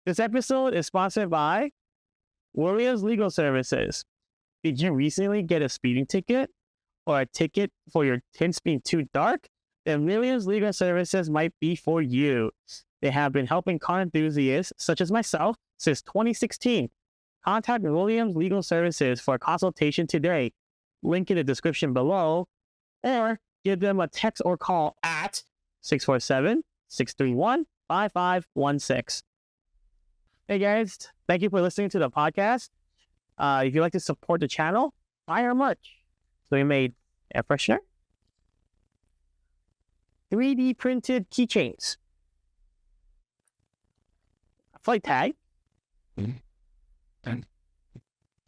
This episode is sponsored by Williams Legal Services. Did you recently get a speeding ticket or a ticket for your tints being too dark? Then Williams Legal Services might be for you. They have been helping car enthusiasts such as myself since 2016. Contact Williams Legal Services for a consultation today. Link in the description below, or give them a text or call at 647-631-5516. Hey guys, thank you for listening to the podcast. If you'd like to support the channel, buy our merch. So we made air freshener, 3D printed keychains, a flight tag, and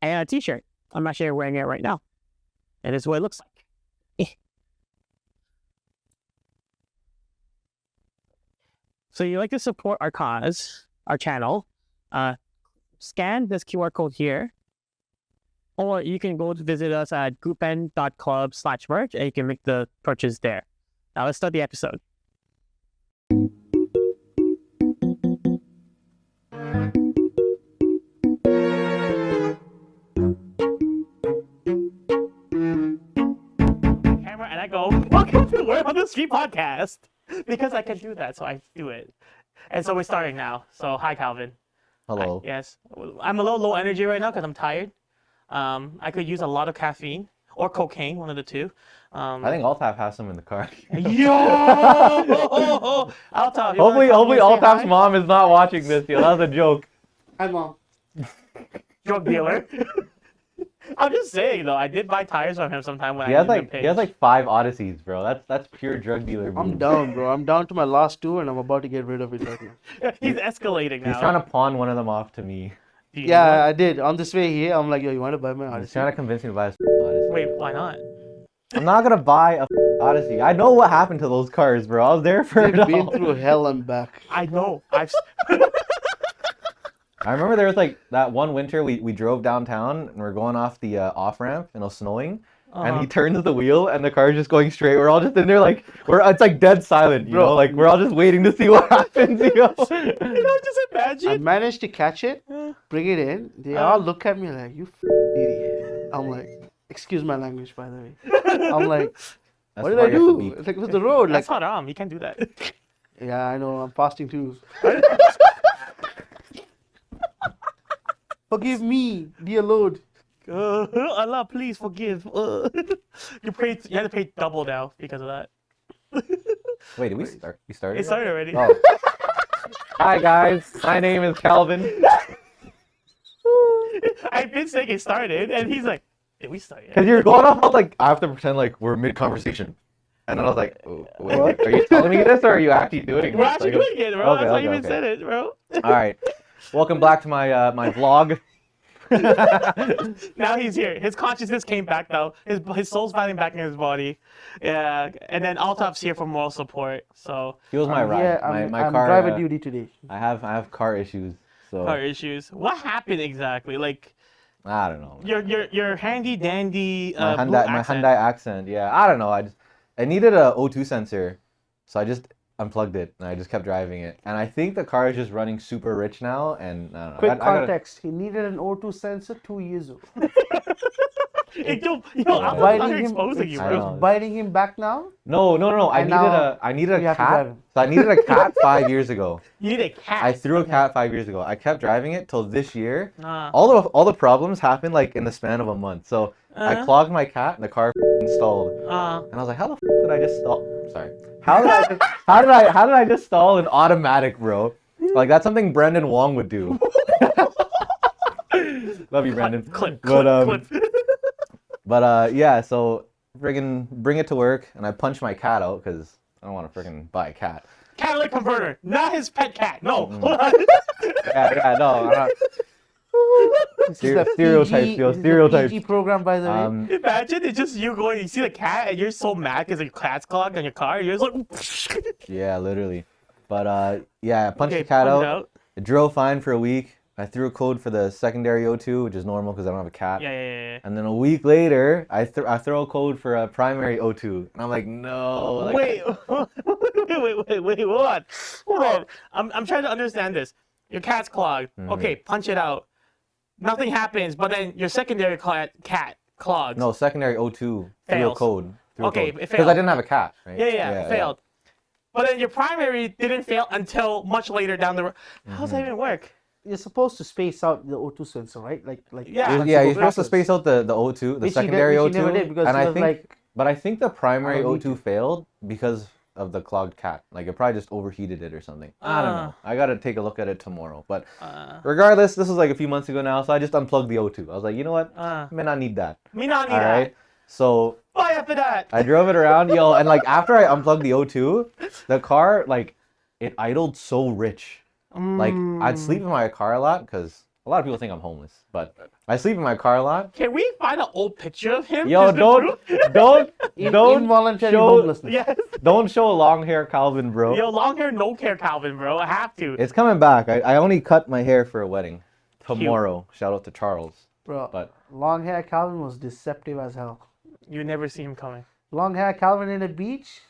a t-shirt. I'm actually wearing it right now. And this is what it looks like. So you like to support our cause, our channel, scan this QR code here, or you can go to visit us at groupen.club/merch and you can make the purchase there. Now let's start the episode. Camera and I go, welcome to the Word on the Street podcast. Because I can do that, so I do it. And so we're starting now. So hi, Calvin. Hello. Yes. I'm a little low energy right now because I'm tired. I could use a lot of caffeine or cocaine, one of the two. I think Althaf has some in the car. Yo! Althaf, hopefully Althaf's mom is not watching this. Yo, that was a joke. Hi, Mom. Drug dealer. I'm just saying though, I did buy tires from him sometime when He I has did like 5 Odysseys, bro. That's pure drug dealer. I'm moves. down, bro. I'm down to my last 2 and I'm about to get rid of it right now. He's escalating now. He's trying to pawn one of them off to me. Yeah, I did. On this way here, I'm like, yo, you want to buy my He's Odyssey? trying to convince me to buy a Odyssey. Wait, why not? I'm not gonna buy a Odyssey. I know what happened to those cars, bro. I was there for it We've been all. through hell and back. I know. I remember there was like that one winter we drove downtown and we're going off the off ramp and it was snowing. And he turns the wheel and the car's just going straight. We're all just in there like it's like dead silent, you know? Like we're all just waiting to see what happens, you know? Just imagine. I managed to catch it, bring it in. They all look at me like, you idiot. I'm like, excuse my language, by the way. I'm like, what did I do? It's like, it was the road. That's Like, haram. You can't do that. yeah, I know. I'm fasting too. Forgive me, dear Lord. Allah, please forgive. You had to pay double now because of that. Wait, did we start? We started? It started already. Oh. Hi guys, my name is Calvin. I've been saying it started, and he's like, did we start yet? Because you're going off, I was like, I have to pretend like we're mid-conversation. And then I was like, oh, wait, are you telling me this or are you actually doing it? We're actually doing it, bro. Okay, That's why you okay, even said it, bro. Alright, welcome back to my my vlog. Now he's here. His consciousness came back now. His soul's finally back in his body. Yeah, and then Althaf's here for moral support. So He was my ride. Yeah, my I'm car. driver duty today. I have car issues, so car issues. What happened exactly? Like I don't know. your handy dandy My blue accent. Hyundai accent. Yeah, I don't know. I needed a O2 sensor, so I just unplugged it and I just kept driving it. And I think the car is just running super rich now. And I don't know. Quick context. He needed an O2 sensor 2 years ago. I'm biting him, exposing you, I bro. know. It's biting him back now. No. And now I needed you a have to drive cat. him. So I needed a cat 5 years ago. You need a cat. I threw a cat 5 years ago. I kept driving it till this year. Nah. All the problems happened like in the span of a month. So I clogged my cat and the car stalled. And I was like, how the did I just stall? Sorry. How did I just stall an automatic, bro? Like that's something Brendan Wong would do. Love you, Brendan. Clip. But yeah, so friggin' bring it to work and I punched my cat out because I don't want to friggin' buy a cat. Catalytic converter, not his pet cat. No. Yeah, no, I'm not. This is the Stereotypes, yo, stereotypes. PG program, by the way. Imagine it's just you going, you see the cat, and you're so mad because your cat's clogged on your car. You're just like, Yeah, literally. But yeah, I punched okay, the cat punch it out. It drove fine for a week. I threw a code for the secondary O2, which is normal because I don't have a cat. Yeah. And then a week later, I throw a code for a primary O2, and I'm like, no. Like, Wait, hold on. I'm trying to understand this. Your cat's clogged. Okay, punch it out. Nothing happens, but then your secondary cat clogs. No, secondary O2 through a code. Okay, it failed. Because I didn't have a cat, right? Yeah, it failed. But then your primary didn't fail until much later down the road. How does that even work? You're supposed to space out the O2 sensor, right? Yeah, you're supposed to space out the O2, the secondary which O2. you never did because and it I was think, like, but I think the primary O2 failed because of the clogged cat. Like it probably just overheated it or something. I don't know. I gotta take a look at it tomorrow. But regardless, this was like a few months ago now, so I just unplugged the O2. I was like, you know what? May not need that. Me not need All that. right. So Bye after that. I drove it around, yo, and like after I unplugged the O2, the car like it idled so rich. Like I'd sleep in my car a lot because a lot of people think I'm homeless, but I sleep in my car a lot. Can we find an old picture of him? Yo, don't involuntary homelessness. Yes. Don't show long hair Calvin, bro. Yo, long hair, no care, Calvin, bro. I have to. It's coming back. I only cut my hair for a wedding tomorrow. Cute. Shout out to Charles. Bro, but long hair Calvin was deceptive as hell. You never see him coming. Long hair Calvin in the beach.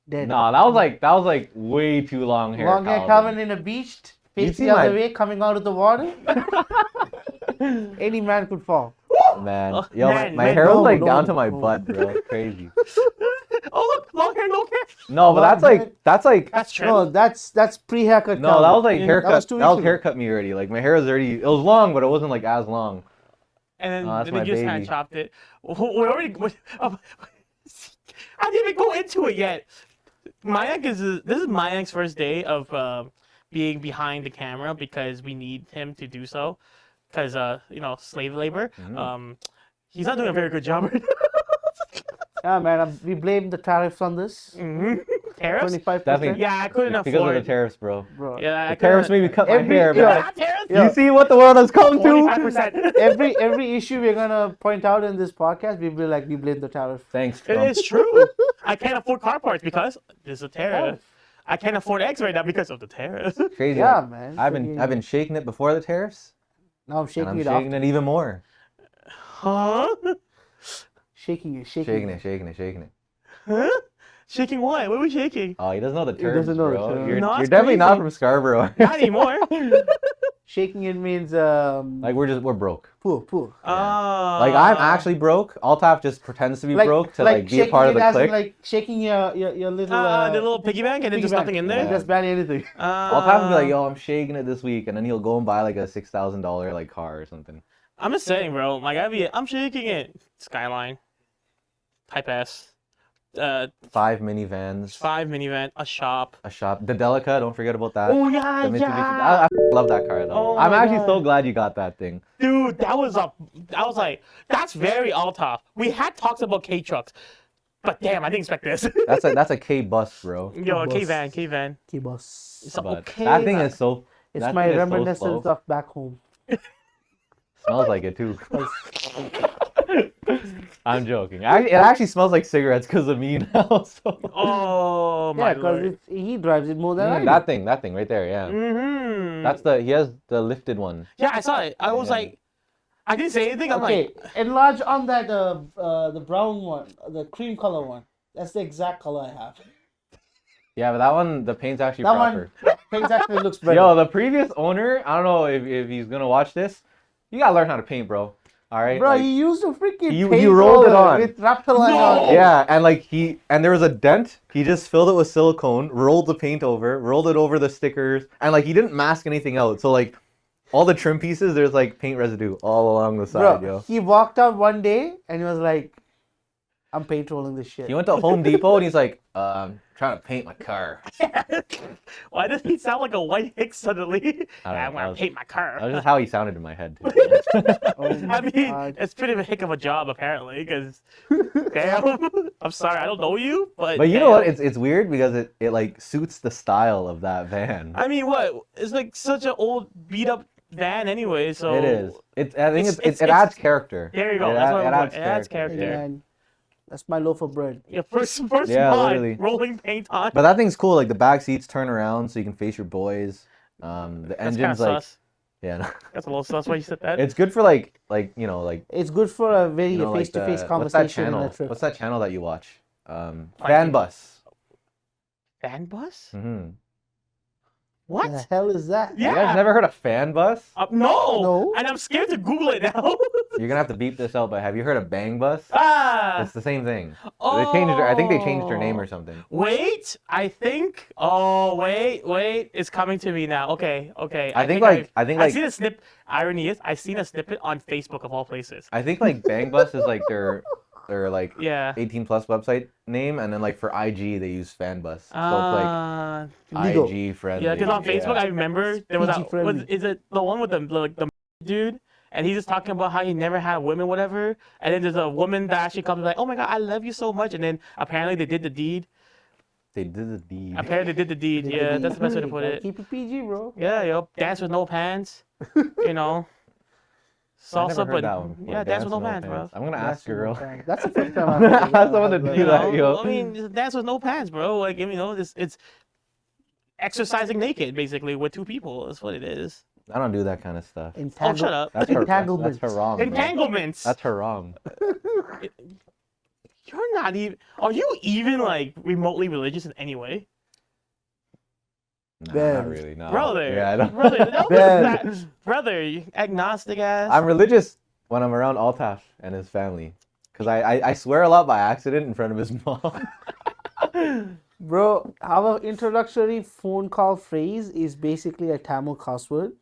Dead. No, that was like way too long hair. Long hair Calvin in the beach, face the other way, coming out of the water. Any man could fall. Man, yo, my hair was like down to my butt, bro. Crazy. Oh look, long hair, no care. No, but that's true. No, that's pre-haircut. No, that was like haircut. That was haircut me already. Like my hair was already. It was long, but it wasn't like as long. And then you just hand chopped it. We already. I didn't even go into it yet. This is Mayank's first day of being behind the camera because we need him to do so. Because slave labor. He's not doing a very good job right now. Yeah, man, we blame the tariffs on this. Tariffs? 25%. Definitely. Yeah, I couldn't afford. Because of the tariffs, bro. Yeah, the tariffs made me cut my hair, man. You see what the world has come to? 25%. Every issue we're gonna point out in this podcast, we'll be like, we blame the tariff. Thanks, Trump. It is true. I can't afford car parts because there's a tariff. I can't afford eggs right now because of the tariff. Crazy. Yeah, man. I've been shaking it before the tariffs. Now I'm shaking and it. I'm shaking it even more. Huh? Shaking it. Shaking it. Huh? Shaking what? What are we shaking? Oh, he doesn't know the terms, doesn't know bro. the terms. You're No, that's definitely not crazy. from Scarborough. Not anymore. Shaking it means like we're broke. poor. Like I'm actually broke. Altaf just pretends to be broke to like be a part of the clique. Like shaking your little the little piggy bank and then just nothing in there. That's barely anything. Altaf will be like, yo, I'm shaking it this week, and then he'll go and buy like a $6,000 like car or something. I'm just saying, bro. Like I'm shaking it. Skyline. Type S. 5 minivans. 5 minivan. A shop. The Delica, don't forget about that. Oh yeah, The Mitsubishi. yeah. I love that car though. Oh I'm my actually God. so glad you got that thing. Dude, I was like, that's very Althaf. We had talks about K trucks, but damn, I didn't expect this. That's a K bus, bro. Yo, K K-van. K-bus. It's a But okay. that thing van. is so. It's that my thing is so reminiscence slow. of back home. Smells like it too. I'm joking. It actually smells like cigarettes because of me now. So. Oh my Yeah, lord. because he drives it more than I do. That thing right there, yeah. Mm-hmm. He has the lifted one. Yeah, I saw it. I was like, I didn't say anything. I'm Okay, like, enlarge on that the brown one, the cream color one. That's the exact color I have. Yeah, but that one, the paint's actually That proper. one, paint actually looks better. Yo, the previous owner, I don't know if he's gonna watch this. You gotta learn how to paint, bro. All right. Bro, like, he used a freaking he paint rolled it roller on. with Raptaline on it. Yeah, and there was a dent. He just filled it with silicone, rolled the paint over, rolled it over the stickers, and like he didn't mask anything out. So like all the trim pieces, there's like paint residue all along the side, Bro, yo. he walked out one day and he was like, I'm paint rolling this shit. He went to Home Depot and he's like, trying to paint my car. why does he sound like a white hick suddenly? I don't know, I want to paint my car. That was just how he sounded in my head. Too. Oh my I mean, God. it's pretty of a hick of a job apparently, because damn, I'm sorry, I don't know you, but But you know what? It's weird because it like suits the style of that van. I mean, what? It's like such an old beat up van anyway, so It is. I think It's- it adds character. There you go. It That's what adds it adds character. character. Yeah, man. That's my loaf of bread. Yeah, first Yeah, mod, literally. rolling paint on. But that thing's cool. Like the back seats turn around so you can face your boys. The That's engine's kind of like, sus. yeah, no. That's a little sus why you said that. It's good for like It's good for a very you know, like face-to-face the- conversation in a What's that channel? trip. What's that channel that you watch? Fan Viking. Bus. Fan bus? Mm-hmm. What? The hell is that? Yeah. You guys never heard of fan bus? No. No. And I'm scared to Google it now. You're gonna have to beep this out, but have you heard of bang bus? Ah. It's the same thing. Oh. They changed I think they changed their name or something. Wait, I think. Oh, wait. It's coming to me now. Okay. I think like I've seen a snip. Irony is, I've seen a snippet on Facebook of all places. I think like bang bus is like their like Yeah. 18 plus website name, and then like for IG they use fan bus. So it's Legal. like IG friendly. Yeah, because on Facebook I remember there was PG that. friendly. Is it the one with the dude? And he's just talking about how he never had women, whatever. And then there's a woman that actually comes like, "Oh my God, I love you so much." And then apparently they did the deed. They did the deed. Apparently they did the deed. Yeah, that's the best way to put it. Keep it PG, bro. Yeah, yo, dance with no pants. You know. I never Salsa, heard but that one before. yeah, dance with no pants, bro. I'm gonna ask a girl. That's the first time I'm gonna ask someone to do You that, know, yo. I mean, just dance with no pants, bro. Like, you know, it's exercising naked, basically, with two people. That's what it is. I don't do that kind of stuff. Oh, shut up. That's Entanglements. haram. bro. Entanglements. That's haram. You're not even. Are you even like remotely religious in any way, Nah, Ben. not really. No. brother? Yeah, I don't. Brother, no, Ben. brother, you agnostic ass. I'm religious when I'm around Althaf and his family, because I swear a lot by accident in front of his mom. Bro, our introductory phone call phrase is basically a Tamil cuss word.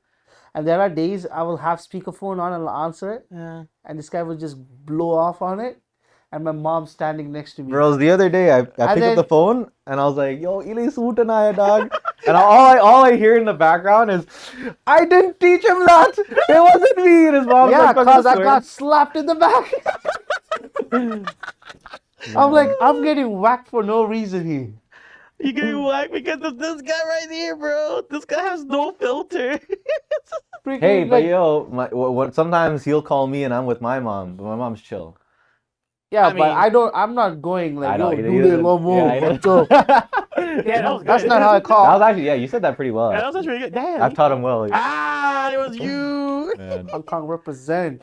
And there are days I will have speakerphone on and I'll answer it. Yeah. And this guy will just blow off on it. And my mom's standing next to me. Bros, the other day I picked up then- the phone and I was like, "Yo, Ili Sutanaya, dog," and all I hear in the background is, "I didn't teach him that. It wasn't me." And his mom's Yeah, like, because I "Swear." got slapped in the back. I'm like, I'm getting whacked for no reason here. You getting whacked because of this guy right here, bro. This guy has no filter. Freaking, Hey, but like, yo, sometimes he'll call me and I'm with my mom, but my mom's chill. yeah, I but mean- I'm not going like, I know, yo, he do doesn't- it, one more. yeah, he doesn't- So, Yeah, that was good. that's not how I That call. was actually, yeah, you said that pretty well. Yeah, that was actually really good. Damn. I've taught him well. Ah, it was you. Man. Hong Kong represent.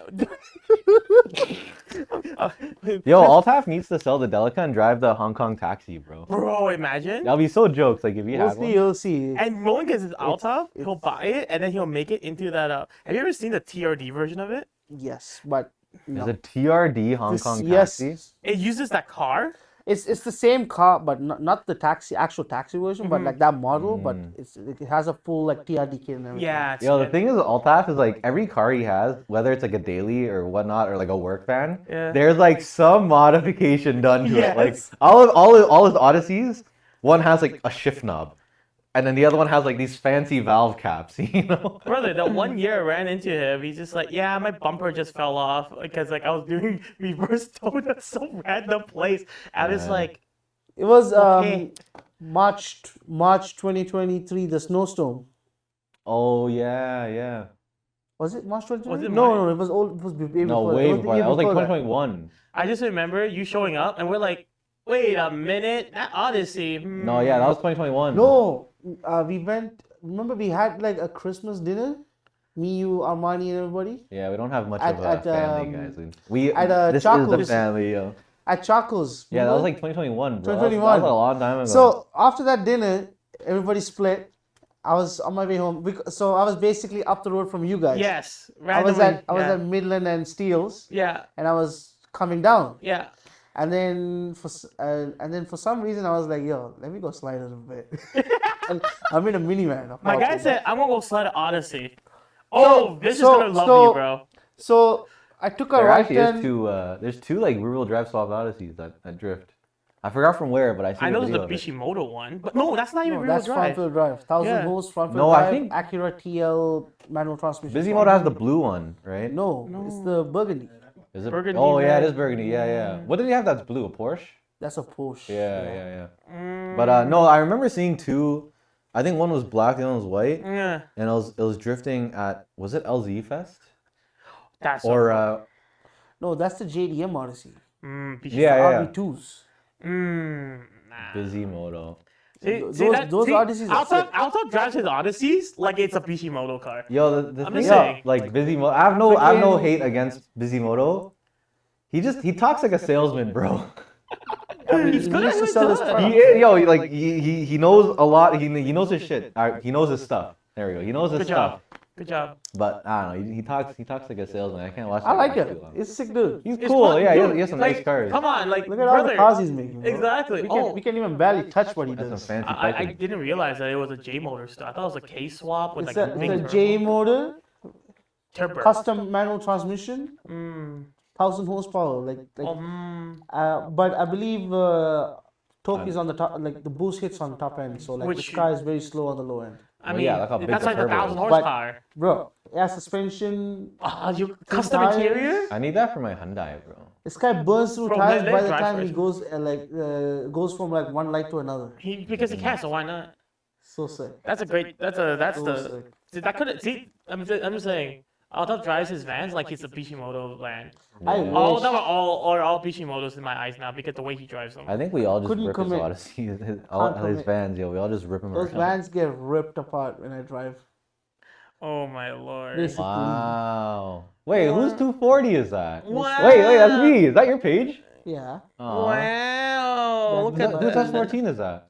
Yo, Altaf needs to sell the Delica and drive the Hong Kong taxi, bro. Bro, imagine. That'll be so jokes, like if you We'll had see, one. you'll see. And Mayank is his Althaf. He'll buy it and then he'll make it into that. Have you ever seen the TRD version of it? Yes, but no. Is it TRD Hong This- Kong yes. taxi? It uses that car. It's the same car, but not the actual taxi version, but like that model. But it has a full like TRD kit and everything. Yeah. Yo, the thing is, Altaf is like every car he has, whether it's like a daily or whatnot, or like a work van, Yeah. there's like some modification done to it. Like Yes. all his Odysseys, one has like a shift knob, and then the other one has like these fancy valve caps. You know? Brother, the one year I ran into him, he's just like, yeah, my bumper just fell off because like I was doing reverse tone at some random place. I was Yeah. like, It was Okay. March 2023, the snowstorm. Oh yeah. Was it March 2023? Was it no, March? no, it was old. It was way No, before. way It was the before year that. That was like before that. 2021. I just remember you showing up and we're like, wait a minute, that Odyssey. No, yeah, that was 2021. No, we went. Remember, we had like a Christmas dinner. Me, you, Armani, and everybody Yeah, we don't have much At- of a at, family, guys. We at, this is Chaco's. the family, yo. at Chaco's. Yeah, that was remember? like 2021, bro. 2021. That was a long time ago. So after that dinner, everybody split. I was on my way home. So I was basically up the road from you guys. Yes. I was randomly, at Midland and Steeles, Yeah. and I was coming down. Yeah. And then for some reason I was like, yo, let me go slide a little bit. And I'm in a minivan. of My all guy things. said, I'm gonna go slide an Odyssey. Oh, this is so- gonna love so- you, bro. So I took a there right actually is turn. there's two like rear-wheel drive swapped Odysseys that drift. I forgot from where, but I see I know the there's video the of it. Bishimoto one, but no, that's not even No, rear-wheel that's front drive. wheel drive. 1,000 Yeah. horse front wheel No, I drive. think- Acura TL manual transmission. Bisimoto has the blue one, right? No, it's the burgundy. Is it? Burgundy Oh yeah, red. it is burgundy. Yeah. What did he have that's blue? A Porsche? That's a Porsche. Yeah. Mm, But no, I remember seeing two. I think one was black, the other one was white, yeah, and it was drifting at, was it LZ Fest that's or No, that's the JDM Odyssey. Bishimoto. yeah. RB2s. Nah. Bisimoto? Those Odysseys are sick. Althaf drives his Odysseys like it's a Bishimoto car. Yo, the I'm thing, just saying. like Bisimoto, I have no Freaking- hate against Bisimoto. He talks like a salesman, bro. He needs to sell his product. He knows a lot. He knows his shit. He knows his stuff. There we go. He knows his stuff. Good job. But I don't know. He talks like a salesman. I can't watch. I like it. It's a sick dude. He's cool. Yeah, he has some nice cars. Come on, like Look at all the cars he's making. Bro. Exactly. We can't even barely touch what he That's does. some fancy I piping. didn't realize that it was a J motor stuff. I thought it was a K swap with It's like a big J motor, turbo. custom manual transmission, 1,000 horsepower. But I believe torque is on the top, like the boost hits on the top end. So like the car is very slow on the low end. I mean, yeah, look how big that's the like turbo 1,000 is. horsepower. Bro, yeah, suspension. You custom tires. interior? I need that for my Hyundai, bro. This guy burns through Bro, tires let by him the drive time he first. goes from like one light to another. Because he can, so why not? So sick. That's a great. That's the. That could see. I'm just saying. Althaf drives his vans like he's a Bishimoto van. I All of wish. them are all Bishimotos in my eyes now because the way he drives them. I think we all just Couldn't rip commit. his Odyssey, his vans, yo. We all just rip him Those around. vans get ripped apart when I drive. Oh my lord. Basically. Wow. Wait, whose 240 is that? Wow. Wait, that's me. Is that your page? Yeah. Aw. Wow. Look at Whose that. S14 is that?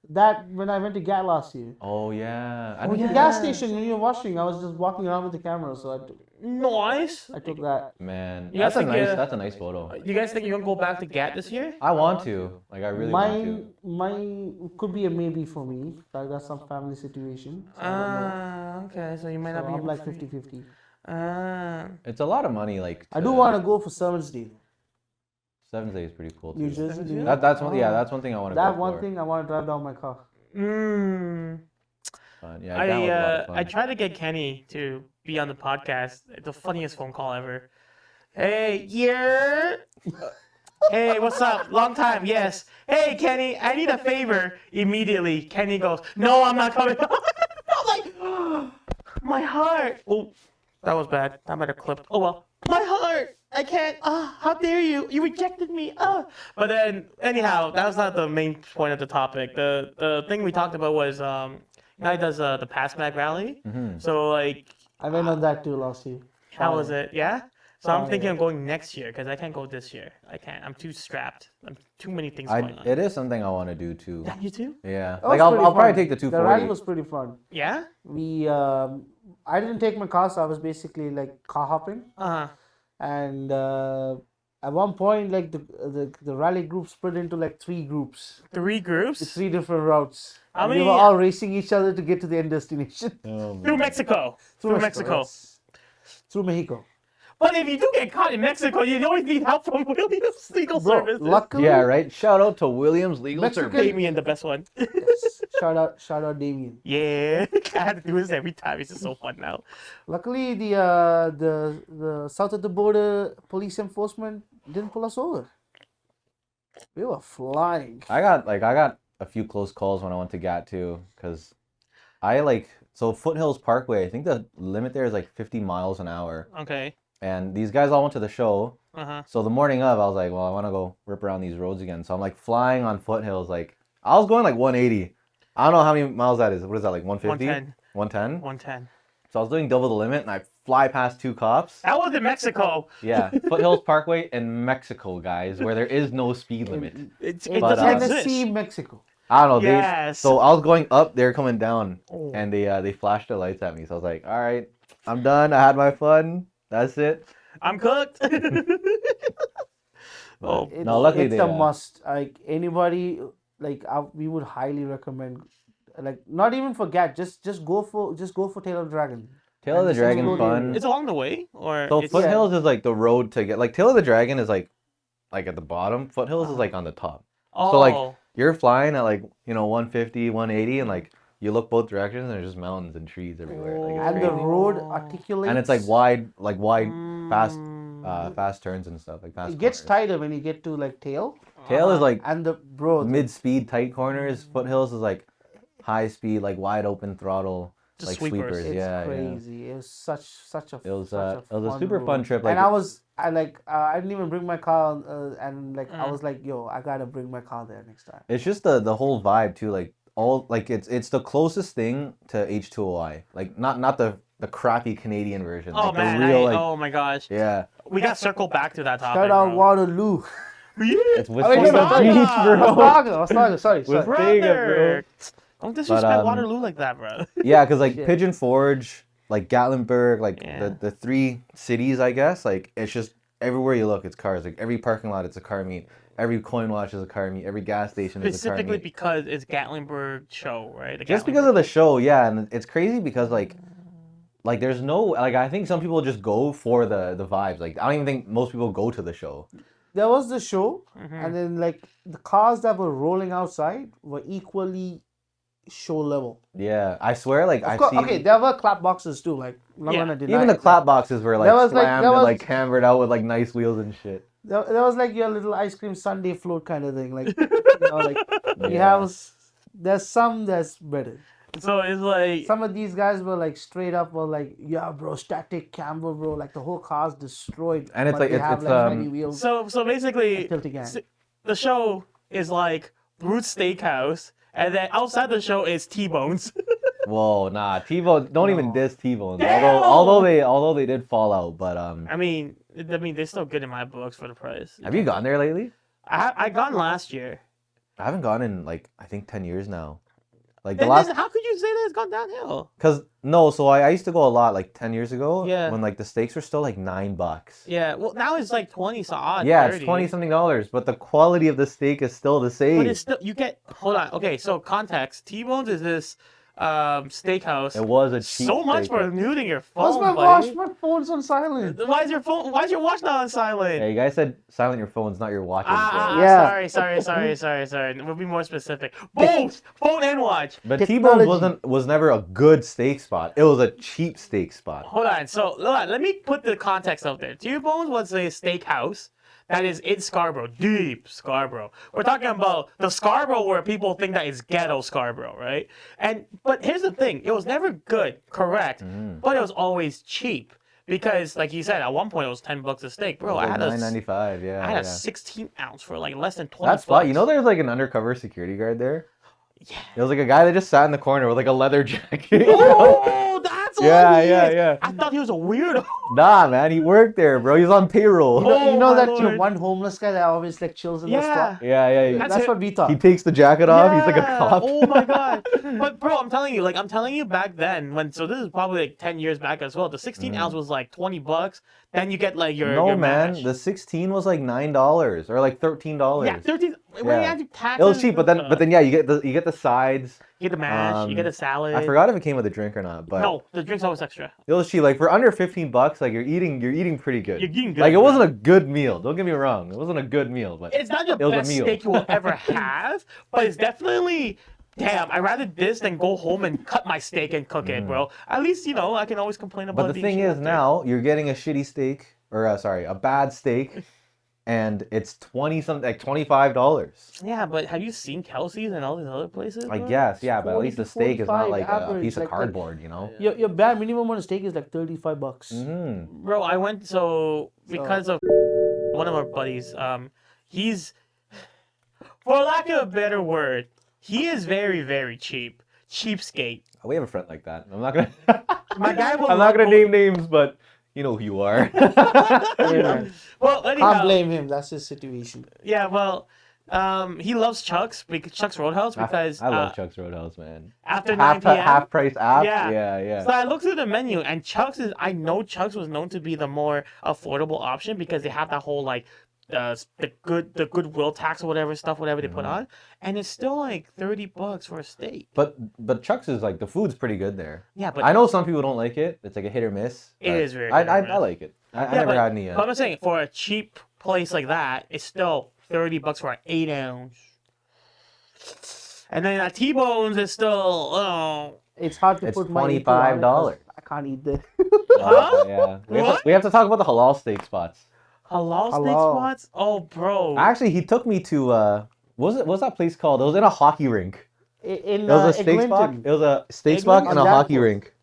That when I went to GAT last year. Oh yeah. At the gas station when you were washing, I was just walking around with the camera, so Nice. I took that. Man, You guys think, that's a nice photo. You guys think you're gonna go back to GAT this year? I want to. Like I really want to. Mine could be a maybe for me. I got some family situation. So I don't know. Okay. So you might So not be. I'm like 50-50. It's a lot of money. Like I do want to go for Servants Day. 7 days pretty cool New too. Jersey. Day. That's one. Yeah, that's one thing I want to go That for. one thing I want to drive down my car. Fun. Yeah, that was a lot of fun. I tried to get Kenny to be on the podcast. It's the funniest phone call ever. Hey, yeah. Hey, what's up? Long time, yes. Hey, Kenny, I need a favor immediately. Kenny goes, no, I'm not coming. I'm like, my heart. Oh, that was bad. That might have clipped. Oh, well. My heart. I can't. How dare you? You rejected me. But then, anyhow, that was not the main point of the topic. The thing we talked about was, guy does the Pass Mag Rally. Mm-hmm. So, like, I went on that too last year. how was it? Yeah? So I'm thinking of going next year because I can't go this year. I can't. I'm too strapped. I'm too many things going on. It is something I want to do too. Yeah, you too? Yeah. That Like was pretty I'll probably fun. take the The rally 240. was pretty fun. Yeah? I didn't take my car, so I was basically like car hopping. Uh-huh. And at one point, like the rally group split into like 3 groups, 3 groups? 3 different routes. How And many- we were all racing each other to get to the end destination. Through Mexico. Through Mexico. Yes. Through Mexico. But if you do get caught in Mexico, you always need help from Williams Legal Bro, Services. luckily, Yeah, right. Shout out to Williams Legal Mexican- Service. Damien, the best one. yes. Shout out Damien. Yeah. I had to do this every time. It's just so fun now. Luckily, the south of the border police enforcement didn't pull us over. We were flying. I got a few close calls when I went to GAT too, because so Foothills Parkway. I think the limit there is like 50 miles an hour, Okay. and these guys all went to the show. Uh-huh. So the morning of, I was like, well, I want to go rip around these roads again. So I'm like flying on Foothills. Like I was going like 180. I don't know how many miles that is. What is that, like 150? 110. 110? 110. So I was doing double the limit, and I fly past 2 cops. That was in Mexico. Yeah, Foothills Parkway in Mexico, guys, where there is no speed limit. It But, doesn't Tennessee, exist. Mexico. I don't know. Yes. So I was going up, they're coming down, Oh. and they flashed their lights at me. So I was like, all right, I'm done. I had my fun. That's it. I'm cooked. Oh, No, luckily it's they, a must. Like anybody, like we would highly recommend. Like not even for GAT, just go for Tail of the Dragon. Tail of the And Dragon just fun. it's along the way, or So it's, Foothills is like the road to get, like Tail of the Dragon is like at the bottom. Foothills is like on the top. oh, So like you're flying at like 150, 180, and like you look both directions and there's just mountains and trees everywhere. Like, it's And the crazy. road articulates. And it's like wide, fast turns and stuff. Like fast. It gets corners. tighter when you get to like Tail. Tail is like And the mid-speed tight corners. Foothills is like high speed, like wide open throttle, Just like sweepers. sweepers. It's Yeah, crazy. It was such a. It was such it was a fun super road. fun trip. Like And I didn't even bring my car, and like I was like, yo, I gotta bring my car there next time. it's just the whole vibe too. Like all like it's the closest thing to H2OI. Like not the crappy Canadian version. Oh like man! the real like oh my gosh! yeah. We got circled back to that topic. Shout out bro. Waterloo. It's with wait, Sega no, Beach, bro. Sorry. With Sega, bro. Don't disrespect But, Waterloo like that, bro. Yeah, because like Yeah. Pigeon Forge, like Gatlinburg, like Yeah. the 3 cities, I guess, like it's just everywhere you look, it's cars. Like every parking lot, it's a car meet. Every coin watch is a car meet. Every gas station is a car Specifically meet. because it's Gatlinburg show, right? The Just Gatlinburg because of the show, yeah, and it's crazy because like there's no like I think some people just go for the vibes. Like I don't even think most people go to the show. There was the show, Mm-hmm. and then like the cars that were rolling outside were equally show level. Yeah, I swear, like Of I've course, seen okay, there were clap boxes too. Like, I'm not Yeah. gonna deny even the it. clap boxes were like There was, like- slammed there and was- like hammered out with like nice wheels and shit. There was like your little ice cream sundae float kind of thing. Like, like you Yeah. have. There's some that's better. So it's like Some of these guys were like straight up were like, yeah, bro, static camber, bro. Like the whole car's destroyed. And it's but like- they it's- have it's, like many wheels. so basically tilting gang. the show is like Ruth's Steakhouse, and then outside the show is T-Bones. Whoa, nah, T-Bone. Don't even No. diss T-Bone. Damn! Although they did fall out, but I mean they're still good in my books for the price. have you gone there lately? I gone last year. I haven't gone in like I think 10 years now. Like the Then last, how could you say that it's gone downhill? cause no, so I used to go a lot like 10 years ago. Yeah. When like the steaks were still like $9. Yeah, well now it's like 20 so odd. Yeah, 30. it's 20 something dollars, but the quality of the steak is still the same. But it's still you get hold on. Okay, so context. T-Bones is this steakhouse. It was a cheap So much steak. for muting your What's phone, my buddy. watch? My phone's on silent. Why is your phone? Why is your watch not on silent? Yeah, you guys said silent your phones, not your watches. bro. Yeah. Sorry. We'll be more specific. Both phone and watch. But Technology. T-Bone's was never a good steak spot. It was a cheap steak spot. Hold on. So let me put the context out there. T-Bones was a steakhouse that is in Scarborough, deep Scarborough. We're talking about the Scarborough where people think that it's ghetto Scarborough, right? But here's the thing: it was never good, correct, but it was always cheap. Because, like you said, at one point it was $10 a steak, bro. I Like had a $9.95, yeah. I had a yeah. 16 ounce for like less than 20 That spot, bucks. you know, there's like an undercover security guard there. Yeah. There was like a guy that just sat in the corner with like a leather jacket. Oh, that's what Yeah, he yeah, is. yeah. I thought he was a weirdo. Nah, man, he worked there, bro. He was on payroll. Oh, You know my that Lord. one homeless guy that always like chills in the Yeah. spot? Yeah. That's That's it. what we thought. He takes the jacket off. He's like a Yeah. cop. Oh my god. But bro, I'm telling you back then so this is probably like 10 years back as well. The 16 ounce was like $20. Then you get like your No, man. mash. The 16 was like $9 or like $13. Yeah, 13. When you Yeah. add your taxes, It was cheap, but then yeah, you get the sides. you get the mash, you get a salad. I forgot if it came with a drink or not, but No, the drink's always extra. it was cheap. Like for under $15, like you're eating pretty good. You're eating good, Like it bro. wasn't a good meal. Don't get me wrong. It wasn't a good meal, but It's not the it was a best meal. steak you will ever have, but it's definitely. Damn, I'd rather this than go home and cut my steak and cook it, bro. At least, I can always complain about But the being thing shit is out there. now you're getting a shitty steak or a bad steak, and it's $25. Yeah, but have you seen Kelsey's and all these other places? I bro? guess, yeah, but at 40 least to the steak is not 45 like a average, piece of like- cardboard, you know. Your bare minimum on a steak is like $35. Mm-hmm. Bro, I went because of one of our buddies. He's, for lack of a better word, he is very, very cheap. Cheapskate. Oh, we have a friend like that. I'm not gonna. My guy will I'm not gonna love- name names, but you know who you are. Well, anyhow, Can't blame him. That's his situation. yeah, well, he loves Chuck's Roadhouse because I love Chuck's Roadhouse, man. after 9 p.m. Half price app. Yeah. Yeah. So I looked through the menu, and I know Chuck's was known to be the more affordable option because they have that whole like the goodwill tax or whatever they put on, and it's still like $30 for a steak. But Chuck's is like the food's pretty good there. Yeah, but I know some people don't like it. It's like a hit or miss. It but is very I hit or miss. like it. I Yeah, never but- had any. But I'm saying for a cheap place like that, it's still $30 for an 8 ounce. And then at T-Bones is still It's hard to It's put money into on it 'cause $25. I can't eat this. Huh? Yeah. What? We have to talk about the halal steak spots. halal steak Halal. spots. Oh, bro. Actually, he took me to what's that place called? It was in a hockey rink. In It was a steak spot. Eglinton. It was a steak Eglinton? spot and a On hockey Danforth. rink.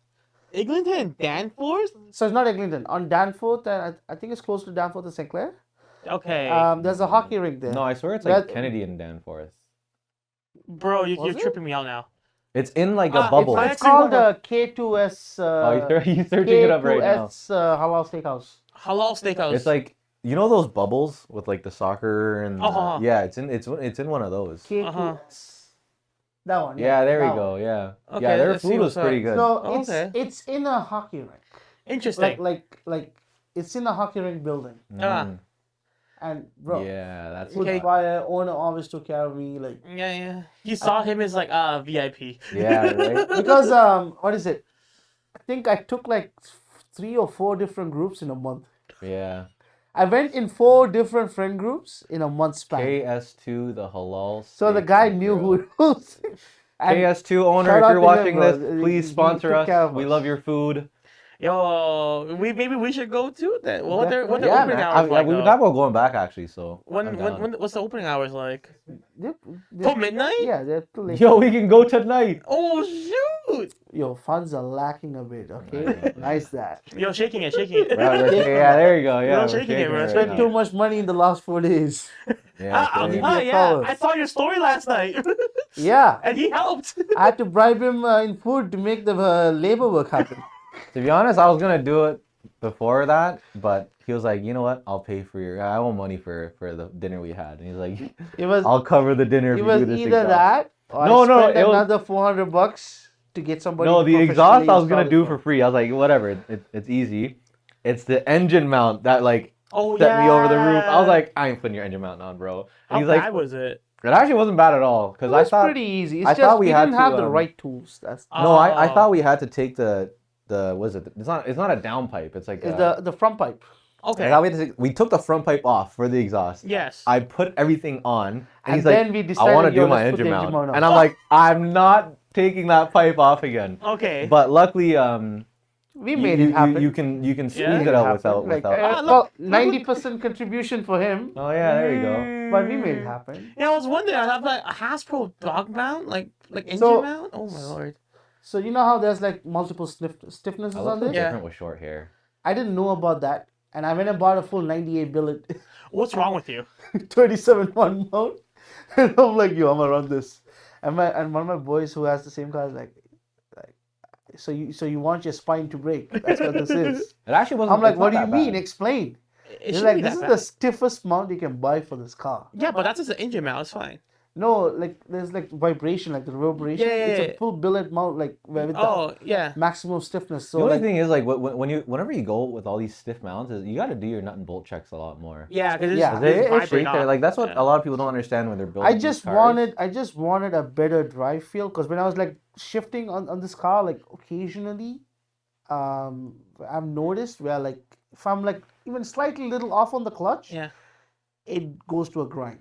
Eglinton, Danforth. So it's not Eglinton. On Danforth, and I think it's close to Danforth and St. Clair. Okay, There's a hockey rink there. No, I swear it's like That- Kennedy and Danforth. bro, you're Was it? tripping me out now. It's in like a Ah, bubble. I It's actually called wanna- K2S. Oh, you're searching it up right now. K2S Halal Steakhouse. Halal steakhouse. It's like You know those bubbles with like the soccer and yeah, it's in one of those. KKS. That one. Yeah, there we that go. one. Yeah. Okay, Yeah, their let's see food was what's pretty good. So okay. it's in a hockey rink. Interesting. Like it's in a hockey rink building. And bro, yeah, that's food fire. Owner always took care of me. Like yeah. You saw him as like VIP. Yeah, right. Because what is it? I think I took like 3 or 4 different groups in a month. Yeah. I went in 4 different friend groups in a month span. KS2, the halal. So the guy knew who it was. KS2 owner, if you're watching this, please sponsor us. We love your food. Yo, maybe we should go too then. What the opening man. hours like? We were talking about going back actually. So when what's the opening hours like? They're Till midnight? Yeah, they're too late. Yo, we can go tonight. Oh shoot! Yo, funds are lacking a bit. Okay, nice that. Yo, shaking it. Yeah, there you go. Yeah, You're shaking it, bro. Spent too much money in the last 4 days. Yeah, yeah. I saw your story last night. Yeah, and he helped. I had to bribe him in food to make the labor work happen. To be honest, I was gonna do it before that, but he was like, you know what? I'll pay for your. I want money for the dinner we had, and he's like, I'll cover the dinner. It if was you do this either exhaust. that or No, I no, spent it was another $400 to get somebody. no. to The exhaust I was professionally gonna do install for free. I was like, whatever. It's easy. It's the engine mount that like Oh set me over the roof. I was like, I ain't putting your engine mount on, bro. And How he's like, bad was it? it actually wasn't bad at all because It I was thought pretty easy. It's I just thought we we had didn't to, have the right tools. That's no. I Oh. thought we had to take the what is it? It's not a down pipe. It's like the front pipe. Okay. I thought we took the front pipe off for the exhaust. Yes. I put everything on, and he's then like, we I decided, want to do yo, my let's put engine the engine mount. mount on. And I'm like, I'm not taking that pipe off again. Okay. But luckily, We made it happen. you can squeeze Yeah. it out Happen. without. Well, 90% contribution for him, Oh yeah, there you go. but we made it happen. Yeah, I was wondering. I have like a Hasbro dog mount, like engine So- mount. Oh my lord. So you know how there's like multiple stiffnesses I on look this? Yeah. different with short hair. I didn't know about that, and I went and bought a full 98 billet What's wrong with you? 27-1 mount, and I'm like, yo, I'm gonna run this. And one of my boys who has the same car is like, so you want your spine to break? That's what this is. It actually wasn't. I'm like, it's what not do you that mean? bad. Explain. It He's shouldn't like, be this is that the bad. stiffest mount you can buy for this car. Yeah, but that's just an engine mount. It's fine. No, like there's like vibration, like the reverberation. Yeah, It's yeah. a full billet mount, like with Oh yeah. the maximum stiffness. So The only like, thing is like whenever you go with all these stiff mounts, is you got to do your nut and bolt checks a lot more. Yeah, because Yeah. it's, They it's it vibrate shake there. off. Like that's what Yeah. a lot of people don't understand when they're building. I just these cars. wanted a better drive feel, because when I was like shifting on this car, like occasionally, I've noticed where like if I'm like even slightly little off on the clutch, Yeah. it goes to a grind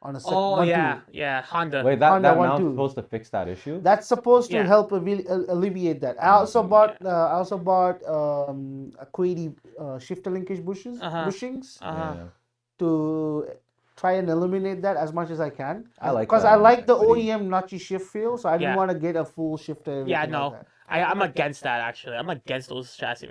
on a second. Oh 1, yeah, 2. yeah. Honda. Wait, that Honda mount's 1.2. supposed to fix that issue? That's supposed to Yeah. help alleviate that. I also bought a Quady shifter linkage bushings Uh-huh. Yeah. to try and eliminate that as much as I can. I like because that. I like the Quady. OEM notchy shift feel, so I didn't Yeah. want to get a full shifter. Yeah, everything no. like that. I'm against that actually. I'm against those chassis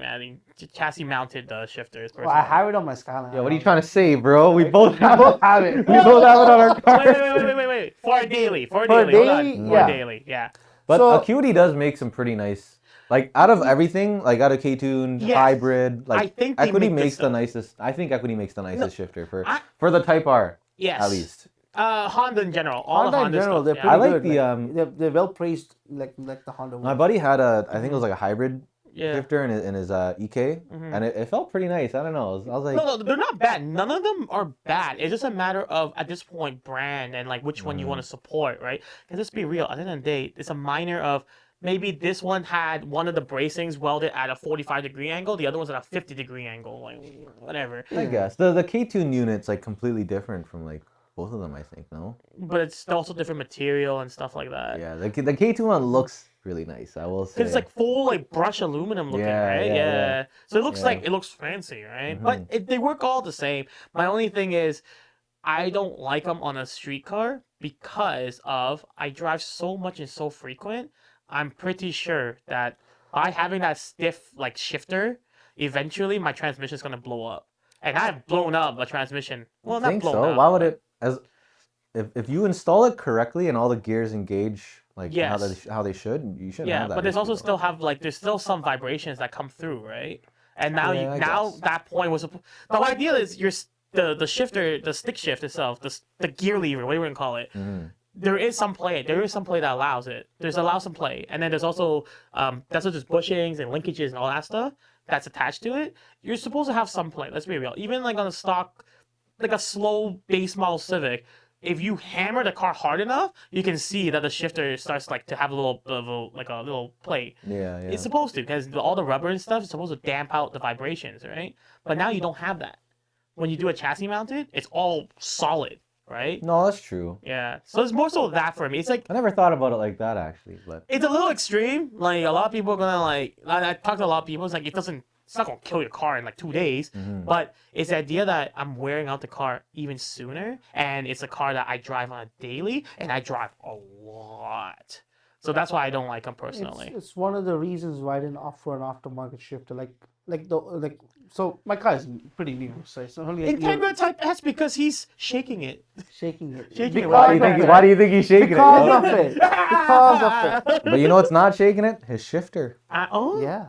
chassis mounted shifters. Well, I have it on my Skyline. Yeah, what are you trying to say, bro? We both We have both have it. We both have it on our car. Wait. For a daily. For a Hold daily, on. For yeah. a daily. Yeah. But So- Acuity does make some pretty nice. Like out of everything, like out of K-Tune, Yes. hybrid, like I think they Equity make good makes the stuff. nicest. I think Equity makes the nicest shifter I- for the Type R Yes. at least. Honda in general. All Honda the in Honda general, stuff. they're yeah. pretty I like good. the, they're well praised, like the Honda My one. buddy had I think it was like a hybrid Yeah. shifter in his EK, and it felt pretty nice. I don't know. I was like, No, they're not bad. None of them are bad. It's just a matter of, at this point, brand and like which one you want to support, right? And let's be real. At the end of the day, it's a minor of maybe this one had one of the bracings welded at a 45-degree angle, the other one's at a 50-degree angle, like whatever. I guess the K-Tune unit's like completely different from like both of them. I think no. But it's also different material and stuff like that. Yeah, the K-Tune one looks really nice. I will say. Because it's like full like brush aluminum looking, Yeah, right? yeah, Yeah. yeah. So it looks Yeah. like it looks fancy, right? But they work all the same. My only thing is, I don't like them on a street car because of I drive so much and so frequent. I'm pretty sure that by having that stiff like shifter, eventually my transmission is gonna blow up. And I've blown up a transmission. Well, I not think blown so. up. Why would it if you install it correctly and all the gears engage like Yes. how they should, you shouldn't Yeah, have that but there's issue, also though. still there's still some vibrations that come through, right? And now Yeah, I now guess. that point was the whole idea is the shifter, the stick shift itself, the gear lever, whatever you want to call it. Mm-hmm. There is some play. There is some play that allows it. Allows some play, and then there's also that's just bushings and linkages and all that stuff that's attached to it. You're supposed to have some play. Let's be real. Even like on a stock, like a slow base model Civic, if you hammer the car hard enough, you can see that the shifter starts like to have a little bit of a little play. Yeah, yeah. It's supposed to, because all the rubber and stuff is supposed to damp out the vibrations, right? But now you don't have that. When you do a chassis mounted, it's all solid, right? No, that's true. Yeah. So it's more so that for me. It's like I never thought about it like that actually, but it's a little extreme. Like a lot of people are gonna like. I talked to a lot of people. It's like it's not gonna kill your car in like 2 days. But it's the idea that I'm wearing out the car even sooner, and it's a car that I drive on a daily, and I drive a lot. So that's why I don't like them personally. It's one of the reasons why I didn't opt for an aftermarket shifter. So my car is pretty new, so it's only a year Integra Type S because he's shaking it. shaking it. Shaking it. why do you think he's shaking Because it? of it. Because of it. But you know what's not shaking it? His shifter. Oh Yeah.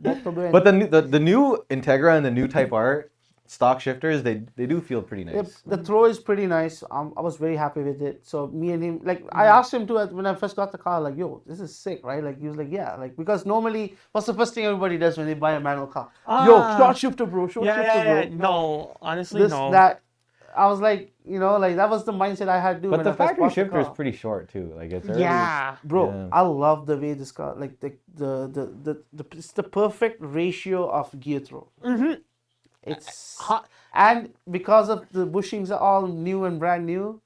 But the new Integra and the new Type R stock shifters, they do feel pretty nice. The throw is pretty nice. I was very happy with it. So me and him, like, I asked him to when I first got the car, like, yo, this is sick, right? Like, he was like, yeah, like, because normally, what's the first thing everybody does when they buy a manual car? Yo, short shifter, bro. Short shifter, bro. No, honestly, This, no. that. I was like, like that was the mindset I had to. But when the I first factory bought the shifter is car. pretty short too. Like it's already, Yeah. Bro, Yeah. I love the way this car, like it's the perfect ratio of gear throw. It's and because of the bushings are all new and brand new,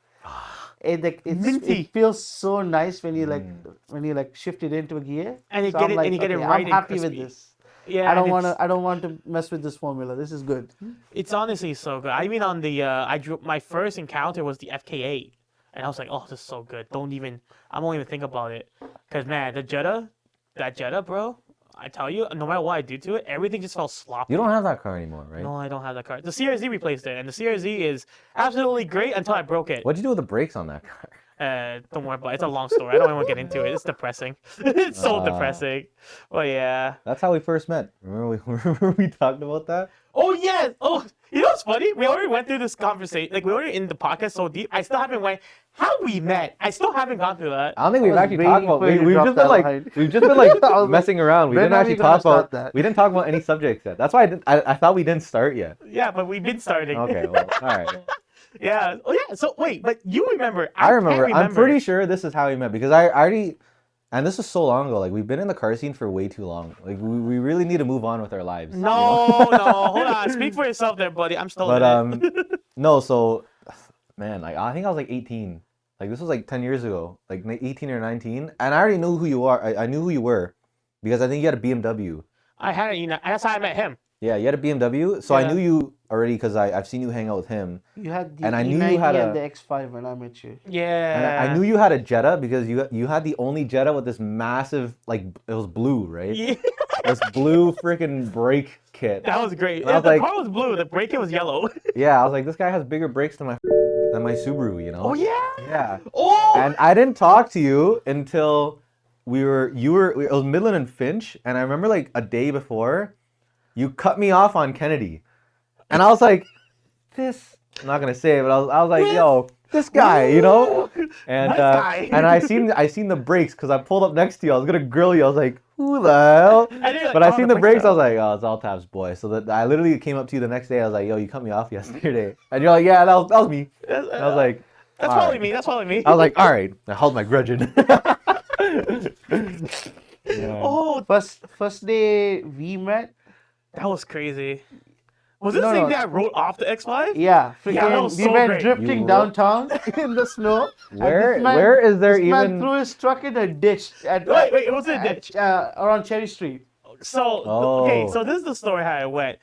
Minty. it feels so nice when you like shift it into a gear. And you So get I'm it- like, and you get it okay, right I'm and happy with crispy. this. Yeah. I don't and want to mess with this formula. This is good. It's honestly so good. I mean, on the I drew my first encounter was the FK8, and I was like, oh, this is so good. I won't even think about it, cause man, that Jetta, bro. I tell you, no matter what I do to it, everything just felt sloppy. You don't have that car anymore, right? No, I don't have that car. The CRZ replaced it, and the CRZ is absolutely great until I broke it. What'd you do with the brakes on that car? Don't worry about it. It's a long story. I don't even want to get into it. It's depressing. It's so depressing. But yeah. That's how we first met. Remember we talked about that? Oh yes. Oh, you know what's funny? We already went through this conversation. Like we already in the podcast so deep. I still haven't went. How we met? I still haven't gone through that. I don't think we've was actually talked waiting about. for you to We've drop just been that like line. we've just been like messing around. We When didn't are actually we gonna talk start about. that? We didn't talk about any subjects yet. That's why I thought we didn't start yet. Yeah, but we've been starting. Okay, well, all right. Yeah. Oh yeah. So wait, but you remember? I can't remember. I'm pretty sure this is how we met because I already, and this is so long ago. Like we've been in the car scene for way too long. Like we really need to move on with our lives. you know? No, hold on. Speak for yourself, there, buddy. I'm still. But in it. no. So, man, like I think I was like 18. Like this was like 10 years ago, like 18 or 19, and I already knew who you are. I knew who you were because I think you had a BMW. I had, that's how I met him. Yeah, you had a BMW, so Yeah. I knew you already because I've seen you hang out with him. You had the And I knew E90 you had and a- the X5 when I met you. Yeah. And I knew you had a Jetta because you had the only Jetta with this massive, like it was blue, right? Yeah. This blue freaking brake kit. That was great. And I Yeah, was the like- car was blue. The brake kit was yellow. Yeah, I was like, this guy has bigger brakes than my Subaru, you know? Oh yeah. Yeah. Oh. And I didn't talk to you until it was Midland and Finch, and I remember like a day before, you cut me off on Kennedy, and I was like, I'm not gonna say it, but I was like, yo, this guy, you know, and Nice guy. and I seen the brakes because I pulled up next to you. I was gonna grill you. I was like, who the hell? And you're like, But I oh, seen the the brakes. brakes I was like, oh, it's Althaf's boy. So that I literally came up to you the next day. I was like, yo, you cut me off yesterday, and you're like, yeah, that was me. And I was like, that's all probably right. me. That's probably me. I was like, all right, I held my grudge in. Yeah. Oh, First day we met. that was crazy. Was this No, thing no. that rode off the X5? Yeah, that freaking, was we so went great. drifting You- downtown in the snow. and Where is there this man even? threw his truck in a ditch at Wait, it wasn't a ditch. around Cherry Street. So Oh. okay, so this is the story how it went.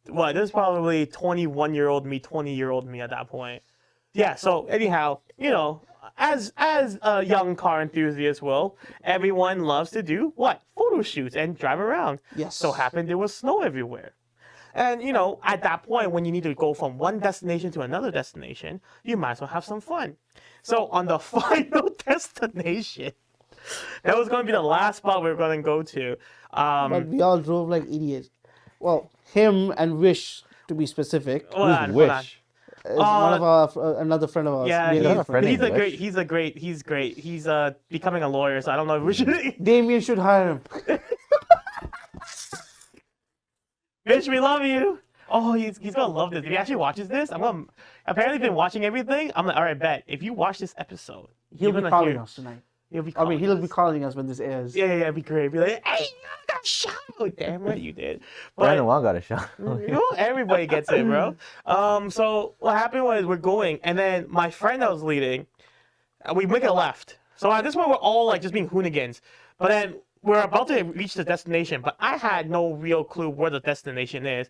What? This is probably 21-year-old me, 20-year-old me at that point. Yeah. So anyhow, as a young car enthusiast will, everyone loves to do what? Photo shoots and drive around. Yes. So happened there was snow everywhere. And at that point when you need to go from one destination to another destination, you might as well have some fun. So on the final destination, That was going to be the last spot we were going to go to. But we all drove like idiots. Well, him and Wish, to be specific. Hold on, Who's hold on. Wish? Is one of our another friend of ours. Yeah, We had got a a friend he's named a great. Wish? He's great. He's becoming a lawyer, so I don't know if we should. Damien should hire him. Bitch, we love you. Oh, he's gonna love this. If he actually watches this, apparently been watching everything. I'm like, all right, bet. If you watch this episode, He'll you're be gonna calling hear- us tonight. He'll be. I mean, calling he'll us. be calling us when this airs. Yeah, it'd be great. Be like, hey, you got shot. Damn right you did. But Brandon Wong got a shot. you know, everybody gets it, bro. So what happened was we're going, and then my friend that was leading, we make a left. So at this point, we're all like just being hoonigans. But then we're about to reach the destination, but I had no real clue where the destination is.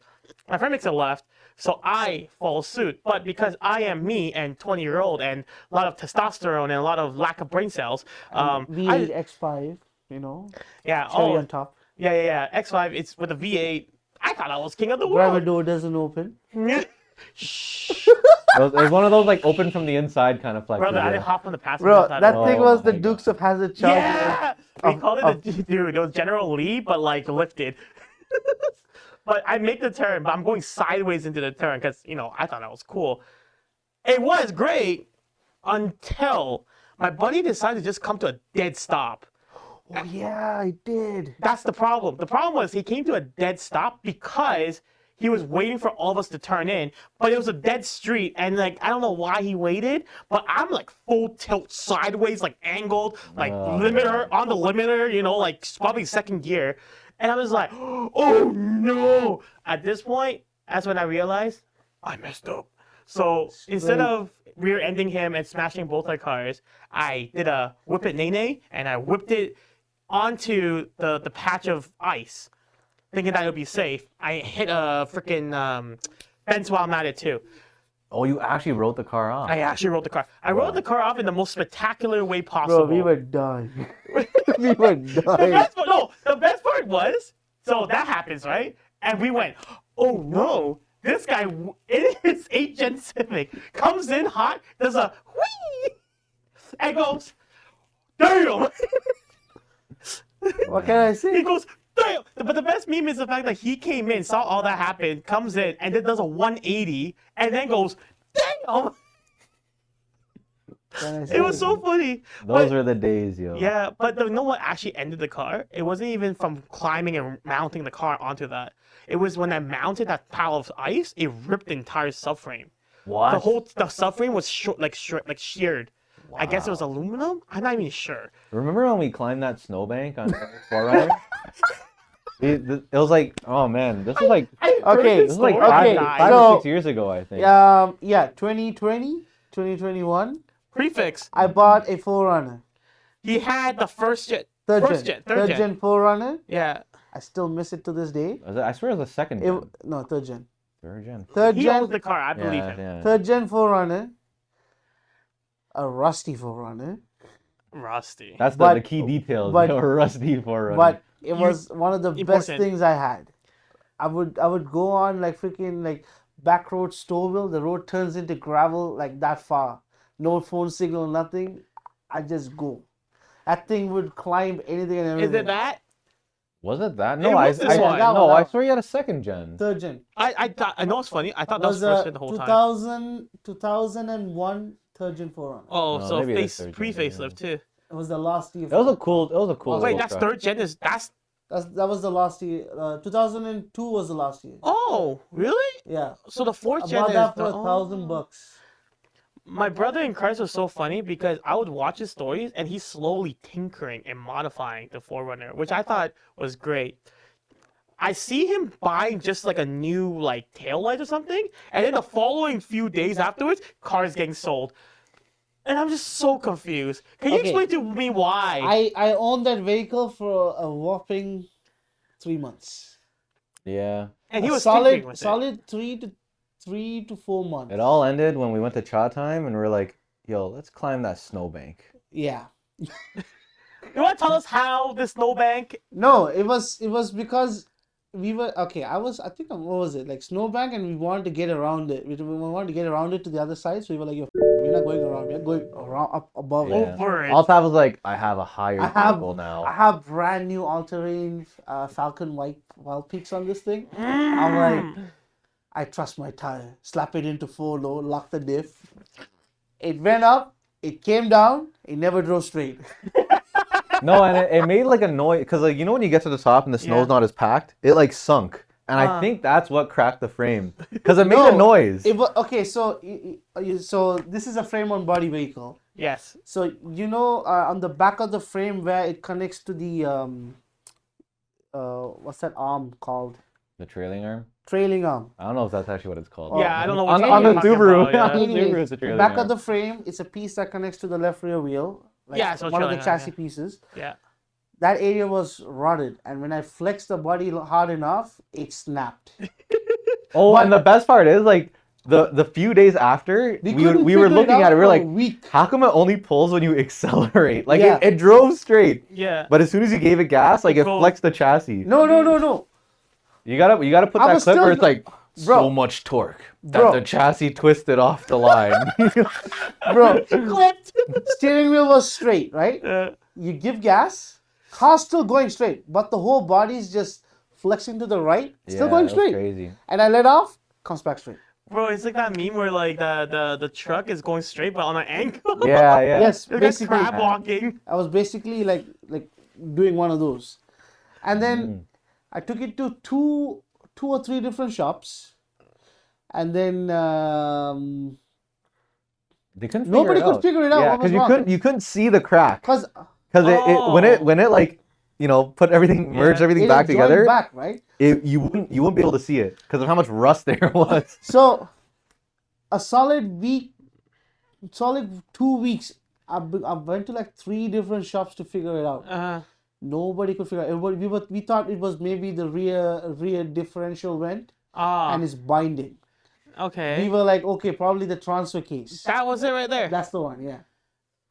My friend makes a left, so I follow suit. But because I am me and 20-year-old and a lot of testosterone and a lot of lack of brain cells, V8 X5, you know, yeah, cherry on top. yeah. X5, it's with a V8. I thought I was king of the Driver world. door doesn't open. Shh. It was one of those like open from the inside kind of flex. Brother, I didn't hop on the passenger Bro, side. that of thing the- was the my Dukes of Hazzard Charger. Yeah, we called it of- dude. It was General Lee, but like lifted. But I make the turn, but I'm going sideways into the turn because I thought that was cool. It was great until my buddy decided to just come to a dead stop. Oh, yeah, I did. That's the problem. The problem was he came to a dead stop because he was waiting for all of us to turn in, but it was a dead street, and like I don't know why he waited, but I'm like full tilt sideways, like angled, like limiter on the limiter, like probably second gear, and I was like, oh no! At this point, that's when I realized I messed up. So instead of rear-ending him and smashing both our cars, I did a whip it nay, and I whipped it onto the patch of ice, thinking that it would be safe. I hit a freaking fence while I'm at it too. Oh, you actually wrote the car off. I actually rode the car. I rode the car off in the most spectacular way possible. Bro, we were dying. We were dying. The best part was, so that happens, right? And we went, oh no, this guy in his 8 Gen Civic comes in hot, does a whee, and goes, damn. What can I He say? goes, damn. But the best meme is the fact that he came in, saw all that happen, comes in, and then does a 180, and then goes, damn. It was so funny. Those But- are the days, yo. Yeah, but you know what actually ended the car? It wasn't even from climbing and mounting the car onto that. It was when I mounted that pile of ice, it ripped the entire subframe. What? The subframe was sheared. I guess it was aluminum? I'm not even sure. Remember when we climbed that snowbank on 4Runner? It was like, oh man, this was like Okay, this is like story. five, Okay, five so- or 6 years ago, I think. Yeah, 2020, 2021, Prefix. I bought a 4Runner. He had the first gen. Third First gen. gen, Third third gen 4Runner. Yeah. I still miss it to this day. I swear it was the second gen. No, third gen. Third gen. Third He gen. owns the car, I believe Yeah, him. yeah. Third gen 4Runner. A rusty 4Runner. Rusty. That's But- the key details. but- They were rusty 4Runner. But it was one of the best Important. things I had. I would go on like freaking like back road Stouffville. The road turns into gravel like that far. No phone signal, nothing. I just go. That thing would climb anything and everything. Is it that? was it that? It No, was this one. no, That I one. swear you had a second gen. Third gen. I know it's funny. I thought that was Was first gen the whole time. 2001 third gen 4Runner. Oh, No, so maybe it is third gen, pre-facelift too. It was the last year. It was a cool. Wait, little that's truck. third gen. That was the last year. 2002 was the last year. Oh, really? Yeah. So the fourth I gen bought is that for the, $1,000. My brother in Christ was so funny because I would watch his stories and he's slowly tinkering and modifying the 4Runner, which I thought was great. I see him buying just like a new like taillight or something, and then the following few days afterwards, cars getting sold. And I'm just so confused. Can you Okay. explain to me why? I owned that vehicle for a whopping 3 months. Yeah. And he A was tinkering with it. solid 3 to 4 months. It all ended when we went to Cha Time and we are like, yo, let's climb that snowbank. Yeah. You want to tell us how the snowbank? No, it was because we were okay. I think what was it like snowbank, and we wanted to get around it. We wanted to get around it to the other side. So we were like, yo, we're We're not going around. We're going around up above it. Over it. Althaf was like, I have a higher vehicle now. I have brand new all-terrain Falcon White Wild Peaks on this thing. I'm like, I trust my tire. Slap it into 4-low, lock the diff. It went up. It came down. It never drove straight. No, and it made like a noise because like you know when you get to the top and the snow's not as packed, it like sunk, and I think that's what cracked the frame because it made a noise. Okay, so this is a frame-on-body vehicle. Yes. So you know on the back of the frame where it connects to the what's that arm called? The trailing arm. Trailing arm. I don't know if that's actually what it's called. Yeah, I don't know what on the Subaru. About, On the Subaru, it's a trailing Back arm. of the frame, it's a piece that connects to the left rear wheel. Like so one of the trailing arm, chassis pieces. Yeah. That area was rotted, and when I flexed the body hard enough, it snapped. Oh, and the best part is like the few days after we were looking at it, we were like, how come it only pulls when you accelerate? Like it drove straight. Yeah. But as soon as you gave it gas, like it flexed the chassis. No. You gotta put that clip where it's like so much torque that the chassis twisted off the line. Bro, steering wheel was straight, right? You give gas, car's still going straight, but the whole body's just flexing to the right, still going straight. Crazy. And I let off, comes back straight. Bro, it's like that meme where like the truck is going straight but on an angle. Yeah. Yes, It's basically. crab walking. I was basically like doing one of those, and then I took it to two or three different shops, and then They couldn't. nobody could figure it out. Yeah, because you couldn't see the crack. Because when it like put everything merged everything back together. Back, right? You wouldn't be able to see it because of how much rust there was. So, a solid 2 weeks, I went to like 3 different shops to figure it out. Nobody could figure it out. We thought it was maybe the rear differential vent and it's binding. Okay. We were like, okay, probably the transfer case. That was it right there. That's the one, yeah.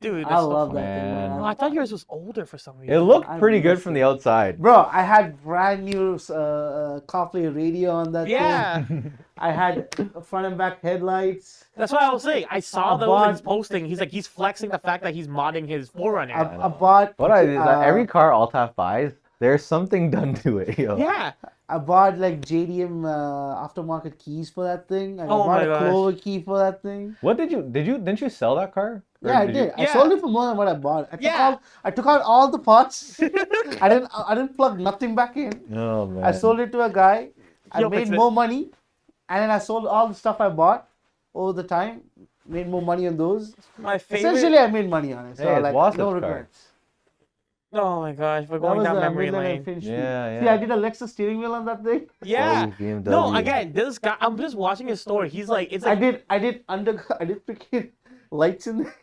Dude, I love that thing, man. Oh, I thought yours was older for some reason. It looked pretty good from the outside. Bro, I had brand new CarPlay radio on that thing. I had front and back headlights. That's what I was saying. I saw those he's posting. He's flexing the fact that he's modding his 4Runner. I bought... every car Althaf buys, there's something done to it. Yo. Yeah. I bought like JDM aftermarket keys for that thing. I bought a Clover key for that thing. What didn't you sell that car? Yeah, I did. I sold it for more than what I bought. I took out all the parts. I didn't plug nothing back in. Oh man. I sold it to a guy. I made more money, and then I sold all the stuff I bought over the time. Made more money on those. My favorite. Essentially, I made money on it. So no regrets. Oh my gosh, we're going down memory lane. Yeah. See, I did a Lexus steering wheel on that thing. Yeah. No, again, this guy. I'm just watching his story. He's like, it's like. I did freaking lights in there.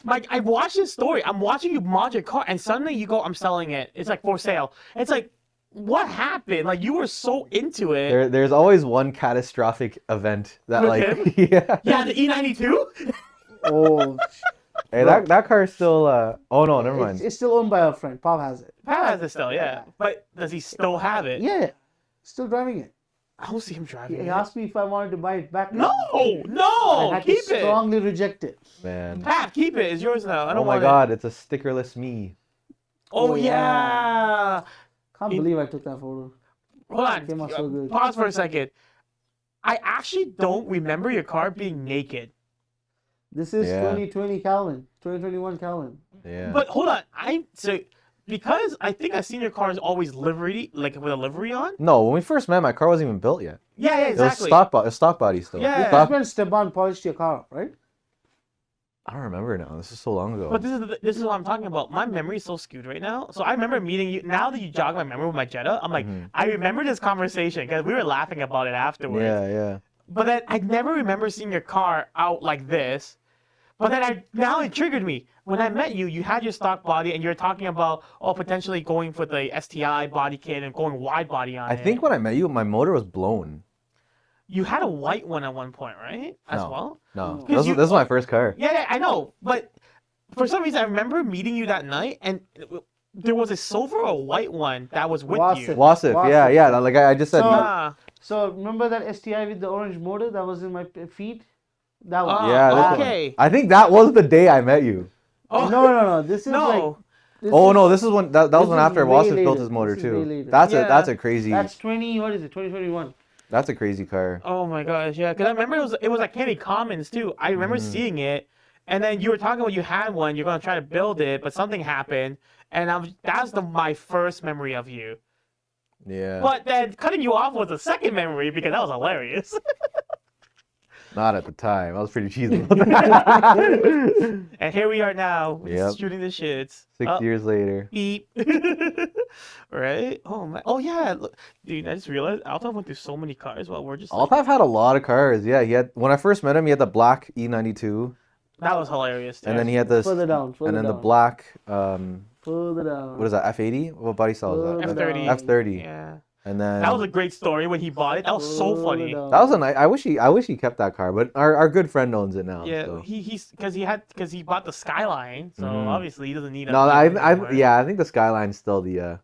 Like, I watched his story. I'm watching you mod your car, and suddenly you go, I'm selling it. It's like for sale. It's like, what happened? Like, you were so into it. There's always one catastrophic event that Yeah, the E92. Oh. Hey, that car is still. Oh no, never mind. It's still owned by a friend. Pop has it. Pop has it still, yeah. But does he still have it? Yeah, still driving it. I don't see him driving. He asked me if I wanted to buy it back. No, I had keep to strongly reject it. Man. Pap, keep it. It's yours now. I don't want it. Oh my God, it's a stickerless me. Oh yeah. Can't believe I took that photo. Hold on. It came out so good. Pause for a second. I actually don't remember your car being naked. This is 2020 Calvin, 2021 Calvin. Yeah. But hold on, because I think I've seen your cars always livery, like with a livery on. No, when we first met, my car wasn't even built yet. Yeah, exactly. It was stock body still. Yeah. That's when Esteban polished your car, right? I don't remember now. This is so long ago. But this is what I'm talking about. My memory is so skewed right now. So I remember meeting you. Now that you jog my memory with my Jetta, I'm like, I remember this conversation because we were laughing about it afterwards. Yeah. But then I never remember seeing your car out like this. But then now it triggered me. When I met you, you had your stock body and you were talking about potentially going for the STI body kit and going wide body on it. I think when I met you, my motor was blown. You had a white one at one point, right? Well? No. This was my first car. Yeah, I know. But for some reason, I remember meeting you that night and there was a silver or white one that was with you. Wasif, yeah. Like I just said. So remember that STI with the orange motor that was in my feet? That one. Yeah, this okay. one. I think that was the day I met you. Oh No. This is like. no. This is when that was when after Wallace built his motor This is way too. later. That's a crazy. That's 2021. That's a crazy car. Oh my gosh, yeah. Because I remember it was like Candy Commons too. I remember seeing it, and then you were talking about you had one. You're gonna try to build it, but something happened, and that's my first memory of you. Yeah. But then cutting you off was the second memory because that was hilarious. Not at the time. I was pretty cheesy about that. And here we are now, Yep. shooting the shits. 6 years later. Beep. Right? Oh man. Oh yeah. Look, dude, I just realized Althaf went through so many cars while we're just. Like, Althaf had a lot of cars. Yeah, he had. When I first met him, he had the black E92, that was hilarious. Too. and then he had this, Further down. and then the black. Further down. What is that? F80? What body style is that? Further F30. down. F30. Yeah. And then That was a great story when he bought it. That was so funny. Further that down. was a nice. I wish he kept that car, but our good friend owns it now. Yeah, so. he's because he bought the Skyline, so Mhm. obviously he doesn't need a. No, anymore. I think the Skyline's still the.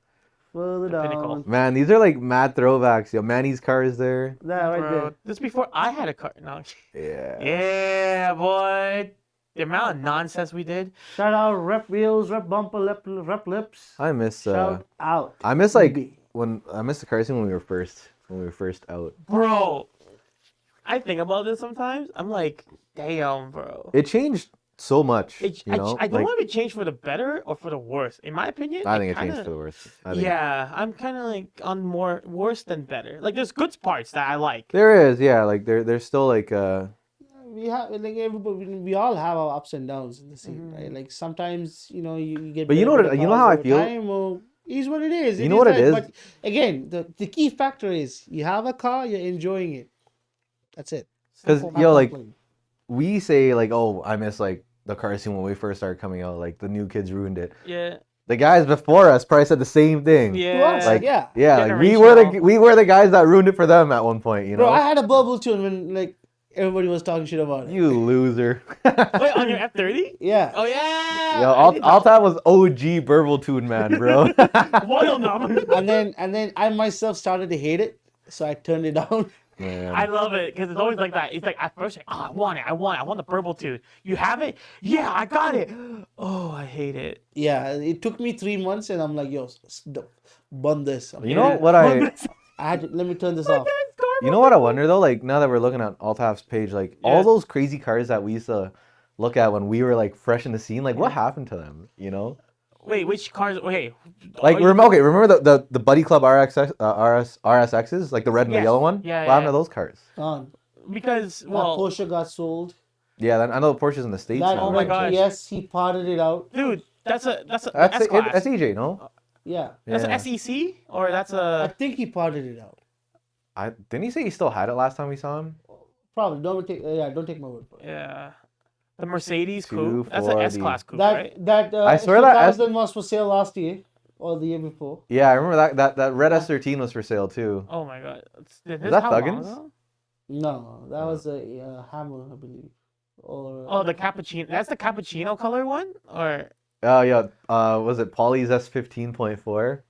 Further The pinnacle. down. Man, these are like mad throwbacks. Yo, Manny's car is there. That right Bro, there. this before I had a car. No. Yeah. Yeah, boy. The amount of nonsense we did. Shout out rep wheels, rep bumper, rep lips. I miss. Shout out. I miss like I miss the car scene when we were first out. Bro, I think about this sometimes. I'm like, damn, bro. It changed so much. I don't like, know if it changed for the better or for the worse. In my opinion, I think it kinda, changed for the worse. I think. Yeah, I'm kind of like on more worse than better. Like there's good parts that I like. There is, yeah. Like there's still like We have like everybody. We all have our ups and downs in the scene, right? Like sometimes you get. But you know better what- you know cars how I over feel? time, or is what it is. You know what it is? But again, the key factor is you have a car, you're enjoying it. That's it. 'Cause, Simple. yo, Not like, complain. we say like, oh, I miss like the car scene when we first started coming out. Like the new kids ruined it. Yeah, The guys before us probably said the same thing. yeah. To us, Like, yeah. like we Generational. were the guys that ruined it for them at one point. You know. Bro, I had a bubble tune when like everybody was talking shit about it. You loser. Wait, on your F30? Yeah. Oh yeah. Yo, Althaf was OG Burble Tune man, bro. Boil them. And then I myself started to hate it, so I turned it down. Man. I love it because it's always like that. It's like at first, like, oh, I want the purple tooth. You have it? Yeah, I got it. Oh, I hate it. Yeah, it took me 3 months, and I'm like, yo, bun this. You know what I Let me turn this off. You know what I wonder though? Like now that we're looking at Althaf's page, like Yeah. all those crazy cars that we used to look at when we were like fresh in the scene, like what happened to them? You know? Wait, which cars? Okay. Like are you- remember the Buddy Club RSXs, like the red and the Yes. yellow one? Yeah, What happened yeah. to those cars? Gone. Because That well, Porsche got sold. Yeah, I know the Porsche's in the States That now. Oh my red gosh. GS, he parted it out. dude, that's a That's S class. that's EJ, no? Yeah, That's Yeah. an SEC or that's I a think he parted it out. Didn't he say he still had it last time we saw him? Probably. Don't take my word for it. yeah. The Mercedes coupe. That's an 240. S class coupe, That right? that I swear that 2000 was for sale last year or the year before. Yeah, I remember that red S13 was for sale too. Oh my god. This Is that how long Thuggins? ago? No, that was a Hammer, I believe. Or Oh, the cappuccino. That's the cappuccino color one, or Oh yeah, was it Polly's S15.4?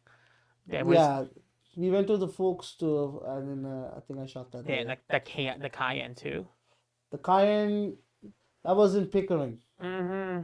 yeah, yeah. We went to the folks store, and then I think I shot that. yeah, there. the Cayenne too. The Cayenne, that was in Pickering. Mm-hmm.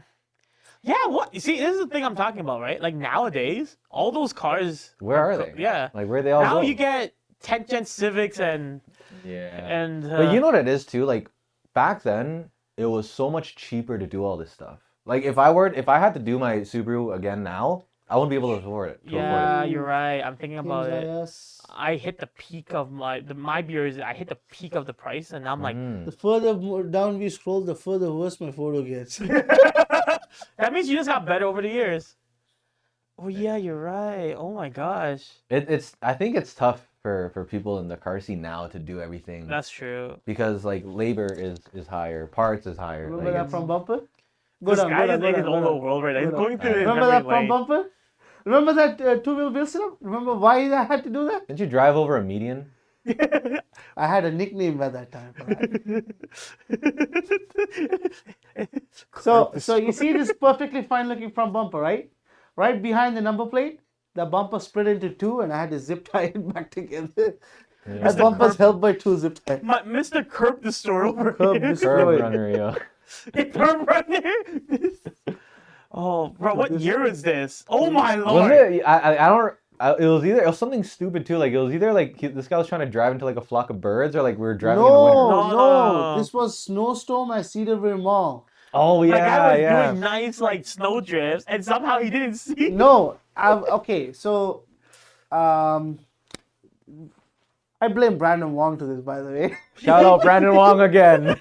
Yeah, what? You see, this is the thing I'm talking about, right? Like nowadays, all those cars. Where are they? Yeah. Like where they all Now go? you get 10th gen Civics and Yeah. and. But you know what it is too? Like back then, it was so much cheaper to do all this stuff. Like if I had to do my Subaru again now, I wouldn't be able to afford it. Yeah, you're right. I'm thinking about King's it. IS. I hit the peak of my beers. I hit the peak of the price, and I'm like, The further down we scroll, the further worse my photo gets. that means you just got better over the years. Oh yeah, you're right. Oh my gosh, It's I think it's tough for people in the car scene now to do everything that's true. because like labor is higher, parts is higher. Remember like, that it's- from Bumper? Go This down, guy go is down, in go his down, own go little down. world right now. He's Go going down. through his Remember memory that from lane. Bumper? Remember that two-wheel bill sit-up? Remember why I had to do that? Didn't you drive over a median? I had a nickname at that time for that. So you see this perfectly fine looking front bumper, right? Right behind the number plate, the bumper split into two, and I had to zip tie it back together. My bumper's held by 2 zip ties. Mr. Curb Destroyer over Curb here. Destroyer. Curb runner, yo. Curb Runner. Oh, bro, what year is this? Oh my Was lord. it? I don't. It was something stupid too. Like it was either like this guy was trying to drive into like a flock of birds, or like we were driving in the winter. No. This was snowstorm at Cedarville Mall. Oh That guy was yeah. doing nice like snow drifts, and somehow he didn't see. No, okay. So, I blame Brandon Wong to this, by the way. Shout out Brandon Wong again.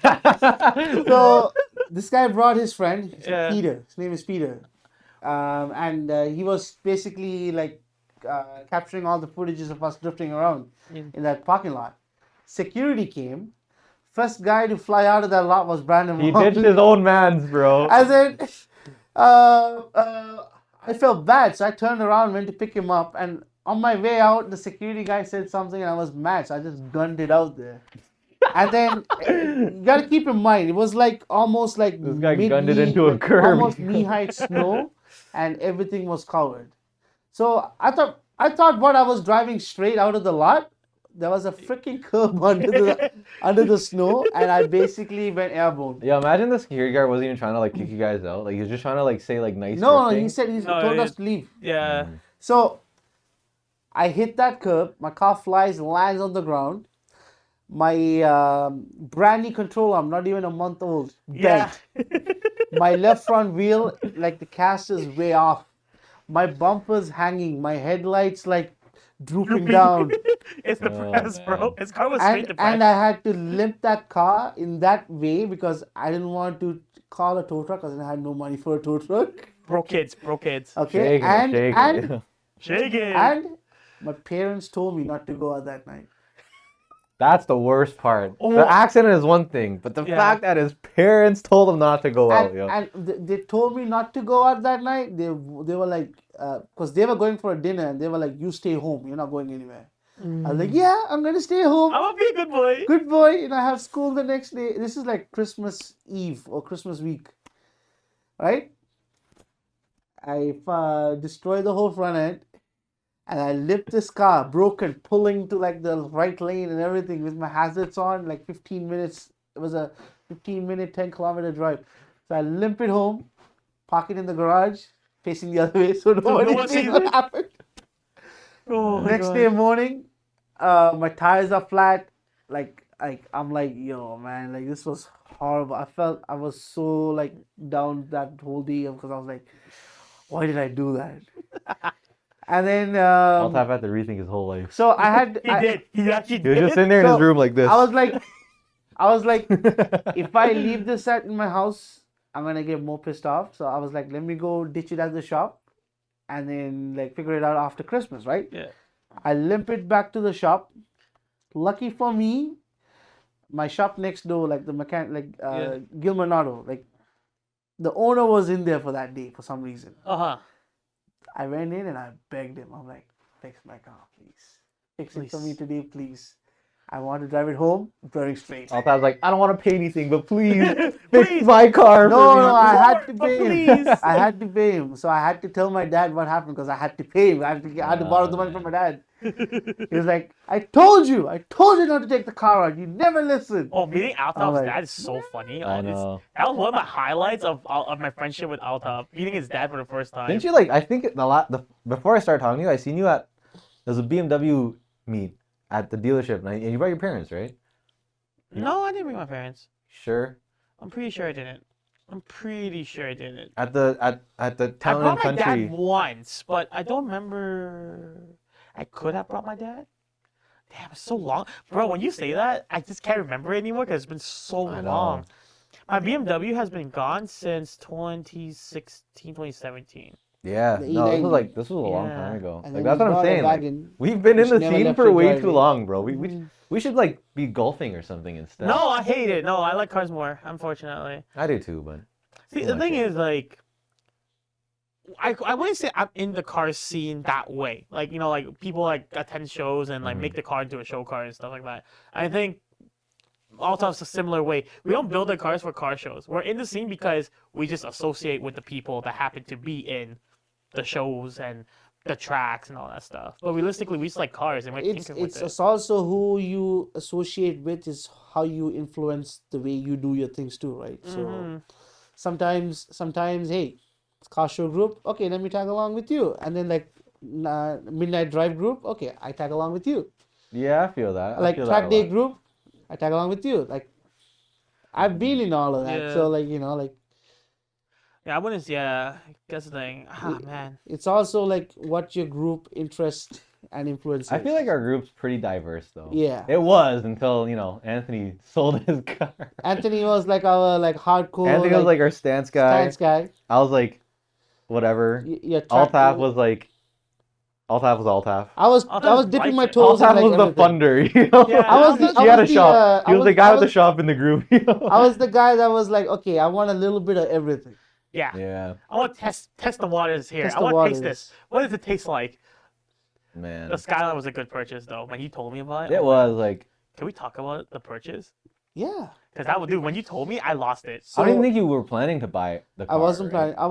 So this guy brought his friend, Yeah. Peter. His name is Peter, and he was basically like capturing all the footages of us drifting around in that parking lot. Security came. First guy to fly out of that lot was Brandon He Wong. ditched his own man's, bro. I said, I felt bad, so I turned around, went to pick him up, and on my way out, the security guy said something, and I was mad, so I just gunned it out there. And then you gotta keep in mind, it was like almost like This guy gunned it into a curb. almost knee-height snow, and everything was covered. So I thought what I was driving straight out of the lot. There was a freaking curb under the snow, and I basically went airborne. Yeah, imagine the security guard wasn't even trying to like kick you guys out. Like he was just trying to like say like nice. No, drifting. he said he told us to leave. Yeah. So I hit that curb. My car flies, lands on the ground. My brand new controller, I'm not even a month old, Yeah. bent. My left front wheel, like the cast is way off. My bumper's hanging. My headlights like drooping down. It's depressed, bro. man. His car was straight depressed. And I had to limp that car in that way because I didn't want to call a tow truck because I had no money for a tow truck. Bro kids. Okay, Shake it. and my parents told me not to go out that night. That's the worst part. Oh. The accident is one thing, but the Yeah. fact that his parents told him not to go out, yo. And they told me not to go out that night. They were like, because they were going for a dinner, and they were like, "You stay home. You're not going anywhere." I was like, "Yeah, I'm gonna stay home. I'm gonna be a good boy. Good boy." And I have school the next day. This is like Christmas Eve or Christmas week, right? I destroyed the whole front end, and I lift this car, broken, pulling to like the right lane and everything with my hazards on, like 15 minutes. It was a 15-minute, 10-kilometer drive. So I limp it home, park it in the garage, facing the other way so nobody one sees sees what it. happened. Oh, my Next God. day morning, my tires are flat. Like I'm like, yo, man, like this was horrible. I was so like down that whole day because I was like, why did I do that? And then Althaf had to rethink his whole life. so I had He did. He actually He was did. just sitting there in his So, room like this. I was like, if I leave this set in my house, I'm gonna get more pissed off. So I was like, let me go ditch it at the shop, and then like figure it out after Christmas, right? Yeah. I limp it back to the shop. Lucky for me, my shop next door, like the mechanic, like Gilmanado, like the owner was in there for that day for some reason. I went in and I begged him. I'm like, fix my car, please. Fix it for me today, please. I want to drive it home very straight. Althaf's like, I don't want to pay anything, but please fix my car. No, for me. I had to But pay him. please. I had to pay him. So I had to tell my dad what happened because I had to pay him. I had to borrow the money from my dad. He was like, I told you not to take the car out. You never listened. Oh, meeting I'm Althaf's like, dad is so funny. I It's- know. That was one of the highlights of my friendship with Althaf. Meeting his dad for the first time. Didn't you like? I think before I started talking to you, I seen you at there's a BMW meet at the dealership, and you brought your parents, right? No, I didn't bring my parents. Sure. I'm pretty sure I didn't. At the I town brought and my country. dad once, but I don't remember. I could have brought my dad. Damn, it's so long. Bro, when you say that, I just can't remember it anymore because it's been so I know. long. My BMW has been gone since 2016, 2017. Yeah, The no, E90. this was a long Yeah. time ago. And Like then that's he what I'm brought a saying. Like, wagon, we've been in which the never scene left for your way driveway. too long, bro. We should like be golfing or something instead. No, I hate it. No, I like cars more, unfortunately. I do too, but See, Too the much thing shit. is, like, I wouldn't say I'm in the car scene that way. Like, you know, like people like attend shows and like make the car into a show car and stuff like that. I think Althaf's a similar way. We don't build the cars for car shows. We're in the scene because we just associate with the people that happen to be in the shows and the tracks and all that stuff. But realistically, we just like cars and we're tinkering with it. It's also who you associate with is how you influence the way you do your things too, right? So sometimes, hey, it's car show group. Okay, let me tag along with you. And then like midnight drive group. Okay, I tag along with you. Yeah, I feel that. Like track day group, I tag along with you. Like I've been in all of that. Yeah. So like like. Yeah, I wouldn't. Yeah, that's the thing. Man. It's also like what your group interest and influence is. I feel like our group's pretty diverse though. Yeah. It was until, Anthony sold his car. Anthony was like our like hardcore. Anthony was like our stance guy. I was like, whatever. Althaf was like, Althaf was Althaf. I was dipping my toes. Althaf was the funder. He had a shop. He was the guy with the shop in the group. I was the guy that was like, okay, I want a little bit of everything. Yeah. I want to test the waters here. I want to taste this. What does it taste like? Man. The Skyline was a good purchase though. When he told me about it. It was like. Can we talk about the purchase? Yeah. Because that would do. When you told me, I lost it. So, I didn't think you were planning to buy the car. I wasn't planning. I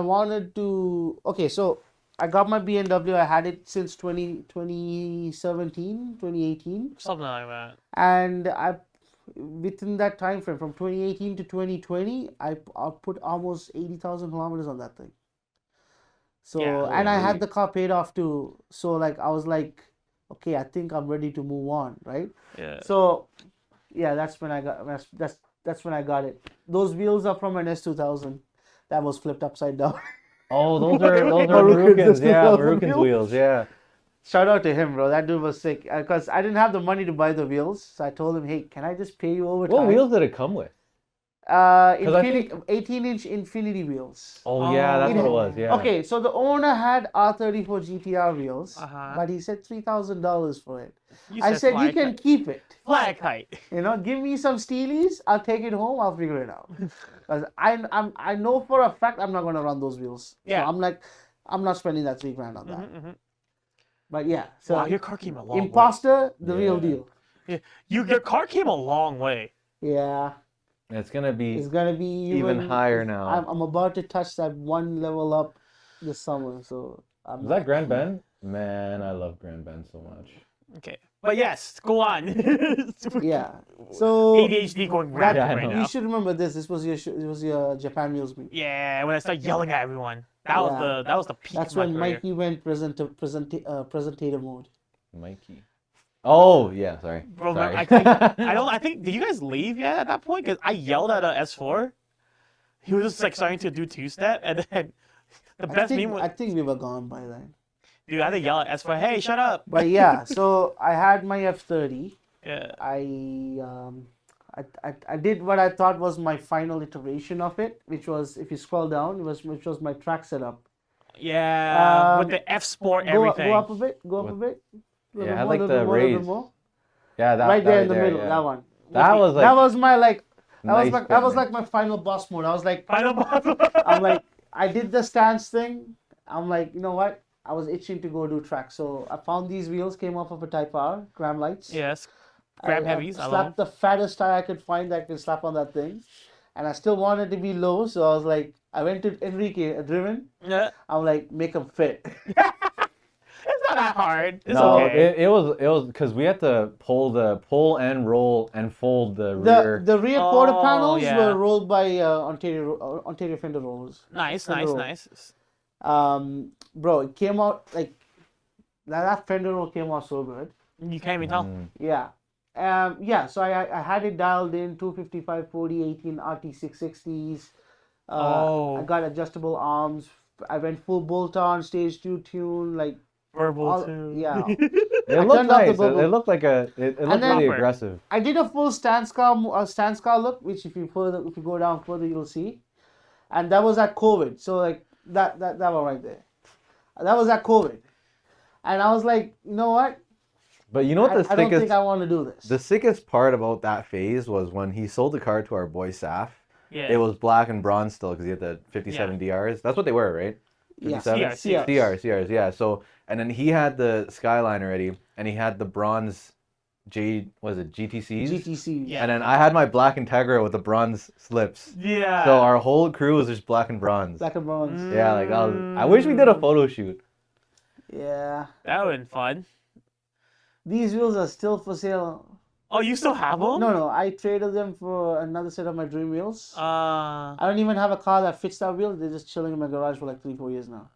wanted to. Okay, so I got my BMW. I had it since 2017, 2018. Something like that. And within that time frame, from 2018 to 2020, I put almost 80,000 kilometers on that thing. So, and I had the car paid off too. So like, I was like, okay, I think I'm ready to move on, right? Yeah. So, yeah, that's when I got it. Those wheels are from an S2000 that was flipped upside down. Oh, those are Marukins, Marukins wheels, yeah. Shout out to him, bro. That dude was sick. Because I didn't have the money to buy the wheels, so I told him, hey, can I just pay you over time? What wheels did it come with? 18-inch Infinity wheels. Oh, yeah, that's what it was, yeah. Okay, so the owner had R34 GTR wheels, but he said $3,000 for it. I said, you can keep it. Flag height. Give me some steelies, I'll take it home, I'll figure it out. Because I know for a fact I'm not going to run those wheels. Yeah. So I'm like, I'm not spending that $3,000 on that. But yeah, so wow, your car came a long Imposter, the real deal. Yeah, your car came a long way. Yeah. It's gonna be even higher now. I'm about to touch that one level up this summer. So is that Grand Bend? Man, I love Grand Bend so much. Okay, but yes, go on. Yeah. So ADHD going rapid right now. You should remember this. This was your Japan Wheels meet. Yeah, when I started yelling at everyone, that was the peak. That's when Mikey went presentative mode. Mikey. Oh yeah, sorry. Bro, sorry. I think did you guys leave yet at that point? Because I yelled at a S4. He was just like starting to do two-step, and then I think we were gone by then. Dude, I had to yell at S4, hey, shut up. But yeah, so I had my F30. Yeah. I did what I thought was my final iteration of it, which was, if you scroll down, which was my track setup. Yeah, with the F Sport everything. Go up a bit. Yeah, I like the raise. Yeah, that right there in the middle. Yeah. That one. That was my like. Nice that was like my final boss mode. I was like, final boss. I'm like, I did the stance thing. I'm like, you know what? I was itching to go do track, so I found these wheels. Came off of a Type R Gram lights. Yes, Gram heavies. I slapped the fattest tire I could find that I could slap on that thing, and I still wanted to be low. So I was like, I went to Enrique Driven. Yeah. I'm like, make them fit. It's not that hard. It's no, okay. it was because we had to pull and roll and fold the rear. The rear quarter panels were rolled by Ontario fender rollers. Nice. Bro, it came out like that fender roll came out so good. You can't even tell. Yeah. So I had it dialed in 255 40 18 RT660s. I got adjustable arms. I went full bolt on, stage 2 tune, like verbal tune. Yeah. It looked nice. It looked like it looked really aggressive. I did a full stance car look, which if you go down further you'll see. And that was at COVID. So like that one right there. That was at COVID. And I was like, you know what? But you know what I don't think I want to do this. The sickest part about that phase was when he sold the car to our boy Saf. Yeah. It was black and bronze still because he had the 57 DRs. That's what they were, right? 57? CRs. CRs, yeah. So, and then he had the Skyline already, and he had the bronze GTCs? GTC. Yeah. And then I had my black Integra with the bronze slips. Yeah. So our whole crew was just black and bronze. Black and bronze. Yeah, like I wish we did a photo shoot. Yeah. That would have been fun. These wheels are still for sale. Oh, you still have them? No. I traded them for another set of my dream wheels. I I don't even have a car that fits that wheel. They're just chilling in my garage for like 3-4 years now.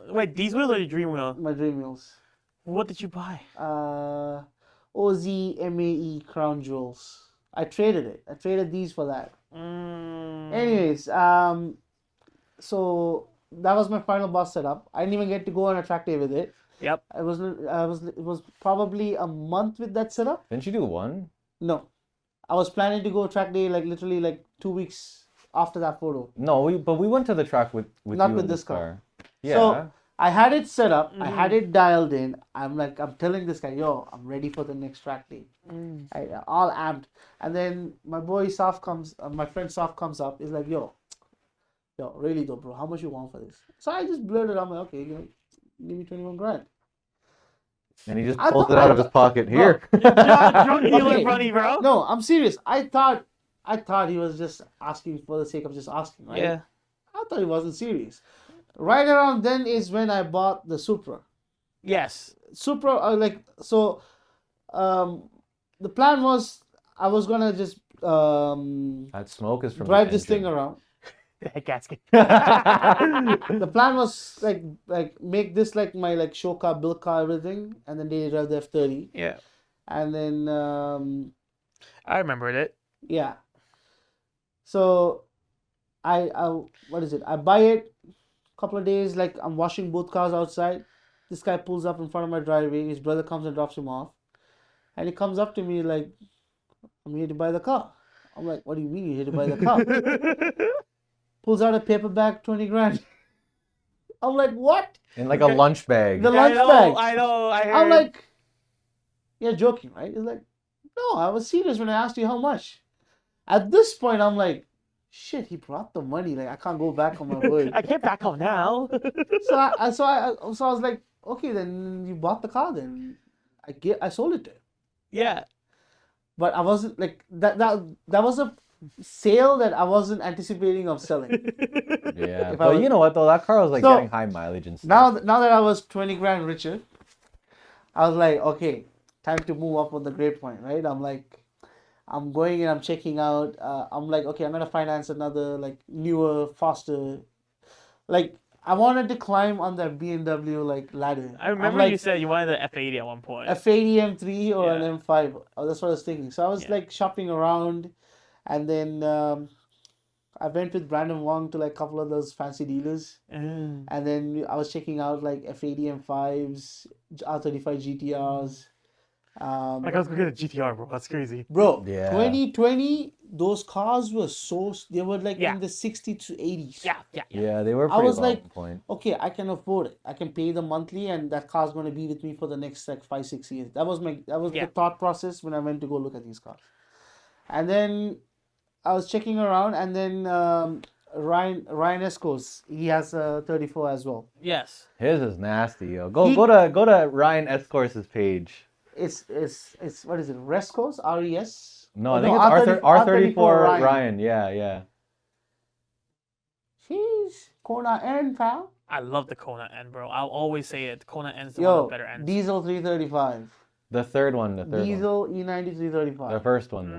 Wait, these wheels are your dream wheel? My dream wheels. What did you buy? OZ MAE Crown Jewels. I traded it. I traded these for that. Anyways, so that was my final boss setup. I didn't even get to go on a track day with it. Yep. It was probably a month with that setup. Didn't you do one? No, I was planning to go track day like literally like 2 weeks after that photo. No, but we went to the track with Not you with in this car. Yeah. So I had it set up. I had it dialed in. I'm telling this guy, yo, I'm ready for the next track day. All amped. And then my boy Saf my friend Saf comes up. He's like, yo, really though, bro, how much you want for this? So I just blurted out, I'm like, okay, give me 21 grand. And he just pulled it out of his pocket. Here. Drunk dealer money, bro. No, I'm serious. I thought he was just asking for the sake of just asking, right? Yeah. I thought he wasn't serious. Right around then is when I bought the Supra. Yes. Supra, the plan was I was gonna just That smoke is from drive the this thing engine. around. Gasket. The plan was like make this like my like show car, build car, everything, and then they drive the F30. Yeah. And then I remembered it. yeah. So I what is it? I buy it. Couple of days, like I'm washing both cars outside. This guy pulls up in front of my driveway. His brother comes and drops him off, and he comes up to me like, "I'm here to buy the car." I'm like, "What do you mean you're here to buy the car?" Pulls out a paper bag, 20 grand. I'm like, "What?" In like a lunch bag. The lunch bag. I know. I heard. I'm like, "You're joking, right?" He's like, "No, I was serious when I asked you how much." At this point, I'm like, shit, he brought the money. Like I can't go back on my word. I can't back out now. So I was like, okay, then you bought the car. Then I sold it to him. Yeah. But I wasn't like that was a sale that I wasn't anticipating of selling. Yeah, but you know what though, that car was like getting high mileage and stuff. Now that I was 20 grand richer, I was like, okay, time to move up on the grade point, right? I'm going and I'm checking out. I'm like, okay, I'm gonna finance another like newer, faster. Like I wanted to climb on that BMW like ladder. I remember you said you wanted the F80 at one point. F80 M3 or an M5. Oh, that's what I was thinking. So I was like shopping around, and then I went with Brandon Wong to like a couple of those fancy dealers, and then I was checking out like F80 M5s, R35 GTRs. Like I was looking at a GTR, bro. That's crazy. Bro, Yeah. 2020, those cars were they were like Yeah. in the 60 to 80s. Yeah, they were I pretty was low like, at one point. okay, I can afford it. I can pay the monthly, and that car's going to be with me for the next like 5-6 years. That was the thought process when I went to go look at these cars. And then I was checking around, and then Ryan Escos, he has a 34 as well. Yes. His is nasty, yo. Go to Ryan Escorse's page. It's what is it? Rescos? RES? No, I think it's R34 Ryan. Yeah. Jeez, Kona N, pal. I love the Kona N, bro. I'll always say it. The Kona N is one of the better ends. Diesel 335. The third one. Diesel E90 335. The first one.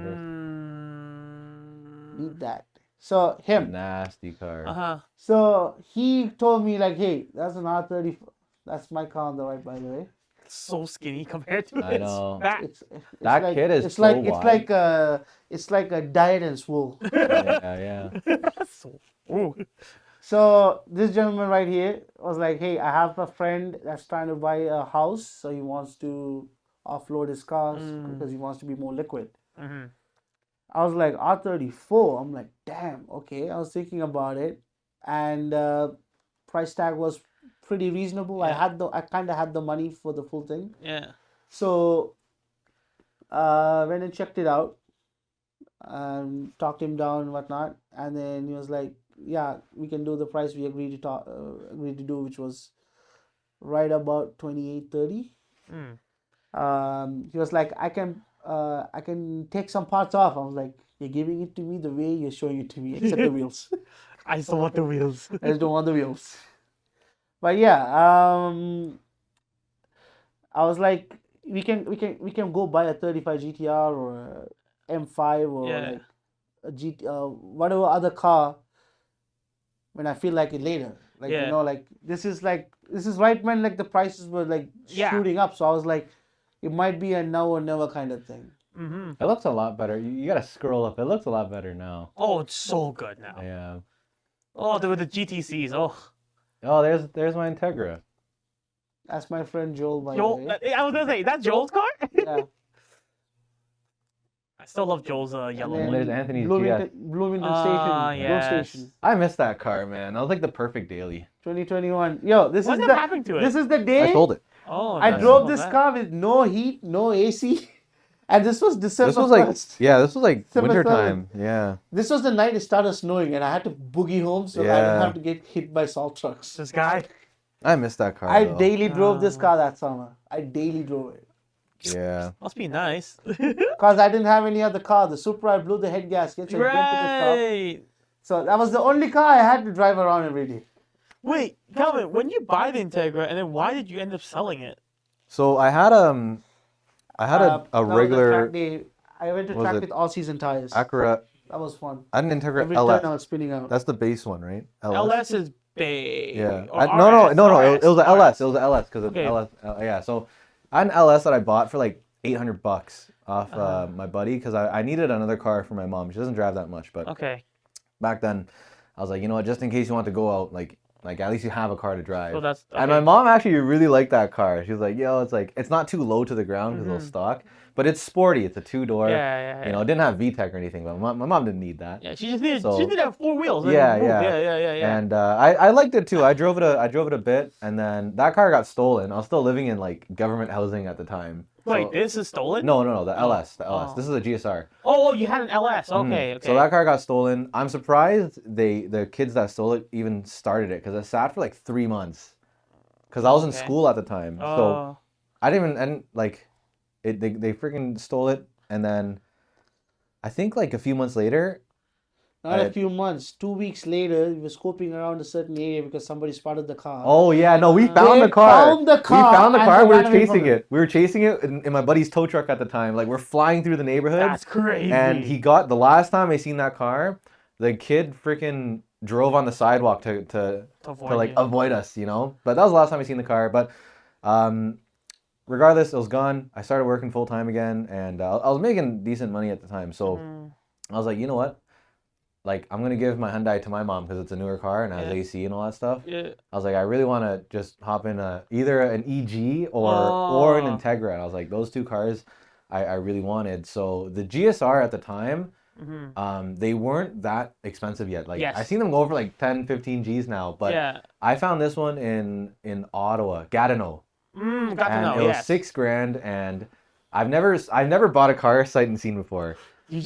Need that. So him. Nasty car. So he told me like, hey, that's an R34. That's my car on the right, by the way. So skinny compared to I know. It's that like, kid is it's so like wide. it's like a diet and swole. Yeah. So this gentleman right here was like, hey, I have a friend that's trying to buy a house, so he wants to offload his cars because he wants to be more liquid. I was like, R34. I'm like, damn, okay. I was thinking about it, and price tag was pretty reasonable. Yeah. I kind of had the money for the full thing. Yeah. So went and checked it out, talked him down and whatnot, and then he was like, yeah, we can do the price we agreed to do, which was right about 28-30. He was like, I can I can take some parts off. I was like, you're giving it to me the way you're showing it to me, except the wheels. I still want the wheels. I just don't want the wheels. But yeah, I was like, we can go buy a 35 GTR or a M5 or like a whatever other car when I feel like it later. Like you know, like this is right when like the prices were like shooting up. So I was like, it might be a now or never kind of thing. It looks a lot better. You gotta scroll up. It looks a lot better now. Oh, it's so good now. Yeah. Oh, with the GTCs. Oh. Oh, there's my Integra. That's my friend Joel. By Joel, the way. I was gonna say, is that Joel's car? Yeah. I still love Joel's yellow And one. there's Anthony's GS. Bloomington Station. Yes. Grove Station. I missed that car, man. That was like the perfect daily. 2021. Yo, this What is happened to it? This is the day I sold it. Oh, I nice. drove this car with no heat, no AC, and this was December This was like 1st. this was like December winter 7th. time. Yeah. This was the night it started snowing, and I had to boogie home so I didn't have to get hit by salt trucks. This guy. I missed that car. I though. daily drove this car that summer. I daily drove it. Yeah. Must be nice. Because I didn't have any other car. The Supra, I blew the head gaskets. I went to the shop. Right. So that was the only car I had to drive around every day. Wait, Calvin, when you buy the Integra, and then why did you end up selling it? So I had a That was regular track day. I went to was track it with all-season tires. Acura. That was fun. I had an Integra Every LS. turn I was spinning out. That's the base one, right? LS is big. Yeah. Or No. RS. It was the LS. It was the LS because Okay. LS. Yeah. So I had an LS that I bought for like $800 off my buddy because I needed another car for my mom. She doesn't drive that much, but Okay. back then I was like, you know what? Just in case you want to go out, like at least you have a car to drive. So that's And my mom actually really liked that car. She was like, yo, it's not too low to the ground because it'll stock, but it's sporty. It's a 2-door. Yeah. You know, it didn't have VTEC or anything, but my mom didn't need that. Yeah, she just needed So- she did have 4 wheels. Yeah. Yeah. And I liked it too. I drove it a bit, and then that car got stolen. I was still living in like government housing at the time. Wait, So- this is stolen? No, the LS. This is a GSR. Oh, you had an LS. Okay. So that car got stolen. I'm surprised the kids that stole it even started it because it sat for like 3 months. Because I was in school at the time, so I didn't like it. They freaking stole it, and then I think like a few months later. Not a few months. 2 weeks later, we were scoping around a certain area because somebody spotted the car. Oh yeah, no, we found They the car. found the car We found the and car. they We were ran away chasing from it. We were chasing it in my buddy's tow truck at the time. Like we're flying through the neighborhood. That's crazy. And he got the last time I seen that car, the kid freaking drove on the sidewalk to avoid us, you know. But that was the last time I seen the car. But regardless, it was gone. I started working full time again, and I was making decent money at the time. So I was like, you know what? Like I'm gonna give my Hyundai to my mom because it's a newer car and it has AC and all that stuff. Yeah. I was like, I really want to just hop in either an EG or an Integra. And I was like, those two cars, I really wanted. So the GSR at the time, they weren't that expensive yet. Like I seen them go for like 10, 15 G's now. But I found this one in Ottawa, Gatineau. And it was $6,000, and I've never bought a car sight and seen before. He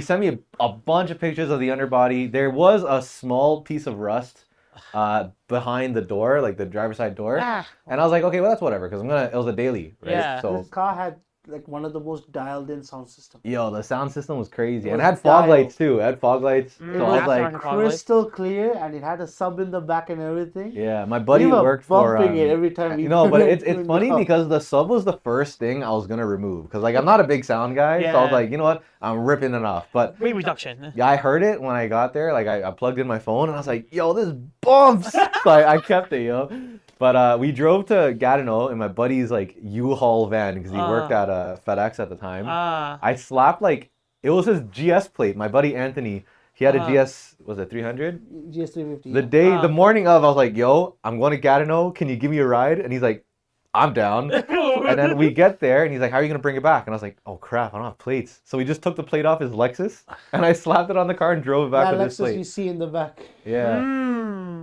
sent me a bunch of pictures of the underbody. There was a small piece of rust behind the door, like the driver's side door, and I was like, okay, well that's whatever, because it was a daily, right? Yeah. So This car had like one of the most dialed-in sound systems. yo, the sound system was crazy, It and it was had fog dialed. lights too. It had fog lights, so It I was was like, crystal clear, and it had a sub in the back and everything. yeah, my buddy We were worked for. bumping it every time we. But it's went funny up. because the sub was the first thing I was gonna remove because like I'm not a big sound guy, so I was like, you know what, I'm ripping it off. But weight reduction. yeah, I heard it when I got there. Like I plugged in my phone and I was like, yo, this bumps. So I kept it, yo. But we drove to Gatineau in my buddy's like U-Haul van because he worked at FedEx at the time. I slapped like it was his GS plate. My buddy Anthony, he had a GS, was it 300? GS350. The morning of, I was like, yo, I'm going to Gatineau. Can you give me a ride? And he's like, I'm down. And then we get there and he's like, how are you going to bring it back? And I was like, oh crap, I don't have plates. So we just took the plate off his Lexus and I slapped it on the car and drove it back with this Lexus plate. you see in the back. Yeah.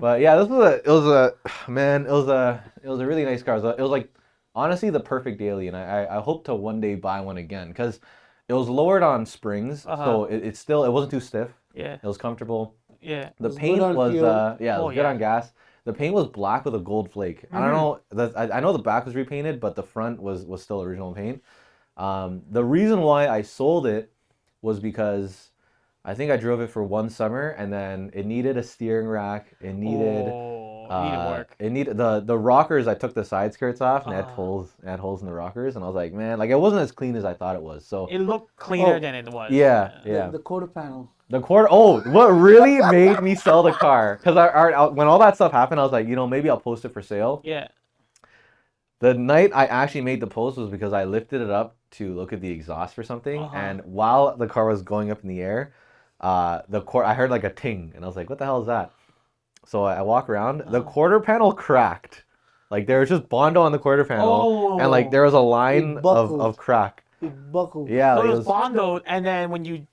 But yeah, it was a really nice car. It was like honestly the perfect daily, and I hope to one day buy one again because it was lowered on springs, so it wasn't too stiff. Yeah. It was comfortable. Yeah. The was paint good on was fuel. it was good on gas. The paint was black with a gold flake. I don't know. I know the back was repainted, but the front was still original paint. The reason why I sold it was because I think I drove it for one summer, and then it needed a steering rack. It needed work. It needed the rockers. I took the side skirts off, and it had holes in the rockers, and I was like, man, like it wasn't as clean as I thought it was. So it looked cleaner than it was. Yeah. The quarter panel. The quarter. Oh, what really made me sell the car? Because when all that stuff happened, I was like, maybe I'll post it for sale. Yeah. The night I actually made the post was because I lifted it up to look at the exhaust for something, and while the car was going up in the air, I heard like a ting, and I was like, what the hell is that? So I walk around, the quarter panel cracked. Like there was just Bondo on the quarter panel, and like there was a line of crack. It buckled. Yeah, So like, it was Bondo, and then when you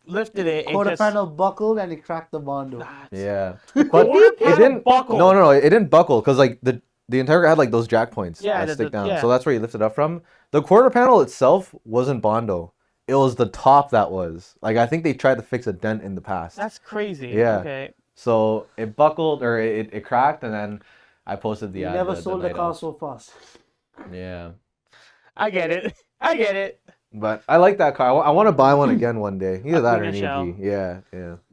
lifted it, Quarter panel buckled and it cracked the Bondo. Yeah, but it didn't buckle. No, it didn't buckle because like the Integra had like those jack points that stick down, so that's where you lift it up from. The quarter panel itself wasn't Bondo. It was the top that was. Like I think they tried to fix a dent in the past. That's crazy. Yeah. Okay. So it buckled or it cracked, and then I posted the ad. You never sold the car so fast. Yeah. I get it. But I like that car. I want to buy one again one day. Either that or an shell. EG. Yeah.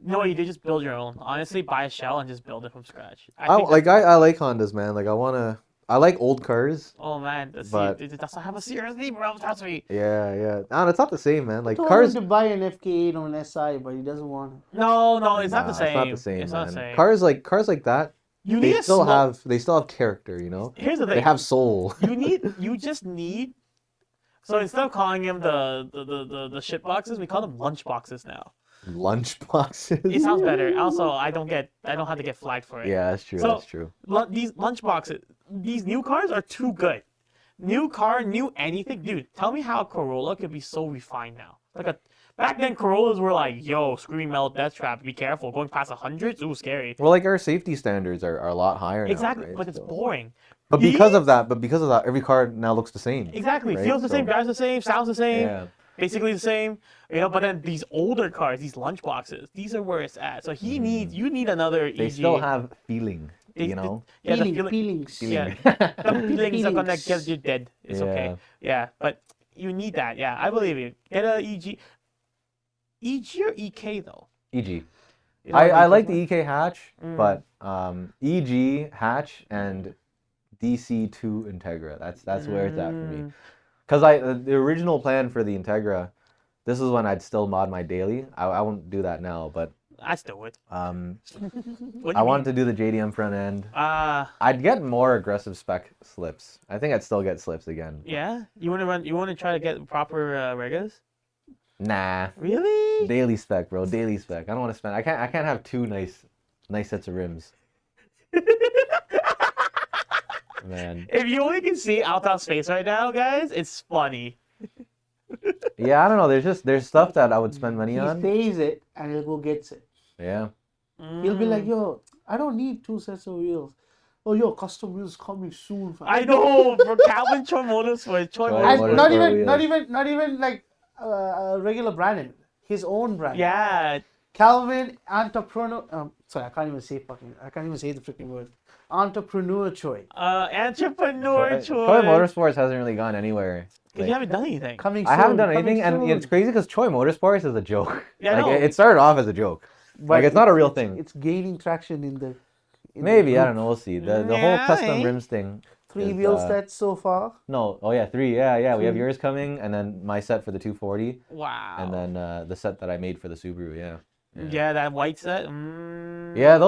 No, you did just build your own. Honestly, buy a shell and just build it from scratch. I like Hondas, man. Like I like old cars. Oh man, it doesn't have a CRZ, bro. Trust me. Yeah. No, it's not the same, man. Like cars. To buy an FK8 or an SI, but he doesn't want it. No, it's not the same. It's not the same, it's man. not the same. Cars like that. They still have character, you know. Here's the thing. They have soul. You just need. So instead of calling them the shit boxes, we call them lunch boxes now. Lunch boxes. It sounds better. Also, I don't have to get flagged for it. Yeah, that's true. So, that's true. These lunch boxes, these new cars are too good. New car, new anything, dude. Tell me how a Corolla could be so refined now. Back then, Corollas were like, yo, screaming metal death trap, be careful. Going past 100s, ooh, scary. Well, like our safety standards are a lot higher now. Exactly, right? but it's boring. But because of that, every car now looks the same. Exactly, right? feels the same, drives the same, sounds the same. Yeah. Basically the same, but then these older cars, these lunch boxes, these are where it's at. So you need another EG. They still have feeling, you know? Feelings. Yeah, the feelings are gonna get you dead. It's okay. Yeah, but you need that. Yeah, I believe you. Get a EG. EG or EK though? EG. I like the EK hatch, but EG hatch and DC2 Integra. That's where it's at for me. Because the original plan for the Integra, this is when I'd still mod my daily. I won't do that now, but I still would. I wanted to do the JDM front end. I'd get more aggressive spec slips. I think I'd still get slips again. Yeah, you want to try to get proper regas? Nah. Really? Daily spec, bro. Daily spec. I don't want to spend. I can't have two nice sets of rims. Man. If you only can see Althaf's face right now, guys, it's funny. Yeah, I don't know. There's stuff that I would spend money on. He says it and he'll go gets it. Yeah. He'll be like, yo, I don't need two sets of wheels. Oh, yo, custom wheels coming soon. Fam. I know, for Calvin Motorsports. Not even like regular branding. His own brand. Yeah. Calvin Entrepreneur. Sorry, I can't even say the freaking word. Entrepreneur choice. Entrepreneur choice. Choi Motorsports hasn't really gone anywhere. Because you haven't done anything. I haven't done anything, and it's crazy because Choi Motorsports is a joke. Yeah, like, it started off as a joke. But like, it's not a real thing. It's gaining traction in the... Maybe, I don't know, we'll see. The whole custom rims thing. 3 wheel sets so far? No, oh yeah, 3, yeah. We have yours coming, and then my set for the 240. Wow. And then the set that I made for the Subaru, Yeah, that white set. Yeah, that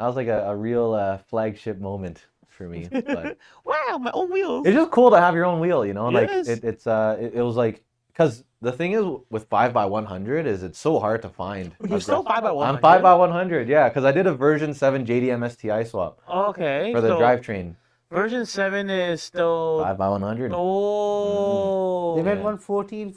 was like a real flagship moment for me. But wow, my own wheels. It's just cool to have your own wheel, you know. Yes. Like it was like, because the thing is with 5x100 is it's so hard to find. You're still 5x100. I'm 5x100, yeah, because I did a version 7 JDM STI swap. Okay. For the drivetrain. Version 7 is still 5x100. Oh. They went 114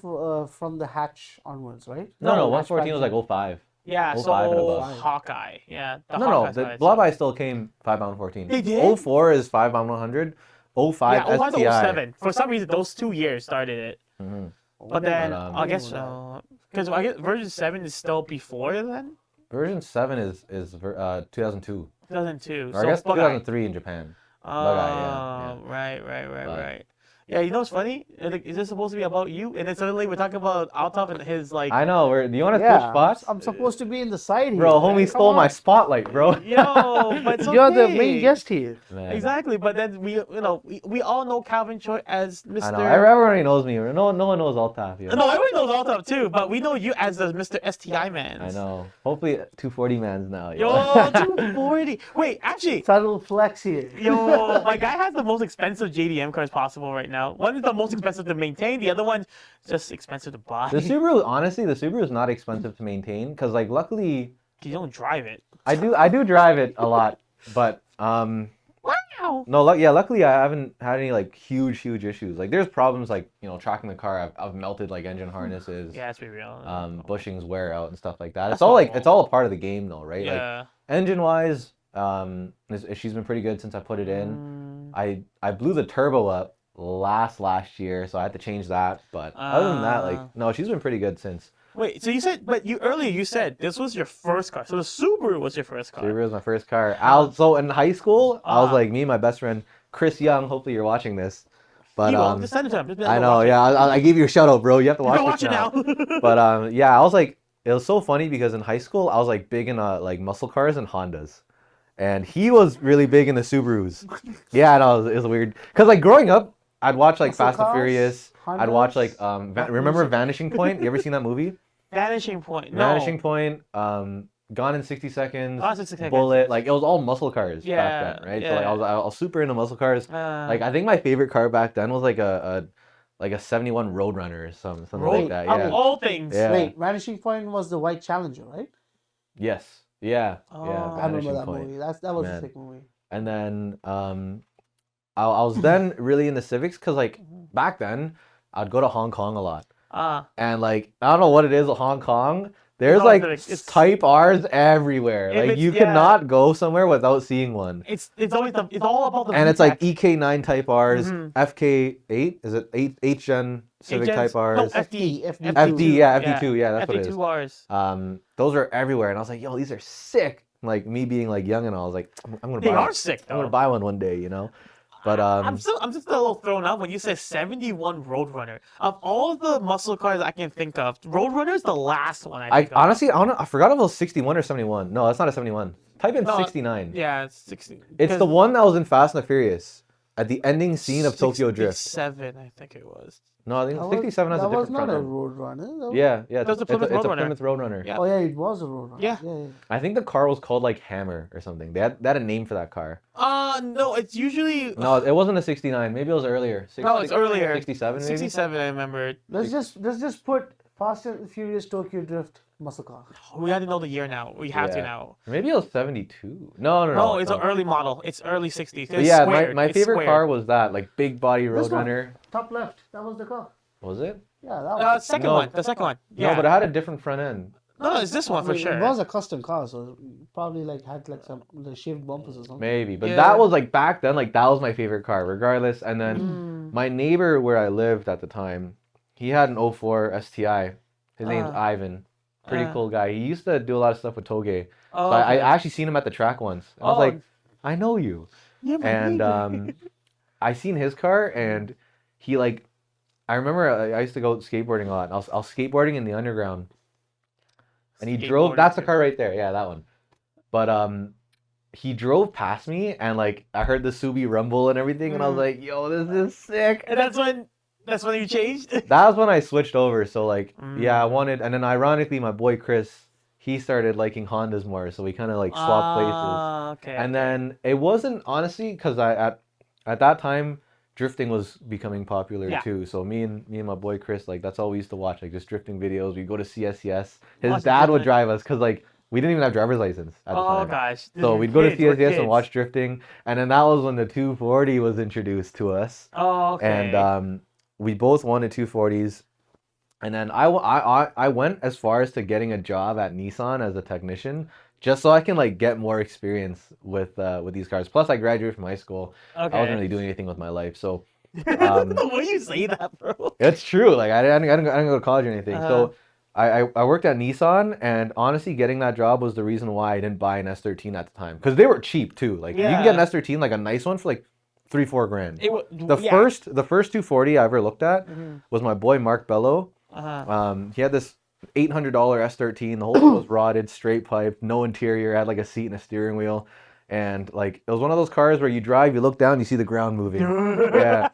from the hatch onwards, right? No, 114 was like 05. Yeah, 05 so and above. Hawkeye. Yeah. The Blob-Eye still came 5x114. They did? 04 is 5x100. 05 yeah, 05 to STI. 07. For some reason, those 2 years started it. Mm-hmm. But then, I guess, because I guess version 7 is still before then? Version 7 is 2002. 2002. Or I guess 2003 in Japan. Oh, right. Yeah, you know what's funny? Like, is this supposed to be about you? And then suddenly we're talking about Althaf and his like. I know. Do you want to switch Yeah, spots? I'm supposed to be in the side here. Bro, homie man. stole Come my on. spotlight, bro. Yo, but it's You're the okay. main guest here. Man. Exactly, but then we all know Calvin Choi as Mr. I know. Everybody knows me. No one knows Althaf. Yeah. No, everyone knows Althaf too, but we know you as the Mr. STI man. I know. Hopefully 240 mans now. Yo, 240. Wait, actually, Subtle flex here. yo, my guy has the most expensive JDM cars possible right now. One is the most expensive to maintain, the other one's just expensive to buy. The Subaru, honestly, the Subaru is not expensive to maintain because, like, luckily, You don't drive it. I do drive it a lot, but Wow. no, luckily I haven't had any like huge issues. Like, there's problems like tracking the car. I've melted like engine harnesses. Yeah, let's be real. Bushings wear out and stuff like that. That's It's all like normal. it's all a part of the game though, right? Yeah. Like engine wise, she's been pretty good since I put it in. I blew the turbo up last year, so I had to change that. But other than that, like no, she's been pretty good since. Wait, so you said, but earlier you said this was your first car. So the Subaru was your first car. Subaru was my first car. So in high school, I was like me and my best friend Chris Young. Hopefully you're watching this. But You won't. Just send it to him. Just I know, yeah. I gave you a shout out, bro. You have to watch watch this it now. But yeah, I was like, it was so funny because in high school I was like big in like muscle cars and Hondas, and he was really big in the Subarus. Yeah, no, it was weird. Cause like growing up, I'd watch like Muscle Fast and cars, Furious. I'd watch like Hondas? remember Vanishing Point? You ever seen that movie? Vanishing Point. No. Vanishing Point. Gone in 60 Seconds. Gone in 60 Seconds. Bullet. Like it was all muscle cars back then, right? So like yeah. I was super into muscle cars. Like I think my favorite car back then was like a 71 Roadrunner or something like that. Of Yeah. all things. Yeah. Wait, Vanishing Point was the white Challenger, right? Yes. Yeah. Oh. Yeah. I remember Vanishing that Point. movie. That was Man. a sick movie. And then I was then really into Civics because like back then I'd go to Hong Kong a lot. And like I don't know what it is with Hong Kong. There's No, like it's Type R's everywhere. If Like it's- you yeah. cannot go somewhere without seeing one. it's always it's all about the And it's like VTEC. EK9 Type R's, Mhm. FK8, is it 8 Gen Civic HNs Type R's? No, FD. FD, yeah, FD2, yeah, that's what it is. FD2Rs. Those are everywhere, and I was like, yo, these are sick. Like me being like young and all, I was like, I'm gonna They buy are one. sick, I'm gonna though. buy one day, you know. But I'm just a little thrown out when you said 71 Roadrunner. Of all the muscle cars I can think of, Roadrunner's the last one I I think of. honestly, I forgot if it was 61 or 71. No, that's not a 71. Type in No, 69. Yeah, it's 60. It's the one that was in Fast and the Furious at the ending scene of Tokyo Drift. 7, I think it was. No, I think 67 has a that was different not a front end. Roadrunner. That was- Yeah, That was a it's Plymouth it's a Roadrunner. Plymouth Roadrunner. Yeah. Oh yeah, it was a Roadrunner. Yeah. I think the car was called like Hammer or something. They had a name for that car. No, it's usually. No, it wasn't a 69. Maybe it was earlier. No, it's earlier. 67 maybe? 67, I remember. Let's just put Fast and Furious Tokyo Drift muscle car. We had to know the year now. We have to Yeah. now. Maybe it was 72. No. No, it's an early model. It's early 60s. But It's yeah, squared. my It's favorite squared. car was that, like big body This one. Roadrunner. Top left. That was the car. Was it? Yeah, that was. Second No. one. The second one. Yeah. No, but it had a different front end. No, it's this one for I mean, sure. It was a custom car, so it probably like had like some like shaved bumpers or something. Maybe, but Yeah. that was like back then, like that was my favorite car, regardless. And then Mm. my neighbor where I lived at the time, he had an 04 STI. His name's Ah. Ivan. Pretty Ah. cool guy. He used to do a lot of stuff with Toge. Oh, So I okay. actually seen him at the track once. I was Oh. like, I know you. Yeah, my And neighbor. I seen his car, and he like, I remember I used to go skateboarding a lot. I was skateboarding in the underground, and he drove. Skateboarding. That's the car right there. Yeah, that one. But he drove past me, and like I heard the Subi rumble and everything, and I was Mm. like, yo, this is sick. And that's when you changed. That was when I switched over. So like, yeah, I Mm. wanted, and then ironically, my boy Chris, he started liking Hondas more, so we kind of like swapped places. Ah, okay. And then it wasn't honestly because at that time drifting was becoming popular Yeah. too. So me and my boy Chris, like that's all we used to watch, like just drifting videos. We'd go to CSCS. His Watch dad would drifting. drive us because like we didn't even have driver's license at the Oh time. gosh. So we'd go to Kids, we're CSCS and kids. watch drifting, and then that was when the 240 was introduced to us. Oh, okay. And we both wanted 240s. And then I went as far as to getting a job at Nissan as a technician, just so I can like get more experience with these cars. Plus, I graduated from high school. Okay. I wasn't really doing anything with my life, so The way you say that, bro. it's true. Like I didn't go to college or anything. Uh-huh. So I worked at Nissan, and honestly, getting that job was the reason why I didn't buy an S13 at the time, because they were cheap too. Like you can get an Yeah. S13, like a nice one, for like 3-4 grand. The yeah. first 240 I ever looked at was my boy Mark Bello. He had this $800 S13. The whole thing was rotted, straight pipe, no interior. Had like a seat and a steering wheel, and like it was one of those cars where you drive, you look down, you see the ground moving. Yeah.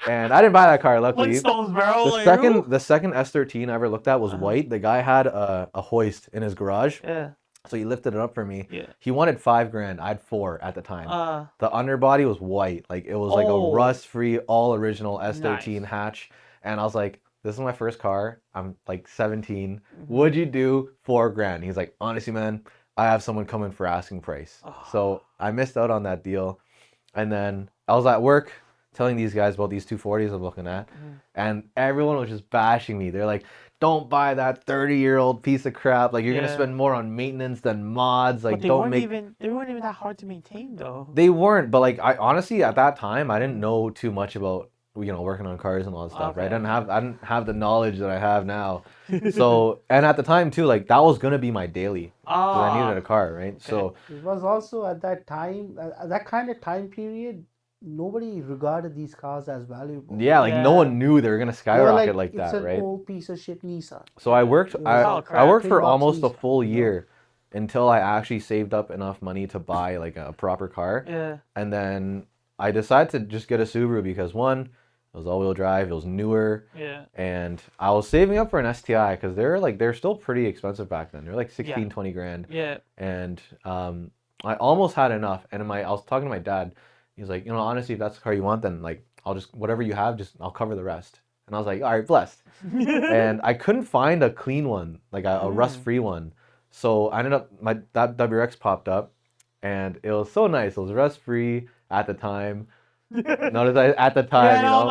And I didn't buy that car, luckily. The second S13 I ever looked at was white. The guy had a hoist in his garage. Yeah. So he lifted it up for me. Yeah. He wanted 5 grand. I had 4 at the time. The underbody was white. Like it was like a rust-free, all original S13 hatch. And I was like, this is my first car. I'm like 17. Would you do 4 grand? He's like, honestly, man, I have someone coming for asking price. So I missed out on that deal. And then I was at work telling these guys about these 240s I'm looking at, and everyone was just bashing me. They're like, don't buy that 30-year-old piece of crap. Like, you're gonna spend more on maintenance than mods. Like, they weren't even that hard to maintain, though. They weren't, but like, I honestly at that time I didn't know too much about, you know, working on cars and all that stuff, right? I didn't have the knowledge that I have now. So, and at the time too, like that was gonna be my daily. I needed a car, right? Okay. So it was also at that time, at that kind of time period, nobody regarded these cars as valuable. Yeah, like no one knew they were gonna skyrocket like that, right? It's an old piece of shit Nissan. So I worked for almost a full year until I actually saved up enough money to buy like a proper car. Yeah. And then I decided to just get a Subaru because one, it was all-wheel drive, it was newer. Yeah. And I was saving up for an STI because they're still pretty expensive back then. They're like 16, 20 grand. Yeah. And I almost had enough. And I was talking to my dad. He's like, you know, honestly, if that's the car you want, then like I'll just whatever you have, I'll cover the rest. And I was like, all right, blessed. And I couldn't find a clean one, like a rust-free one. So I ended up that WRX popped up, and it was so nice. It was rust-free at the time. Notice at the time, you know.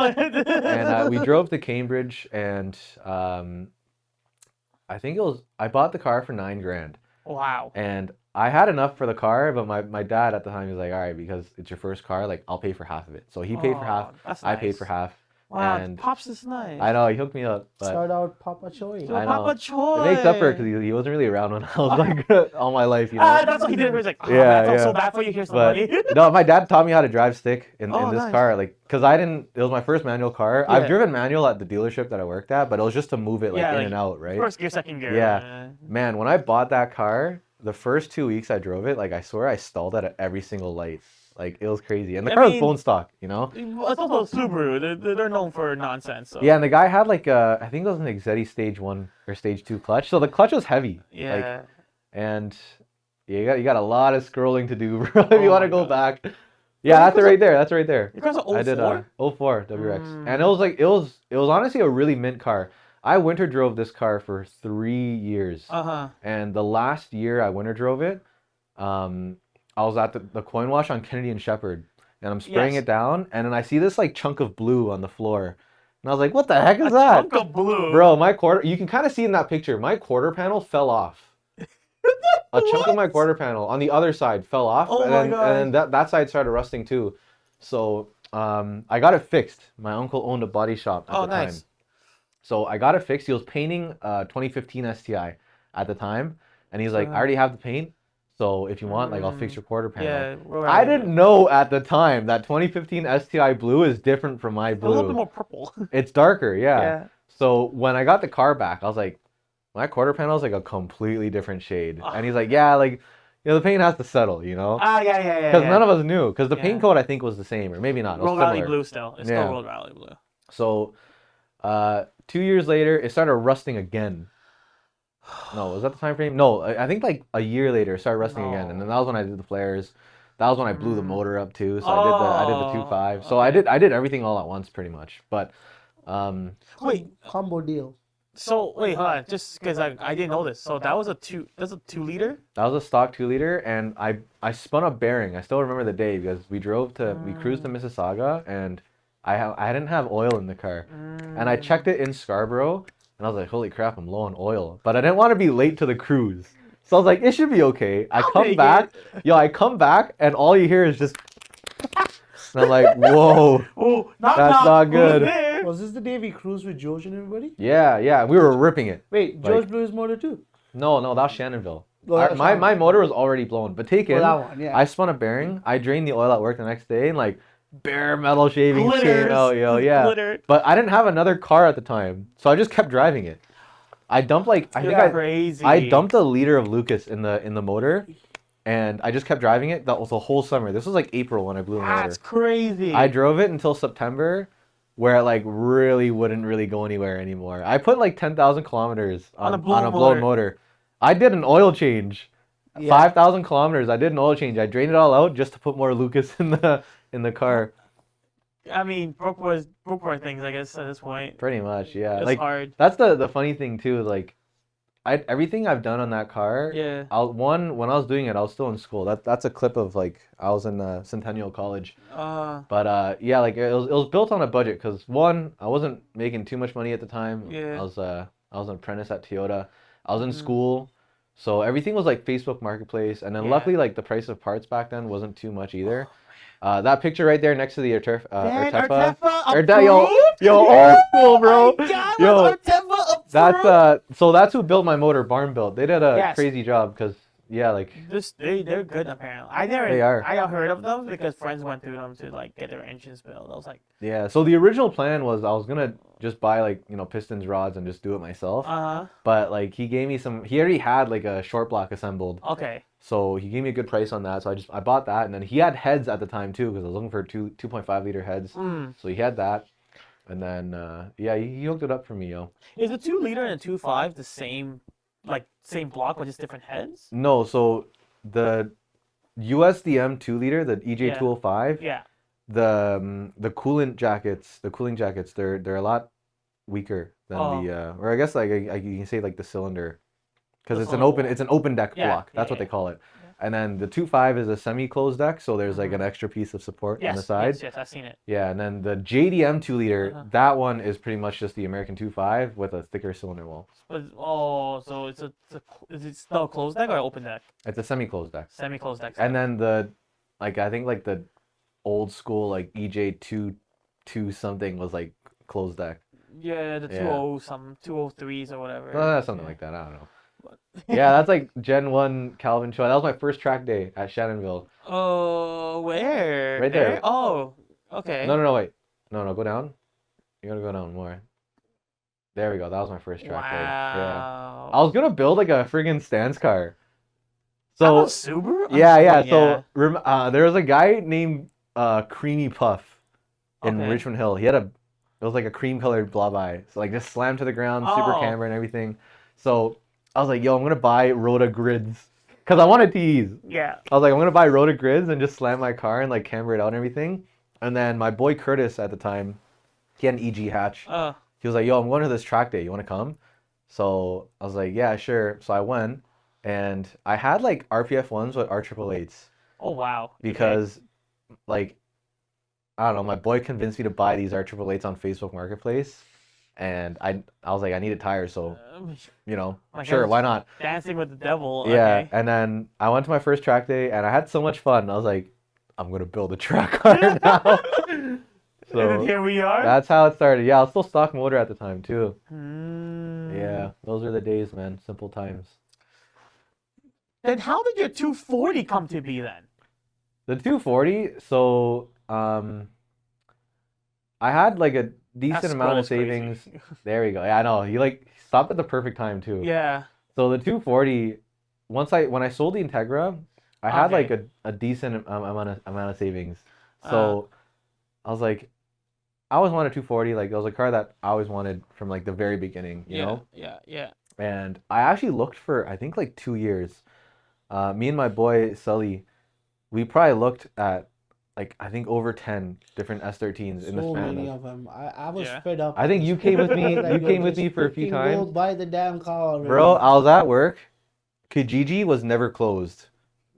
And we drove to Cambridge, and I think I bought the car for 9 grand. Wow. And I had enough for the car, but my dad at the time was like, all right, because it's your first car, like I'll pay for half of it. So he paid for half, I paid for half. Wow, and Pops is nice. I know, he hooked me up. But shout out Papa Choi. I know. Papa Choi. It makes up for it because he wasn't really around when I was like all my life, you know. That's what he did. He was like, oh, man, I felt so bad for you. Here's some money. No, my dad taught me how to drive stick in this car, like because it was my first manual car. Yeah. I've driven manual at the dealership that I worked at, but it was just to move it in and out, right? First gear, second gear. Yeah, man, when I bought that car, the first 2 weeks I drove it, like I swear I stalled at every single light. Like it was crazy, and the car was bone stock, you know. It's also Subaru. They're known for nonsense. So. Yeah, and the guy had like I think it was an Exetti Stage 1 or Stage 2 clutch, so the clutch was heavy. Yeah. Like, and you got a lot of scrolling to do, bro. If you want to go back. Yeah, that's it right there. That's right there. Your car's an 04? I did 04 WRX, and it was like it was honestly a really mint car. I winter drove this car for 3 years. And the last year I winter drove it, I was at the coin wash on Kennedy and Shepherd, and I'm spraying it down, and then I see this like chunk of blue on the floor, and I was like, "What the heck is that?" Chunk of blue, bro. You can kind of see in that picture, my quarter panel fell off. A chunk of my quarter panel on the other side fell off, and then that side started rusting too. So I got it fixed. My uncle owned a body shop at the time. So I got it fixed. He was painting 2015 STI at the time, and he's like, "I already have the paint. So if you want, like, I'll fix your quarter panel." Yeah, I didn't know at the time that 2015 STI blue is different from my blue. It's a little bit more purple. It's darker, yeah. So when I got the car back, I was like, my quarter panel is like a completely different shade. And he's like, yeah, like, you know, the paint has to settle, you know? Yeah. Because none of us knew. Because the paint coat, I think, was the same, or maybe not. World Rally blue still. It's still World Rally blue. So 2 years later, it started rusting again. No, was that the time frame? No, I think like a year later it started rusting again, and then that was when I did the flares. That was when I blew the motor up too. So I did the 2.5. So I did everything all at once pretty much. But wait, combo deal. So wait, hold on, just because I didn't know this. So that's a 2 liter? That was a stock 2 liter, and I spun a bearing. I still remember the day because we cruised to Mississauga, and I didn't have oil in the car, and I checked it in Scarborough. And I was like, holy crap, I'm low on oil. But I didn't want to be late to the cruise. So I was like, it should be okay. I come back, and all you hear is just... And I'm like, whoa, that's not good. Was this the day we cruised with George and everybody? Yeah. We were ripping it. Wait, George blew his motor too? No, that was Shannonville. My motor was already blown. But take it, that one, yeah. I spun a bearing. I drained the oil at work the next day, and like, bare metal shavings came Glitters. out, yo, yeah. Glitter. But I didn't have another car at the time, so I just kept driving it. I dumped like Crazy. I dumped a liter of Lucas in the motor, and I just kept driving it the whole summer. This was like April when I blew the motor. That's crazy. I drove it until September, where it like wouldn't really go anywhere anymore. I put like 10,000 kilometers on a blown motor. I did an oil change. Yeah. 5,000 kilometers. I did an oil change. I drained it all out just to put more Lucas in the car. I mean, broke boy things, I guess, at this point. Pretty much, yeah. It's like hard. That's the funny thing too. Like, everything I've done on that car. Yeah. When I was doing it, I was still in school. That's a clip of like I was in Centennial College. But yeah, like it was built on a budget because one, I wasn't making too much money at the time. Yeah. I was an apprentice at Toyota. I was in school, so everything was like Facebook Marketplace, and then luckily like the price of parts back then wasn't too much either. That picture right there next to the Artefa. Yo, old school, bro. Oh God, yo, Artefa that's who built my motor, Barn Built. They did a crazy job because like they're good apparently. They are. I heard of them because friends went through them to like get their engines built. I was like, yeah. So the original plan was I was gonna just buy like pistons, rods, and just do it myself. But like he gave me some. He already had like a short block assembled. Okay. So he gave me a good price on that. So I bought that, and then he had heads at the time too because I was looking for 2.5 liter heads. So he had that, and then yeah, he hooked it up for me, yo. Is the 2 liter and the 2.5 the same, like same block but just different heads? No, so the USDM 2 liter, the EJ205. Yeah. The cooling jackets, they're a lot weaker than or I guess like you can say like the cylinder. Because it's an open deck block. That's what they call it. Yeah. And then the 2.5 is a semi-closed deck, so there's like an extra piece of support on the side. Yes, I've seen it. Yeah, and then the JDM 2 liter, that one is pretty much just the American 2.5 with a thicker cylinder wall. So is it still a closed deck or open deck? It's a semi-closed deck. Semi-closed deck. And then I think like the old school like EJ2 something was like closed deck. Yeah, the 203s or whatever. Something like that. I don't know. Yeah, that's like Gen 1 Calvin show. That was my first track day at Shannonville. Oh, where? Right there. Oh, okay. No, wait. No, go down. You gotta go down more. There we go. That was my first track day. Yeah. I was gonna build like a friggin' stance car. So Subaru? Yeah. So there was a guy named Creamy Puff in Richmond Hill. It was like a cream colored blob eye. So like just slammed to the ground, super camber and everything. So I was like, yo, I'm gonna buy Rota grids because I wanted TEs. Yeah. I was like, I'm gonna buy Rota grids and just slam my car and like camber it out and everything. And then my boy Curtis at the time, he had an EG hatch. He was like, yo, I'm going to this track day. You want to come? So I was like, yeah, sure. So I went, and I had like RPF ones with R888s. Oh wow. Because like, I don't know, my boy convinced me to buy these R888s on Facebook Marketplace. And I was like, I needed tires, so sure, why not? Dancing with the devil. Yeah, okay. And then I went to my first track day, and I had so much fun. I was like, I'm gonna build a track car now. So and here we are. That's how it started. Yeah, I was still stock motor at the time too. Mm. Yeah, those are the days, man. Simple times. Then how did your 240 come to be then? The 240. So I had like a decent amount of savings. There we go. Yeah, I know. You like stopped at the perfect time too. Yeah. So the 240, when I sold the Integra, I had like a decent amount of savings. So I was like, I always wanted 240. Like it was a car that I always wanted from like the very beginning. You know. Yeah. And I actually looked for I think like 2 years. Me and my boy Sully, we probably looked at like I think over 10 different S13s in the span. So many of them. I was fed up. I think you came with me. You came with me for a few times. Go buy the damn car. Bro, I was at work. Kijiji was never closed.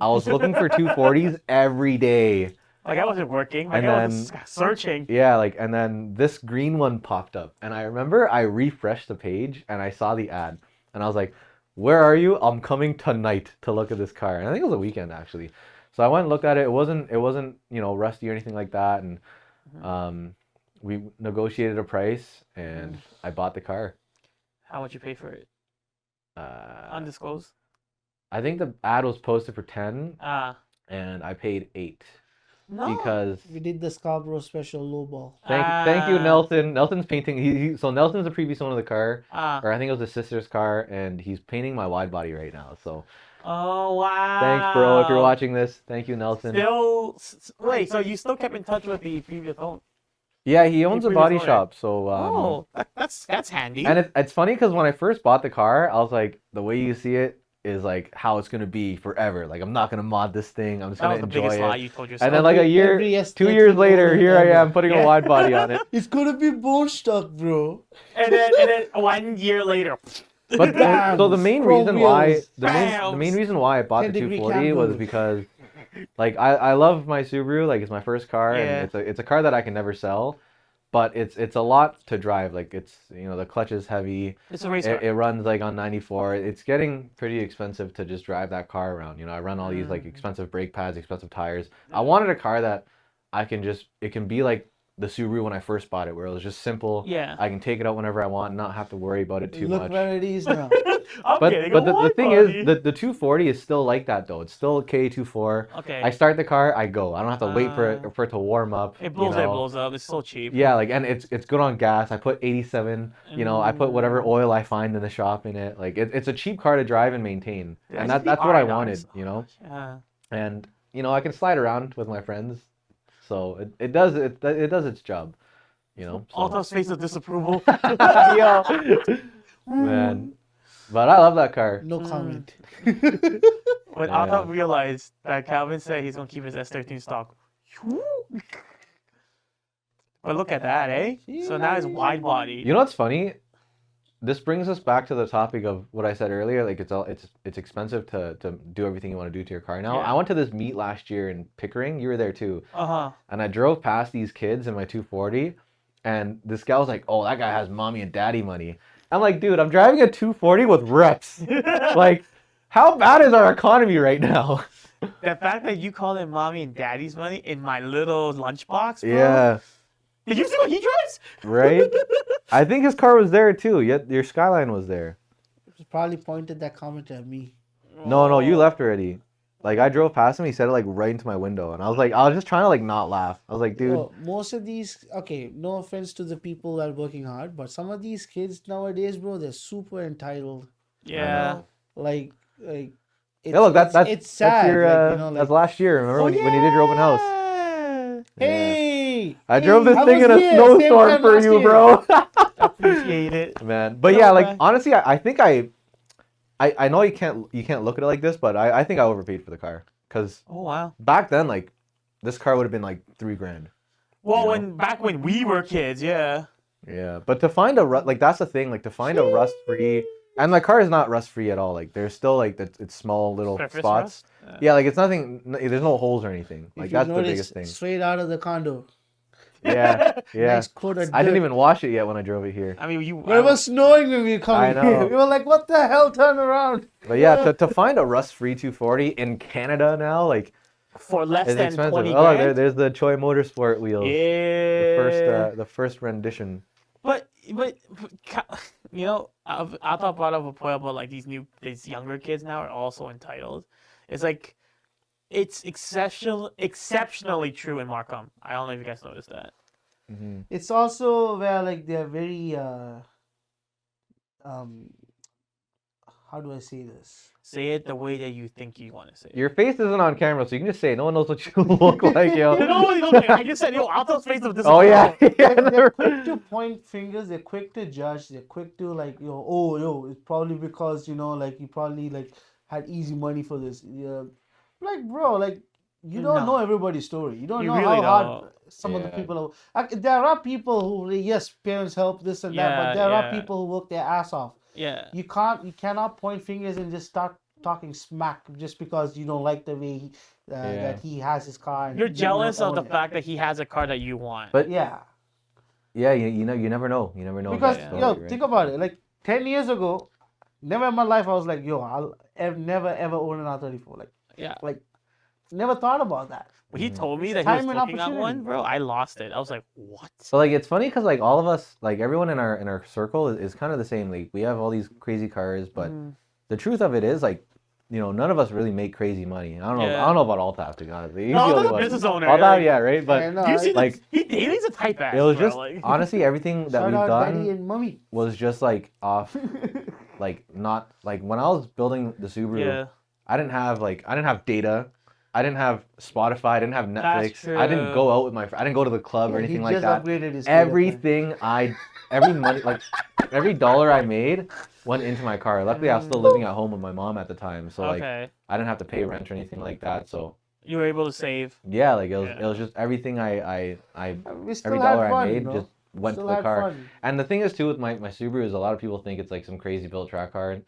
I was looking for 240s every day. Like I wasn't working. Like I was searching. Yeah, like and then this green one popped up, and I remember I refreshed the page and I saw the ad, and I was like, "Where are you? I'm coming tonight to look at this car." And I think it was a weekend actually. So I went and looked at it. It wasn't rusty or anything like that, and we negotiated a price, and I bought the car. How much you pay for it? Undisclosed. I think the ad was posted for 10. Ah. And I paid 8. because we did the Scarborough special lowball. thank you, Nelson. Nelson's painting. So Nelson's the previous owner of the car, or I think it was his sister's car, and he's painting my wide body right now. So. Oh wow! Thanks, bro. If you're watching this, thank you, Nelson. Wait, so you still kept in touch with the previous owner? Yeah, he owns a body shop, so. That's handy. And it's funny because when I first bought the car, I was like, the way you see it is like how it's gonna be forever. Like I'm not gonna mod this thing. I'm just gonna enjoy it. That was the biggest lie you told yourself. And then like a year, 2 years later, here I am putting a wide body on it. It's gonna be bone stock, bro. And then 1 year later. But so the main reason why the main reason why I bought the 240 was because like I love my Subaru, like it's my first car, and it's a car that I can never sell, but it's a lot to drive. Like it's the clutch is heavy. It's a race car. It runs like on 94. It's getting pretty expensive to just drive that car around. I run all these like expensive brake pads, expensive tires. I wanted a car that it can be like the Subaru when I first bought it, where it was just simple. Yeah. I can take it out whenever I want and not have to worry about it too much. Look where it is now. But the thing is, the 240 is still like that though. It's still a K24. Okay. I start the car, I go. I don't have to wait for it to warm up. It blows up. It's so cheap. Yeah, like and it's good on gas. I put 87. I put whatever oil I find in the shop in it. Like it's a cheap car to drive and maintain, and that's what I wanted. Yeah. And I can slide around with my friends. So it does its job, So. Althaf's face of disapproval. Yo, man, but I love that car. No comment. When Althaf realized that Calvin said he's gonna keep his S13 stock. But look at that, eh? So now it's wide body. You know what's funny? This brings us back to the topic of what I said earlier. Like it's expensive to do everything you want to do to your car now. I went to this meet last year in Pickering. You were there too. And I drove past these kids in my 240, and this guy was like, "Oh, that guy has mommy and daddy money." I'm like, "Dude, I'm driving a 240 with reps. Like, how bad is our economy right now?" The fact that you call it mommy and daddy's money in my little lunchbox, bro. Yeah. Did you see what he drives? Right? I think his car was there too. Yet your Skyline was there. He probably pointed that comment at me. No, you left already. Like I drove past him, he said it like right into my window, and I was just trying to like not laugh. I was like, dude. Well, most of these, okay, no offense to the people that are working hard, but some of these kids nowadays, bro, they're super entitled. Yeah. Like. Yeah, look, that's sad. That's your, that's last year. Remember when you did your open house? Hey! I drove this thing in a snowstorm for you, bro. Appreciate it, man. But yeah, like honestly, I think I know you can't look at it like this, but I think I overpaid for the car because back then like this car would have been like $3,000. Well, back when we were kids, yeah. Yeah, but to find that's the thing, like to find a rust-free. And my car is not rust-free at all. Like there's still like it's small little spots. Yeah, like it's nothing. There's no holes or anything. Like that's the biggest thing. Straight out of the condo. Yeah. Nice coat of I didn't dirt. even wash it yet when I drove it here. I mean, it was snowing when we were coming here. We were like, "What the hell? Turn around!" But yeah, to find a rust-free 240 in Canada now, like for less than expensive. 20 grand. Oh, grand? there's the Choi Motorsport wheels. Yeah. The first rendition. But I thought brought up a point about like these younger kids now are also entitled. It's like it's exceptionally true in Markham. I don't know if you guys noticed that. Mm-hmm. It's also where like they're very how do I say this? Say it the way that you think you want to say it. Your face isn't on camera, so you can just say it. No one knows what you look like, yo. I just said, Althaf's face of this. Oh yeah. They're quick to point fingers. They're quick to judge. They're quick to like, it's probably because like you probably like had easy money for this. Yeah, like bro, like you don't know everybody's story. You don't know really how hard some of the people are. There are people who yes, parents help this and that, but there are people who work their ass off. Yeah. You cannot point fingers and just start talking smack just because you don't like the way that he has his car. And you're jealous of the fact that he has a car that you want. But you never know. You never know. Because think about it. Like 10 years ago, never in my life I was like, I'll never ever own an R34. Like never thought about that. When he told me that he was looking at one, bro, I lost it. I was like, what? So like it's funny because like all of us, like everyone in our circle is kind of the same. Like we have all these crazy cars, but the truth of it is like none of us really make crazy money. I don't know. Yeah. I don't know about Althaf, to be honest. He's No, the only that's a one. business owner. Althaf, Like, yeah, right. But you see, like, he's a type ass. it was bro, just like. honestly everything that Shout we've out done Daddy and Mommy. was just like off, like not like when I was building the Subaru. Yeah. I didn't have data. I didn't have Spotify. I didn't have That's Netflix. true. I didn't go out with my. I didn't go to the club or anything He like just that. upgraded his Everything every money, like every dollar I made went into my car. Luckily, I was still living at home with my mom at the time, so like Okay. I didn't have to pay rent or anything like that. So You were able to save. yeah, like it was just everything We still every had dollar fun, I made no? just went Still to the had car. fun. And the thing is too with my Subaru is a lot of people think it's like some crazy built track car. And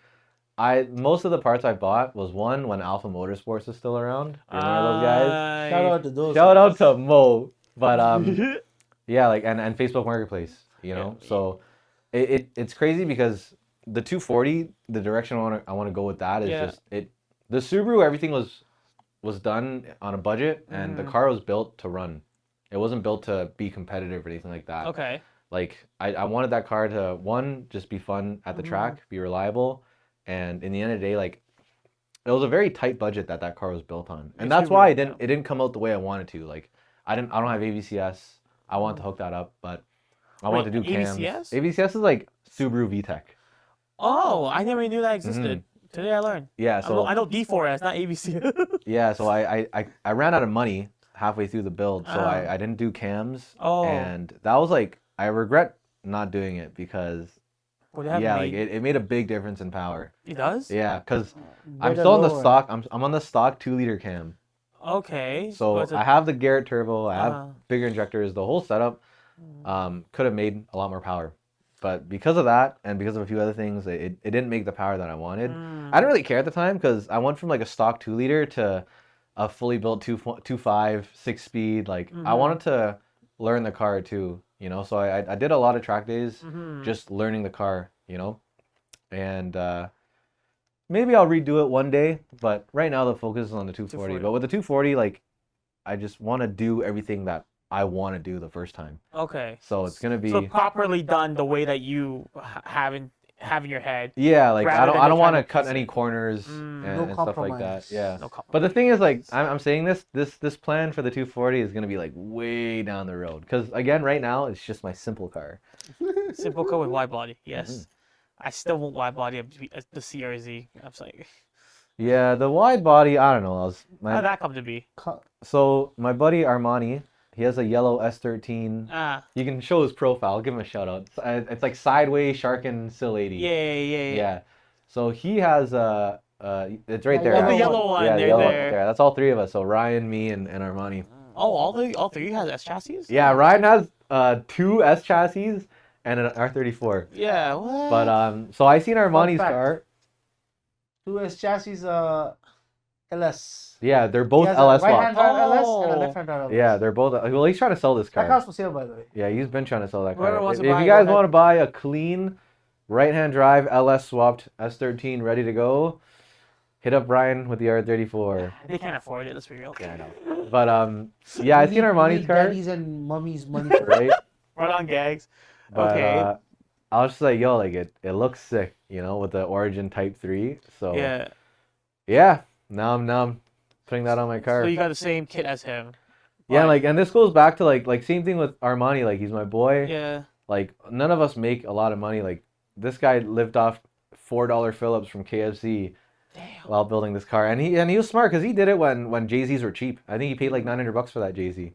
most of the parts I bought was one when Alpha Motorsports was still around. You remember those guys? Shout out to those. Shout out to Mo. But yeah, like and Facebook Marketplace, So it's crazy because the 240, the direction I want to go with that is just the Subaru, everything was done on a budget and the car was built to run. It wasn't built to be competitive or anything like that. Okay. Like I wanted that car to just be fun at the track, be reliable, and in the end of the day, like it was a very tight budget that car was built on, and that's why it didn't come out the way I wanted to. Like I don't have AVCS. I want to hook that up, but I want to do cams. AVCS? AVCS is like Subaru VTEC. Oh, I never knew that existed. Today I learned. Yeah, so I know D4S, not ABC. yeah, so I ran out of money halfway through the build, so I didn't do cams. Oh. And that was like I regret not doing it because it made a big difference in power. It does? Yeah, because I'm still on the stock. I'm on the stock 2-liter cam. Okay. So I have the Garrett turbo. I have bigger injectors. The whole setup could have made a lot more power, but because of that and because of a few other things, it didn't make the power that I wanted. I didn't really care at the time because I went from like a stock 2-liter to a fully built 2.5 6-speed. Like I wanted to learn the car too. So I did a lot of track days just learning the car, and maybe I'll redo it one day, but right now the focus is on the 240. But with the 240, like I just want to do everything that I want to do the first time. Okay. So it's gonna be properly done the way that you have in your head. Yeah, like I don't want to cut piece any corners and stuff like that. Yeah. No But the thing is, like I'm saying this plan for the 240 is gonna be like way down the road because again, right now it's just my simple car. Simple car with wide body. Yes. I still want wide body of the CRZ. I'm saying. Yeah, the wide body. I don't know. How did that come to be? So my buddy Armani, he has a yellow S13. You can show his profile. I'll give him a shout out. It's like sideways Sharkin Sill 80. Yeah. So he has it's right there. The yellow one. Yeah, the yellow one right there. That's all three of us. So Ryan, me, and Armani. Oh, all three has S chassis? Yeah, Ryan has 2 S chassis and an R34. Yeah. What? But so I seen Armani's car. 2 S chassis, LS. Yeah, they're both LS right-hand swaps. drive LS and a left-hand drive LS. Yeah, they're both. Well, he's trying to sell this car. That car's for sale, by the way. Yeah, he's been trying to sell that Whoever car. wants If to buy you it, guys go want to buy a clean right-hand drive LS swapped S13 ready to go, hit up Brian with the R34. They can't afford it. Let's be real. Yeah, I know. But yeah, I seen Armani's car. Daddy's and mommy's money. Right. Right on, gags. But, Okay. I was just like, yo, like it looks sick, with the Origin Type 3. So yeah. Now I'm putting that on my car. So you got the same kit as him. Yeah, like, and this goes back to like same thing with Armani. Like, he's my boy. Yeah. Like, none of us make a lot of money. Like, this guy lived off $4 Phillips from KFC while building this car, and he was smart because he did it when Jay-Z's were cheap. I think he paid like $900 for that Jay-Z.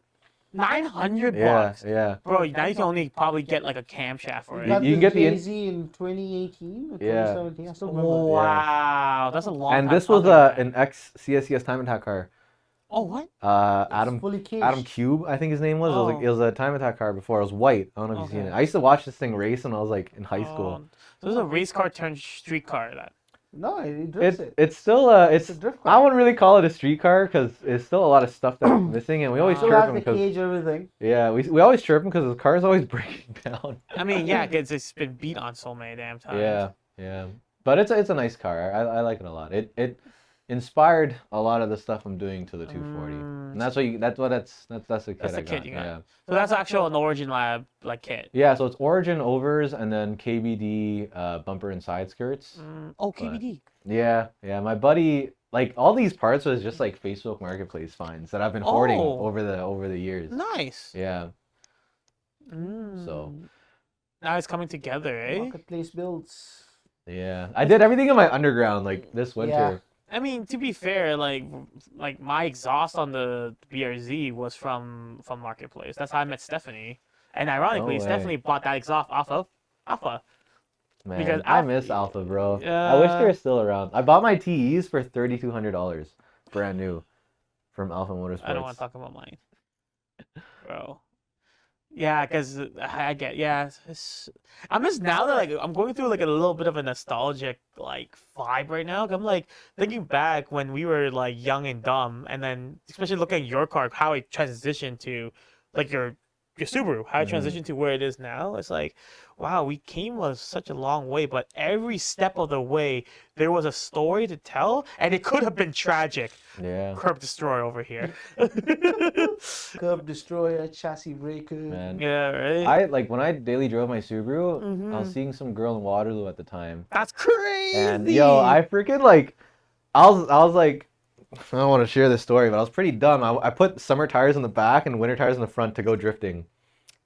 $900. Yeah. Bro, now you can only probably get like a camshaft for it. You can get the Jay-Z in 2018 or 2017. I still remember. Wow, that's a long. And time this was talking an ex CSCS time attack car. Oh, what? Adam fully caged. Adam Cube, I think his name was. It was a time attack car before. It was white. I don't know if you've seen it. I used to watch this thing race when I was like in high school. So this is a race car turned street car. That. No, it drifts it. It's still It's a drift car. I wouldn't really call it a street car because it's still a lot of stuff that's missing, and we always Still chirp has him the because cage, everything. yeah, we always chirp him because his car is always breaking down. I mean, yeah, it's been beat on so many damn times. Yeah, but it's a nice car. I like it a lot. It inspired a lot of the stuff I'm doing to the 240, and that's the kit That's I the got. kit you got. Yeah. So that's actual an Origin Lab like kit. Yeah, so it's Origin overs and then KBD bumper and side skirts. Oh, KBD. Yeah. My buddy like all these parts was just like Facebook Marketplace finds that I've been hoarding Oh. over the years. Nice. Yeah. Mm. So Now it's coming together, eh? Marketplace builds. yeah, I did everything in my underground like this winter. I mean, to be fair, like my exhaust on the BRZ was from Marketplace. That's how I met Stephanie. And ironically, No way. Stephanie bought that exhaust off of Alpha. Man, Because I miss Alpha, bro. I wish they Yeah. were still around. I bought my TEs for $3,200, brand new, from Alpha Motorsports. I don't want to talk about mine, bro. Yeah, because I'm just now that like I'm going through like a little bit of a nostalgic like vibe right now. I'm like thinking back when we were like young and dumb, and then especially looking at your car, how it transitioned to like your Subaru, how it transitioned to where it is now. It's like, wow, we came such a long way, but every step of the way there was a story to tell, and it could have been tragic. Yeah. Curb destroyer over here. Curb destroyer, chassis breaker. Man. Yeah, right. I like when I daily drove my Subaru, I was Mhm. seeing some girl in Waterloo at the time. That's crazy. And yo, I freaking like I was like I don't want to share this story, but I was pretty dumb. I put summer tires in the back and winter tires in the front to go drifting.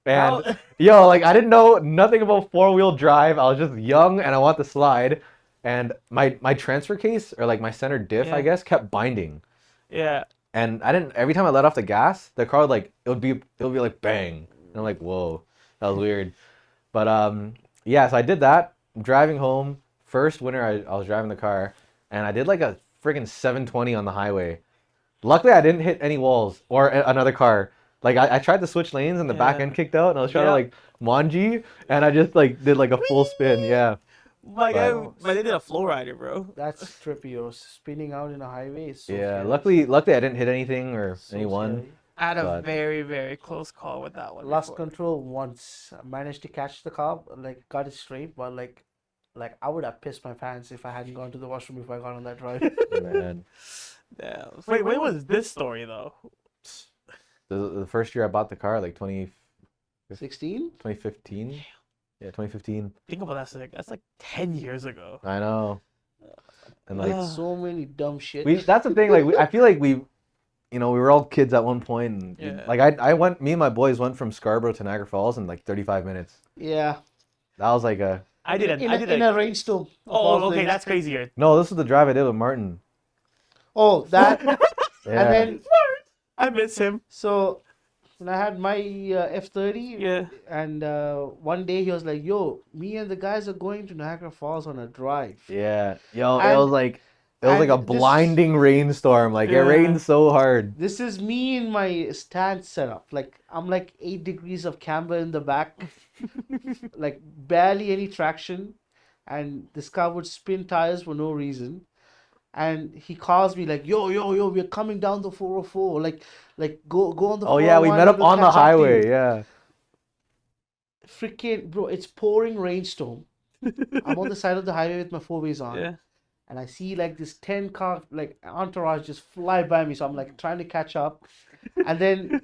And yo, like I didn't know nothing about four-wheel drive. I was just young and I want to slide. And my transfer case or like my center diff, I guess, kept binding. Yeah. And I didn't every time I let off the gas, the car would like it would be like bang. And I'm like, whoa, that was weird. But yeah, so I did that. I'm driving home. First winter I was driving the car and I did like a friggin' 720 on the highway. Luckily I didn't hit any walls or another car. Like I tried to switch lanes and the back end kicked out and I was trying to like manji and I just like did like a full spin, yeah. My guy, they did a flow rider, bro. That's trippy. You're spinning out in a highway. Is so Yeah, scary. luckily I didn't hit anything or So anyone. scary. I had a But- very, very close call with that one. Lost before. control once. I managed to catch the car, like got it straight, but like I would have pissed my pants if I hadn't gone to the washroom before I got on that drive. Man. Yeah. Wait, when was this story though? The first year I bought the car, like 16? 2015. Yeah, 2015. Think about that. That's like 10 years ago. I know. And like So many dumb shit. that's the thing. Like I feel like we were all kids at one point. And Yeah. like me and my boys went from Scarborough to Niagara Falls in like 35 minutes. Yeah. That was like a In a rainstorm. of all Oh, okay, things. that's crazier. no. This is the drive I did with Martin. Oh, that. Yeah. And then, I miss him. so when I had my F30, Yeah. and one day he was like, "Yo, me and the guys are going to Niagara Falls on a drive." Yeah. Yo, And- it was like a and this- blinding rainstorm. Like it Yeah. rained so hard. This is me in my stand setup. Like I'm like 8 degrees of camber in the back, like barely any traction, and this car would spin tires for no reason. And he calls me like, "Yo, we're coming down the 404. Like go on the." Oh yeah, we 401 met and up we'll on the catch up to highway. you." Yeah. Freaking bro, it's pouring rainstorm. I'm on the side of the highway with my 4-ways on. Yeah. And I see like this 10 car like entourage just fly by me, so I'm like trying to catch up, and then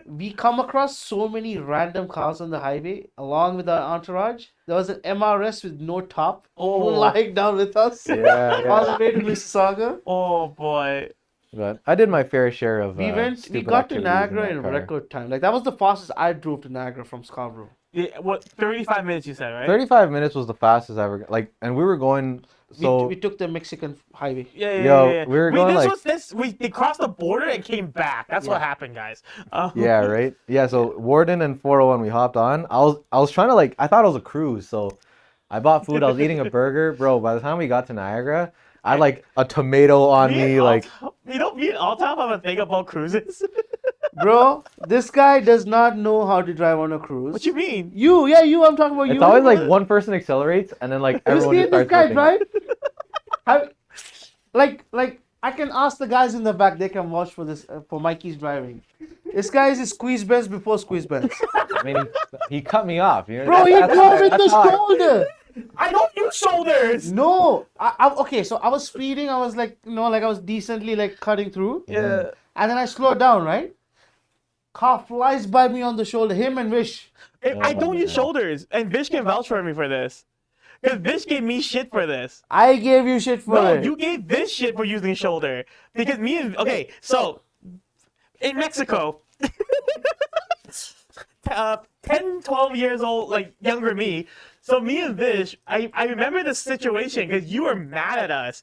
we come across so many random cars on the highway along with our entourage. There was an MRS with no top lying down with us Yeah. all the way to Mississauga. Oh boy. But I did my fair share of. We stupid got to activities Niagara that in car. record time. Like that was the fastest I drove to Niagara from Scarborough. Yeah, what? 35 minutes you said, right? 35 minutes was the fastest I ever. Like, and we were going. So We took the Mexican highway. Yeah. Yo, we were going, like- they crossed the border and came back. That's what happened, guys. yeah, right. Yeah, so Warden and 401 we hopped on. I was trying to like I thought it was a cruise, so I bought food. I was eating a burger, bro. By the time we got to Niagara, I had like a tomato on me, like. Me and Althaf have a thing about cruises. Bro, this guy does not know how to drive on a cruise. What you mean? You, I'm talking about you. It's always like one person accelerates and then like You everyone see just this starts guy looking. drive? Like I can ask the guys in the back. They can watch for this for Mikey's driving. This guy is a squeeze bench before squeeze bench. I mean, he cut me off. You know? Bro, he drove with the shoulder. I don't use shoulders. No, okay. So I was speeding. I was like, like I was decently like cutting through. Yeah. And then I slowed down, right? Car flies by me on the shoulder. Him and Vish. I don't use shoulders, and Vish can vouch for me for this. Because Vish gave me shit for this. I gave you shit for No, it. you gave this shit for using shoulder. Because me and okay, so in Mexico, 10, 12 years old, like younger me. So me and Vish, I remember this situation because you were mad at us.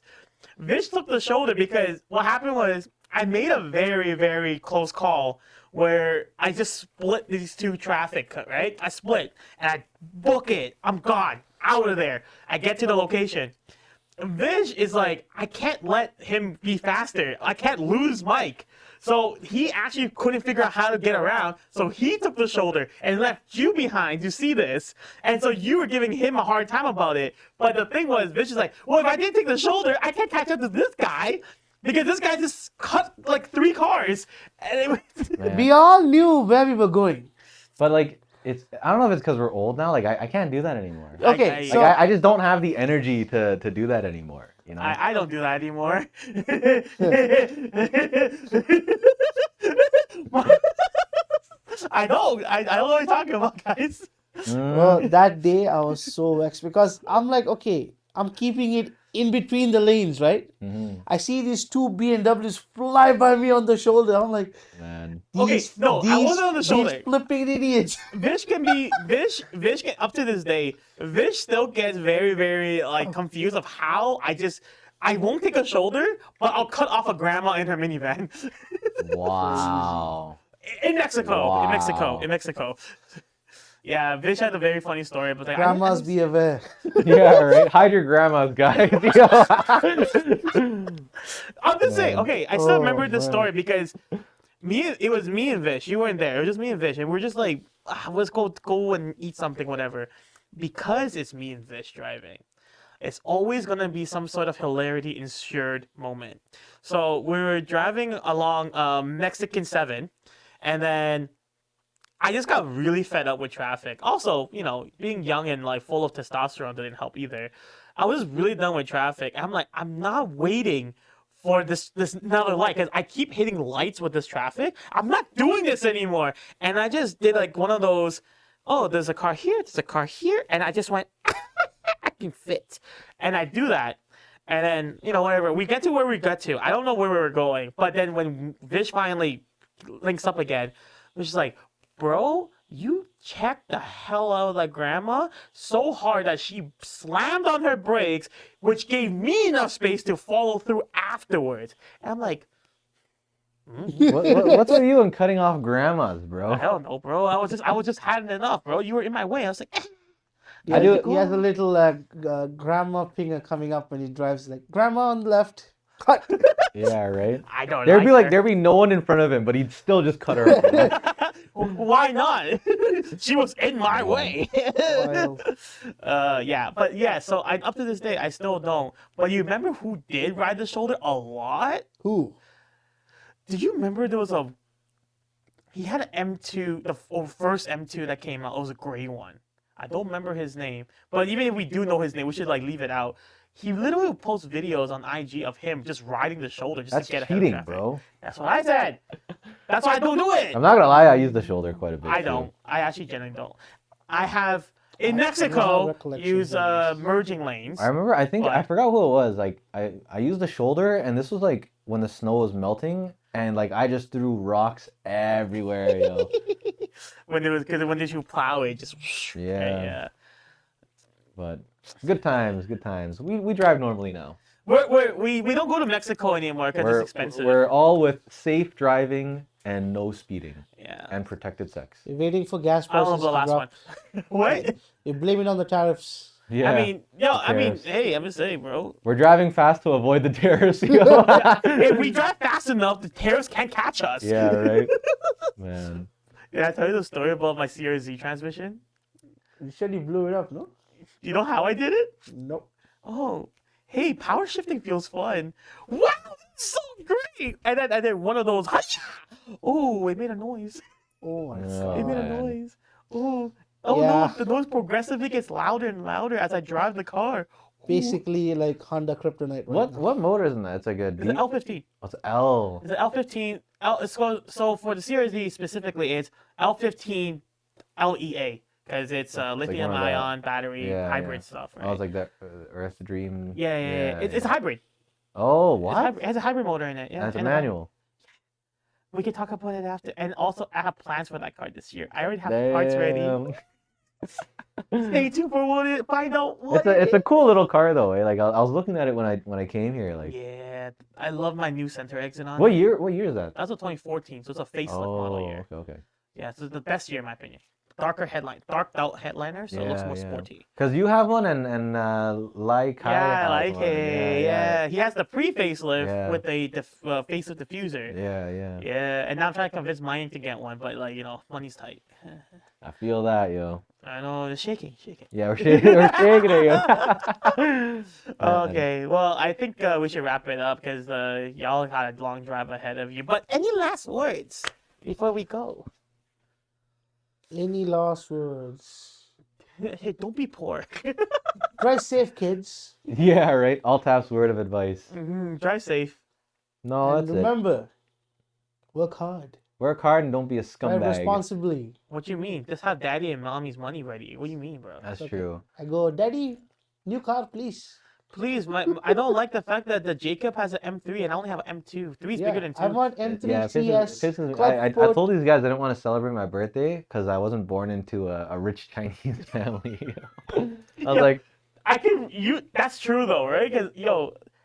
Vish took the shoulder because what happened was I made a very, very close call where I just split these two traffic, right? I split and I book it. I'm gone, out of there. I get to the location. Vish is like, I can't let him be faster. I can't lose Mike. So he actually couldn't figure out how to get around. So he took the shoulder and left you behind to see this. And so you were giving him a hard time about it. But the thing was, Vish is like, well, if I didn't take the shoulder, I can't catch up to this guy. Because this guy just cut like 3 cars. And We all knew where we were going. But like, I don't know if it's because we're old now. Like, I can't do that anymore. Okay, so I just don't have the energy to do that anymore. You know? I don't do that anymore. I know. I know what you're talking about, guys. well, that day I was so vexed because I'm like, okay, I'm keeping it in between the lanes, right? I see these 2 BMWs fly by me on the shoulder. I'm like, Man. Okay, no, I wasn't on the shoulder. These flipping idiots. Vish can up to this day, Vish still gets very, very like confused of how I won't take a shoulder, but I'll cut off a grandma in her minivan. Wow. In Mexico. Wow. In Mexico. Yeah, Vish had a very funny story, but like, Grandmas, be aware. Yeah, right. Hide your grandmas, guys. I'm just saying, okay, I still Oh, remember this man. story because it was me and Vish. You weren't there. It was just me and Vish, and we're just like, let's go and eat something, whatever. Because it's me and Vish driving, it's always gonna be some sort of hilarity ensured moment. So we were driving along Mexican 7, and then I just got really fed up with traffic. Also, you know, being young and like full of testosterone didn't help either. I was really done with traffic. I'm like, I'm not waiting for this another light because I keep hitting lights with this traffic. I'm not doing this anymore. And I just did like one of those, oh, there's a car here, there's a car here, and I just went, I can fit. And I do that. And then, you know, whatever. We get to where we got to. I don't know where we were going. But then when Vish finally links up again, Vish is like, bro, you checked the hell out of that grandma so hard that she slammed on her brakes, which gave me enough space to follow through afterwards. And I'm like, What's with you and cutting off grandmas, bro? hell no, bro. I was just had enough, bro. You were in my way. I was like, He has a little grandma finger coming up when he drives, like, grandma on the left. Cut. Yeah, right. I don't. There'd be no one in front of him, but he'd still just cut her off. Why not? She was in my way. Yeah, but yeah. So up to this day, I still don't. But you remember who did ride the shoulder a lot? Who? Did you remember there was he had an M2, the first M2 that came out. It was a gray one. I don't remember his name. But even if we do know his name, we should like leave it out. He literally would post videos on IG of him just riding the shoulder just That's to get ahead cheating, of traffic. bro. That's what I said. That's why I don't do it. I'm not gonna lie, I use the shoulder quite a bit. I too. don't. I actually generally don't. I have in no Mexico recollection use of this. merging lanes. I remember. I think But- I forgot who it was. Like I used the shoulder, and this was like when the snow was melting, and like I just threw rocks everywhere, yo. when they should plow it, just Yeah. But good times, good times. We drive normally now. We don't go to Mexico anymore because it's expensive. We're all with safe driving and no speeding Yeah. and protected sex. You're waiting for gas I don't know prices the to last drop. one. What? You're blaming on the tariffs. Yeah. I mean, tariffs. hey, I'm just saying, bro. We're driving fast to avoid the tariffs. yo. If we drive fast enough, the terrorists can't catch us. Yeah, right. Man. Did I tell you the story about my CRZ transmission? You said you blew it up, no? You know how I did it? Nope. Oh, hey, power shifting feels fun. Wow, so great! And then one of those, oh, it made a noise. Oh my Yeah. god. It made a man. noise. Oh Yeah. no, the noise progressively gets louder and louder as I drive the car. Ooh. Basically like Honda Kryptonite. Right now. What motor is in that? It's like a It's an D. L15. Oh, it's L. It's an L15. So for the CRZ specifically, it's L15 LEA because it's like lithium one of the- ion battery hybrid stuff, right? I was like that Earth Dream. Yeah. It's a hybrid. Oh, It's what? hybrid. It has a hybrid motor in it. Yeah, And it's a and manual. we can talk about it after. And also, I have plans for that car this year. I already have the parts ready. Damn. Stay tuned for find out what It's a cool little car though. Eh? Like I was looking at it when I came here. Like, Yeah, I love my new center exit on what it. year? What year is that? That's a 2014, so it's a facelift model year. Okay. Yeah, so it's the best year in my opinion. Darked out headliner, so it looks more sporty. Cause you have one and like Yeah. He has the pre-facelift with a facelift diffuser. Yeah. Yeah, and now I'm trying to convince Mayank to get one, but money's tight. I feel that, yo. I know, it's shaking. Yeah, we're shaking it, yo. Okay, well, I think we should wrap it up because y'all had a long drive ahead of you. But any last words before we go? Any last words? Hey, don't be poor. Drive safe, kids. Yeah, right. Althaf's word of advice. Drive safe. No, And that's remember, work hard. Work hard and don't be a Drive scumbag. responsibly. What you mean? Just have daddy and mommy's money ready. What do you mean, bro? That's Okay. true. I go, Daddy, new car, please. Please, I don't like the fact that the Jacob has an M3 and I only have an M2. 3 is bigger than 2. I want M3 Yeah, CS. I told these guys I didn't want to celebrate my birthday because I wasn't born into a rich Chinese family. I was like, That's true though, right? Because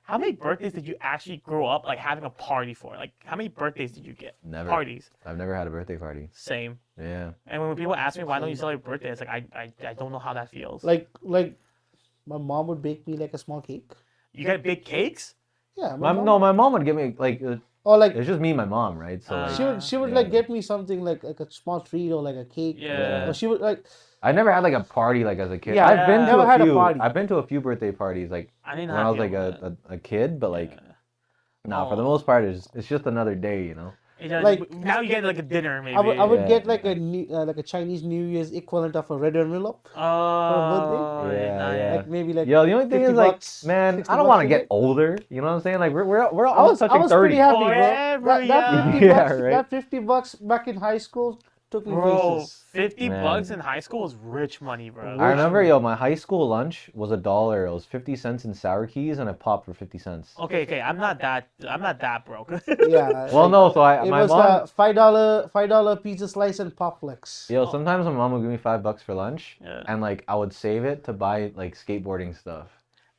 how many birthdays did you actually grow up having a party for? Like, how many birthdays did you get? never. Parties. I've never had a birthday party. Same. Yeah. And when people ask me why don't you celebrate birthdays, I don't know how that feels. Like my mom would bake me like a small cake. You get big cakes? Yeah. My mom would give me Or like it's just me and my mom, right? So she would get me something like a small treat or like a cake. Yeah. Or she would I never had a party as a kid. Yeah, I've been never to had a a few. party. I've been to a few birthday parties I didn't when I was a kid, but for the most part it's just another day, you know. Now you get a dinner maybe. I would get a new a Chinese New Year's equivalent of a red envelope. Oh, Yeah. Like maybe Yo, the only thing is $50, man, 60 I don't want to bucks a get day. older. You know what I'm saying? Like we're I almost was touching 30. pretty happy, bro. Forever That young. $50 Yeah, right. that $50 back in high school took me Bro, places. 50 Man. bucks in high school is rich money, bro. I remember, my high school lunch was $1. It was 50 cents in sour keys and a pop for 50 cents. Okay, I'm not that broke. Yeah. Well, no, so It my was mom. $5 pizza slice and pop flex. Yo, sometimes my mom would give me $5 for lunch, Yeah. and I would save it to buy skateboarding stuff.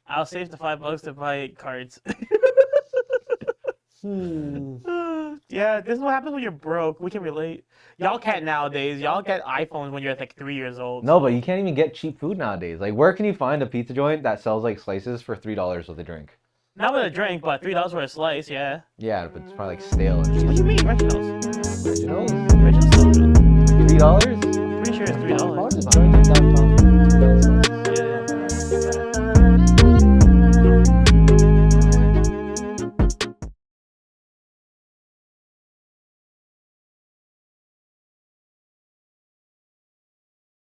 I'll save the $5 to buy cards. Yeah, this is what happens when you're broke. We can relate. Y'all can't nowadays. Y'all get iPhones when you're 3 years old. No, but you can't even get cheap food nowadays. Where can you find a pizza joint that sells slices for $3 with a drink? Not with a drink, but $3 for a slice, yeah. Yeah, but it's probably stale and What do cheap. you mean, Reginald's? Originals? Reginald's still good. $3? Pretty sure it's $3. How is it joined in downtown?